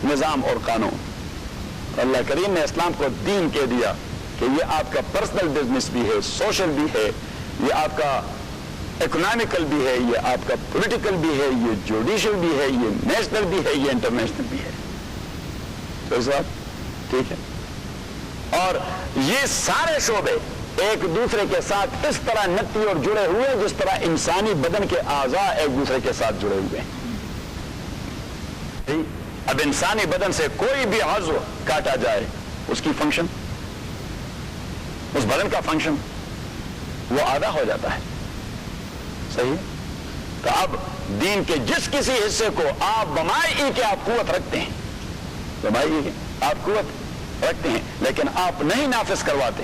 نظام اور قانون. اللہ کریم نے اسلام کو دین کہہ دیا کہ یہ آپ کا پرسنل بزنس بھی ہے, سوشل بھی ہے, یہ آپ کا اکنامیکل بھی ہے, یہ آپ کا پولیٹیکل بھی ہے, یہ جوڈیشل بھی ہے, یہ نیشنل بھی ہے, یہ انٹرنیشنل بھی ہے. تو اس بات ٹھیک ہے. اور یہ سارے شعبے ایک دوسرے کے ساتھ اس طرح نتی اور جڑے ہوئے جس طرح انسانی بدن کے اعضاء ایک دوسرے کے ساتھ جڑے ہوئے ہیں. اب انسانی بدن سے کوئی بھی عضو کاٹا جائے اس کی فنکشن, اس بدن کا فنکشن وہ آدھا ہو جاتا ہے. صحیح. تو اب دین کے جس کسی حصے کو آپ بمائی کہ آپ قوت رکھتے ہیں, بمائی کہ آپ قوت رکھتے ہیں لیکن آپ نہیں نافذ کرواتے.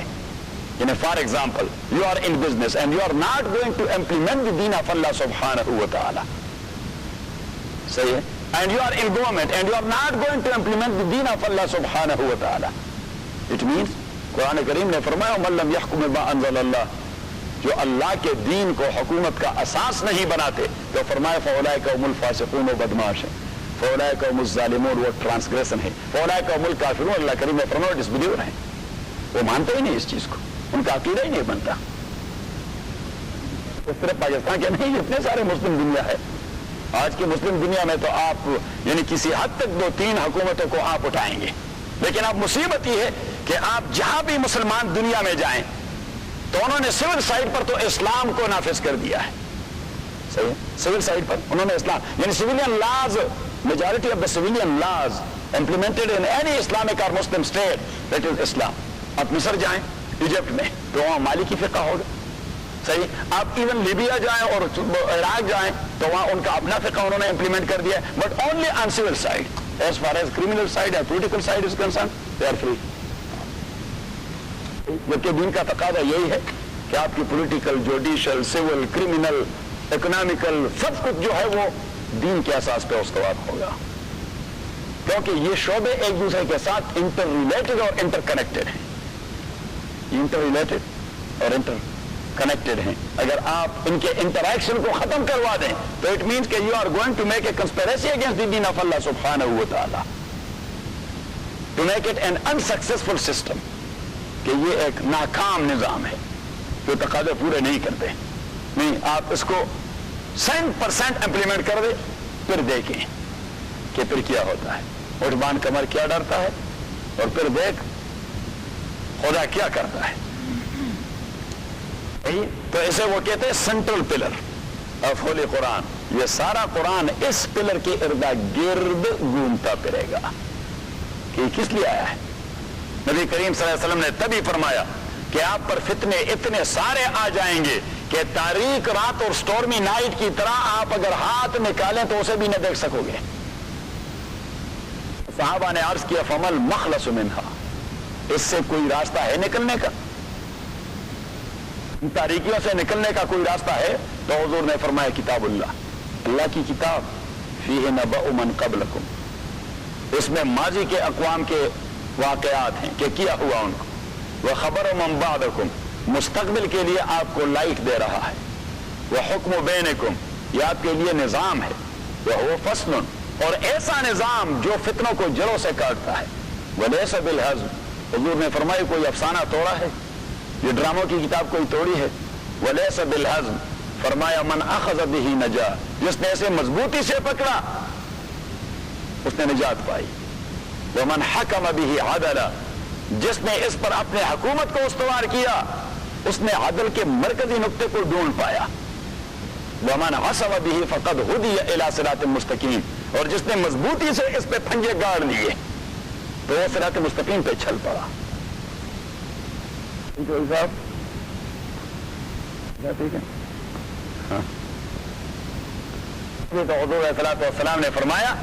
یعنی for example you are in business and you are not going to implement the دین آف اللہ سبحانہ و تعالی. صحیح ہے. And you are in government and you are not going to implement the دین آف اللہ سبحانہ و تعالی. اٹ مینس قرآن کریم نے فرمایا من لم یحکم بما انزل اللہ, جو اللہ کے دین کو حکومت کا اساس نہیں بناتے تو فرمایا فاولئک هم الفاسقون, و بدماش ہیں. فاولئک هم الظالمون, وہ ٹرانسگریشن ہے. فاولئک هم الکافرون, اللہ کریم نے فرمایا ڈس بلیور ہیں, وہ مانتے ہی نہیں اس چیز کو, ان کا عقیدہ ہی نہیں بنتا. اس طرح پاکستان کے نہیں, اتنے سارے مسلم دنیا ہے. آج کی مسلم دنیا میں تو آپ یعنی کسی حد تک 2-3 حکومتوں کو آپ اٹھائیں گے, لیکن اب مصیبت یہ ہے کہ آپ جہاں بھی مسلمان دنیا میں جائیں تو انہوں نے سول سائڈ پر تو اسلام کو نافذ کر دیا ہے. صحیح ہے. سول سائڈ پر انہوں نے اسلام یعنی civilian laws, majority of the civilian laws implemented in any Islamic or Muslim state, that is Islam. آپ مصر جائیں, ایجپٹ میں تو وہاں مالکی فقہ ہوگا. صحیح. آپ ایون لیبیا جائیں اور عراق جائیں تو وہاں ان کا اپنا فقہ انہوں نے امپلیمنٹ کر دیا, but only on civil side. As far as criminal side یا political side is concern they are free. جبکہ دین کا تقاضا یہی ہے کہ آپ کی political, judicial, civil, criminal, economical سب کچھ جو ہے وہ دین کے اساس پہ استوار ہوگا, کیونکہ یہ شعبے ایک دوسرے کے ساتھ انٹر ریلیٹڈ اور انٹر کنیکٹڈ ہیں. انٹر ریلیٹڈ اور انٹر کنیکٹڈ ہیں. اگر آپ ان کے انٹریکشن کو ختم کروا دیں تو اٹ مینس کہ you are going to make a conspiracy against the دین آف اللہ سبحانہ و تعالی, to make it an unsuccessful system, کہ یہ ایک ناکام نظام ہے جو تقاضے پورے نہیں کرتے. نہیں, آپ اس کو 100% امپلیمنٹ کر دیں, پھر دیکھیں کہ پھر کیا ہوتا ہے. اٹھ باندھ کمر کیا ڈرتا ہے, اور پھر دیکھ خدا کیا کرتا ہے. تو اسے وہ کہتے ہیں سینٹرل پلر آف ہولی قرآن. یہ سارا قرآن اس پلر کے ارد گرد گھومتا پھرے گا. کہ کس لیے آیا ہے؟ نبی کریم صلی اللہ علیہ وسلم نے تبھی فرمایا کہ آپ پر فتنے اتنے سارے آ جائیں گے کہ تاریک رات اور سٹورمی نائٹ کی طرح آپ اگر ہاتھ نکالیں تو اسے بھی نہ دیکھ سکو گے. صحابہ نے عرض کیا فمل مخلص منہا، اس سے کوئی راستہ ہے نکلنے کا؟ تاریکیوں سے نکلنے کا کوئی راستہ ہے؟ تو حضور نے فرمایا کتاب اللہ، اللہ کی کتاب، فیہ نبأ من قبلکم، اس میں ماضی کے اقوام کے واقعات ہیں کہ کیا ہوا ان کو، وخبر من بعدکم، مستقبل کے لیے آپ کو لائٹ دے رہا ہے، وحکم بینکم، یہ آپ کے لیے نظام ہے، وہو فصل، اور ایسا نظام جو فتنوں کو جڑوں سے کاٹتا ہے، ولیس بالہزل، حضور نے فرمایا کوئی افسانہ توڑا ہے، یہ ڈراموں کی کتاب کوئی توڑی ہے، ولیس بالہزل، فرمایا من اخذ به نجا، جس نے اسے مضبوطی سے پکڑا اس نے نجات پائی، ومن حکم به عدلا، جس نے اس پر اپنے حکومت کو استوار کیا اس نے عدل کے مرکزی نقطے کو ڈھونڈ پایا، ومن عصم به فقد هدی الی صراط مستقیم، اور جس نے مضبوطی سے اس پہ پھنجے گاڑ لیے تو وہ صراط مستقیم پہ چل پڑا. ٹھیک ہے. تو حضور علیہ الصلوۃ والسلام نے فرمایا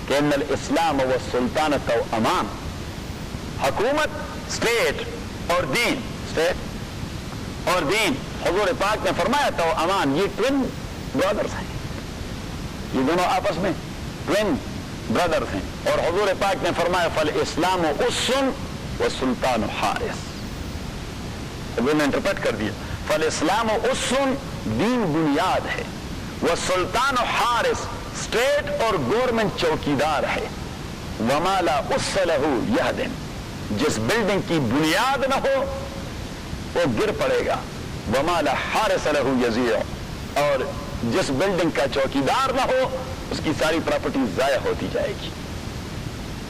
کہ ان الاسلام والسلطنۃ امان، حکومت، اسٹیٹ اور دین، اسٹیٹ اور دین، حضور پاک نے فرمایا تو امان، یہ ٹوین برادرز ہیں، یہ دونوں آپس میں ٹوین برادرز ہیں. اور حضور پاک نے فرمایا فالاسلام اسٌ والسلطان حارس. حضور نے انٹرپریٹ کر دیا فالاسلام اسٌ، دین بنیاد ہے، والسلطان حارس، اسٹیٹ اور گورنمنٹ چوکیدار ہے. وما لا اس لہ یہدم، جس بلڈنگ کی بنیاد نہ ہو وہ گر پڑے گا. وما لا حارس لہ یضیع، اور جس بلڈنگ کا چوکیدار نہ ہو اس کی ساری پراپرٹی ضائع ہوتی جائے گی.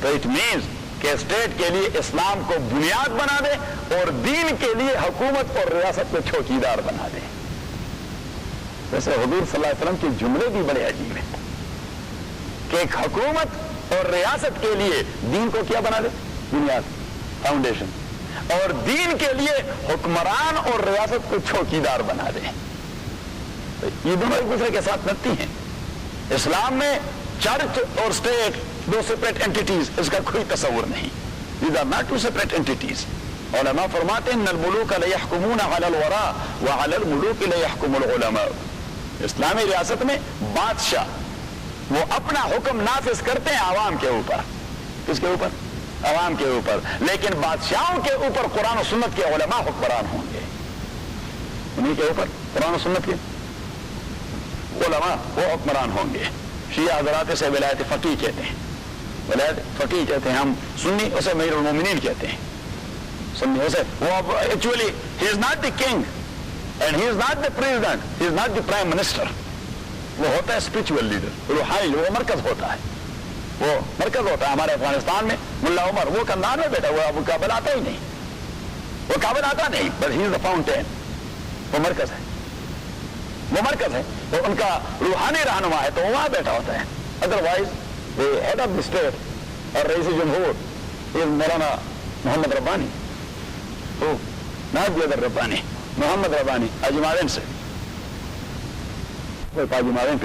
تو اٹ مینز کہ اسٹیٹ کے لیے اسلام کو بنیاد بنا دے اور دین کے لیے حکومت اور ریاست کو چوکیدار بنا دے. ویسے حضور صلی اللہ علیہ وسلم کے جملے بھی بڑے عجیب ہیں کہ ایک حکومت اور ریاست کے لیے دین کو کیا بنا دے؟ بنیاد، فاؤنڈیشن، اور دین کے لیے حکمران اور ریاست کو چوکیدار بنا دے. یہ دونوں ایک دوسرے کے ساتھ نتی ہیں. اسلام میں چرچ اور اسٹیٹ دو سپریٹ اینٹیٹیز، اس کا کوئی تصور نہیں. These are not two separate entities. علماء فرماتے ہیں ان الملوک لیحکمون علی الوراء وعلی الملوک لیحکم العلماء. اسلامی ریاست میں بادشاہ وہ اپنا حکم نافذ کرتے ہیں عوام کے اوپر. کس کے اوپر؟ عوام کے اوپر. لیکن بادشاہوں کے اوپر قرآن و سنت کے علماء حکمران ہوں گے. انہیں کے اوپر قرآن و سنت کے علماء وہ حکمران ہوں گے. شیعہ حضرات سے ولایت فقیہ کہتے ہیں، ولایت فقیہ کہتے ہیں. ہم سنی اسے امیر المومنین کہتے ہیں. سنی اسے وہ actually he is not the king and he is not the president, he is not the prime minister. وہ ہوتا ہے اسپرچول لیڈر، روحانی، وہ مرکز ہوتا ہے. وہ مرکز ہوتا ہے. ہمارے افغانستان میں ملا عمر وہ کندھار میں بیٹھا ہوا، وہ کابل آتا ہی نہیں، وہ کابل آتا نہیں، but he is the fountain. وہ مرکز ہے، وہ مرکز ہے، وہ ان کا روحانی رہنما ہے تو وہ وہاں بیٹھا ہوتا ہے. Otherwise head of the state اور رئیس جمہور مولانا محمد ربانی، نائب صدر ربانی، محمد ربانی، حاجی معاون سے، حاجی معاون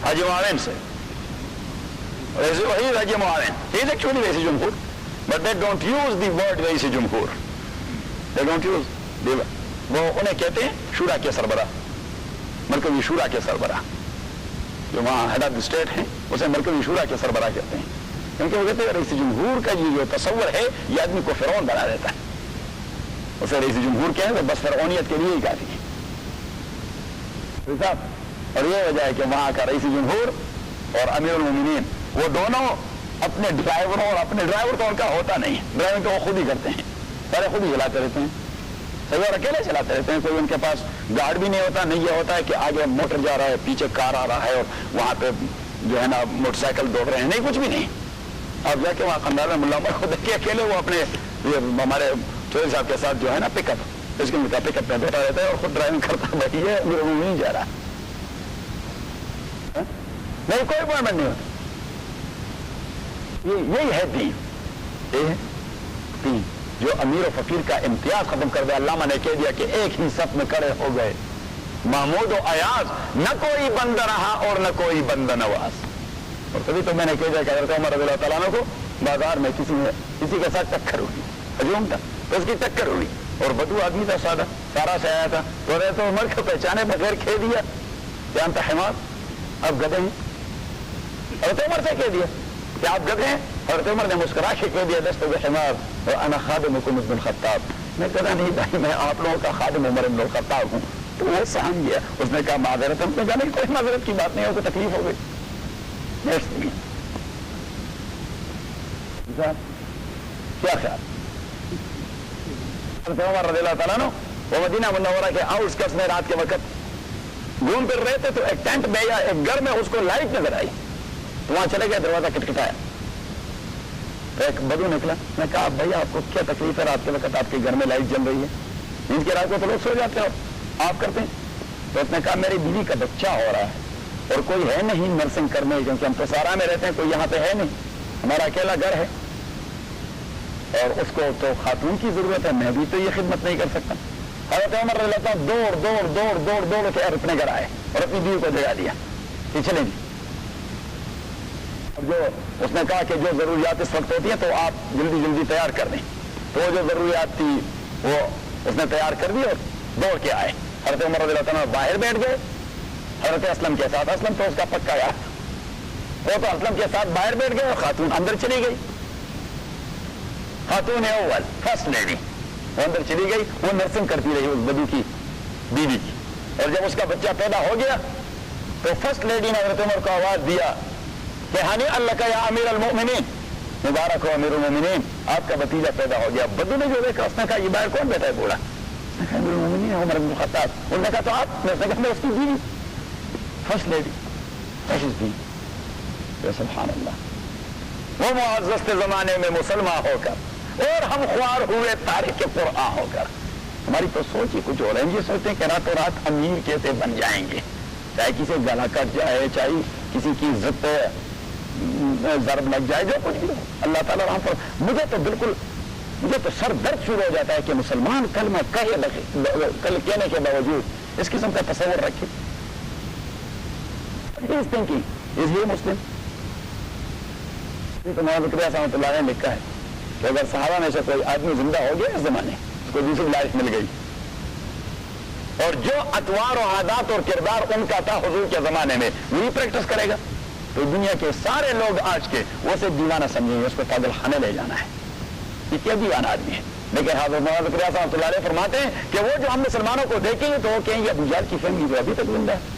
حاجی معاون سے، وہی حاجی معاون. ہی از ایکچولی رئیس جمہور، but they don't use the word رئیس جمہور، دے ڈونٹ یوز. وہ انہیں کہتے ہیں شورا کے سربراہ، مرکزی شورا کے سربراہ. جو وہاں ہیڈ آف دی اسٹیٹ ہیں اسے مرکزی شورا کے سربراہ کہتے ہیں، کیونکہ وہ کہتے ہیں رئیس جمہور کا یہ جو تصور ہے یہ آدمی کو فرعون بنا دیتا ہے. اسے رئیس جمہور کہیں تو بس فرعونیت کے لیے ہی کافی ہے. اور یہ وجہ ہے کہ وہاں کا رئیس جمہور اور امیر المومنین وہ دونوں اپنے ڈرائیوروں، اور اپنے ڈرائیور تو ان کا ہوتا نہیں، ڈرائیونگ تو وہ خود ہی کرتے ہیں، سارے خود ہی چلاتے رہتے ہیں، سب اور اکیلے چلاتے رہتے ہیں. کوئی ان کے پاس گارڈ بھی نہیں ہوتا. نہیں یہ ہوتا ہے کہ آگے موٹر جا رہا ہے، پیچھے کار آ رہا ہے اور وہاں پہ جو ہے نا موٹر سائیکل دوڑ رہے ہیں، نہیں، کچھ بھی نہیں. آپ جا کے وہاں خاندان میں ملا عمر کو دیکھیں اکیلے وہ اپنے ہمارے سہیل صاحب کے ساتھ جو ہے نا پک اپ، اس کے مطابق پک اپ میں بیٹھا رہتا ہے اور خود ڈرائیونگ کرتا بھائی ہے نہیں جا رہا نہیں، کوئی اپوائنٹمنٹ نہیں ہوتا. یہی ہے دین. دین جو امیر و فقیر کا امتیاز ختم کر دیا. علامہ نے کہہ دیا کہ ایک ہی صف میں کھڑے ہو گئے محمود و ایاز، نہ کوئی بندہ رہا اور نہ کوئی بندہ نواز. اور تبھی تو میں نے کہہ دیا کہ حضرت عمر رضی اللہ تعالیٰ عنہ کو بازار میں کسی کے ساتھ ٹکر ہوئی، ہجوم تھا تو اس کی ٹکر ہوئی، اور بدو آدمی تھا سادہ، سارا سے آیا تھا، تو حضرت عمر کو پہچانے بغیر کہہ دیا کہ انت حمار، اب گدھے ہیں. حضرت عمر سے کہہ دیا کہ آپ گدھے ہیں. حضرت عمر نے مسکرا کے کہہ دیا دست بحمار وانا خادمکم ابن الخطاب، میں کہا نہیں بھائی میں آپ لوگوں کا خادم عمر ابن الخطاب ہوں. تو وہ سمجھ گیا. اس نے کہا معذرت. ہم نے کہا نہیں کوئی معذرت کی بات نہیں ہو، کوئی تکلیف ہو گئی. کیا خیال؟ حضرت عمر رضی اللہ تعالیٰ عنہ وہ مدینہ منورہ کے آؤٹ کٹس میں رات کے وقت گھوم پھر رہے تھے، تو ایک ٹینٹ میں یا ایک گھر میں اس کو لائٹ نظر آئی، تو وہاں چلے گئے، دروازہ کٹکھٹایا. ایک بدو نکلا. میں کہا بھائی آپ کو کیا تکلیف ہے؟ رات کے وقت آپ کے گھر میں لائٹ جل رہی ہے، نیند کے رات کو تو لوگ سو جاتے ہو، آپ کرتے ہیں؟ تو اس نے کہا میری بیوی کا بچہ ہو رہا ہے اور کوئی ہے نہیں نرسنگ کرنے، کیونکہ ہم تو سارا میں رہتے ہیں، کوئی یہاں پہ ہے نہیں، ہمارا اکیلا گھر ہے اور اس کو تو خاتون کی ضرورت ہے، میں بھی تو یہ خدمت نہیں کر سکتا. حضرت عمر رضی اللہ عنہ دوڑ دوڑ دوڑ دوڑ دوڑ کے اپنے گھر آئے اور اپنی بیوی کو جگا دیا کہ چلیں گے. جو اس نے کہا کہ جو ضروریات اس وقت ہوتی ہیں تو آپ جلدی جلدی تیار کر دیں. تو جو ضروریات تھی وہ اس نے تیار کر دی اور دوڑ کے آئے. حضرت عمر رضی اللہ عنہ باہر بیٹھ گئے حضرت اسلم کے ساتھ. اسلم تو اس کا پکا یار، وہ تو اسلم کے ساتھ باہر بیٹھ گئے اور خاتون اندر چلی گئی. خاتون اول فرسٹ لیڈی وہ اندر چلی گئی، وہ نرسنگ کرتی رہی اس بدو کی بیوی کی. اور جب اس کا بچہ پیدا ہو گیا تو فرسٹ لیڈی نے حضرت عمر کو آواز دیا کہ ہنی اللہ کا یا امیر المؤمنین، مبارک ہو امیر المؤمنین، آپ کا بھتیجا پیدا ہو گیا. بدو نے جو دیکھا اس نے کہا یہ باہر کون بیٹھا ہے بولا؟ اس نے کہا امیر المؤمنین عمر بن الخطاب. انہوں نے کہا تو آپ؟ نے کہا میں اس کی بیوی، فرسٹ لیڈی. سبحان اللہ. وہ معزز زمانے میں مسلمان ہو کر اور ہم خوار ہوئے تاریخ قرآن ہو کر. ہماری تو سوچ ہی کچھ اور ہے. یہ سوچتے ہیں کہ راتوں رات امیر کیسے بن جائیں گے، چاہے کسی گلا کٹ جائے، چاہے کسی کی عزت پہ ضرب لگ جائے، جو کچھ بھی ہو اللہ تعالیٰ رحم پر. مجھے تو سر درد شروع ہو جاتا ہے کہ مسلمان کلمہ کہنے کے باوجود اس قسم کا تصور رکھے. Is thinking, is he Muslim? تو مولانا زکریا رحمۃ اللہ نے لکھا ہے کہ اگر صحابہ میں سے کوئی آدمی زندہ ہو گیا اس زمانے، اس کو دوسری لائف مل گئی، اور جو اطوار و عادات اور کردار ان کا تھا حضور کے زمانے میں وہی پریکٹس کرے گا، تو دنیا کے سارے لوگ آج کے وہ اسے دیوانہ سمجھیں گے، اس کو پاگل خانے لے جانا ہے. یہ کیا دیوانہ آدمی ہے. لیکن حضرت مولانا زکریا رحمۃ اللہ علیہ فرماتے ہیں کہ وہ جو ہم مسلمانوں کو دیکھیں گے تو وہ کہیں گے ابو جہل کی فیملی تو ابھی تک زندہ ہے.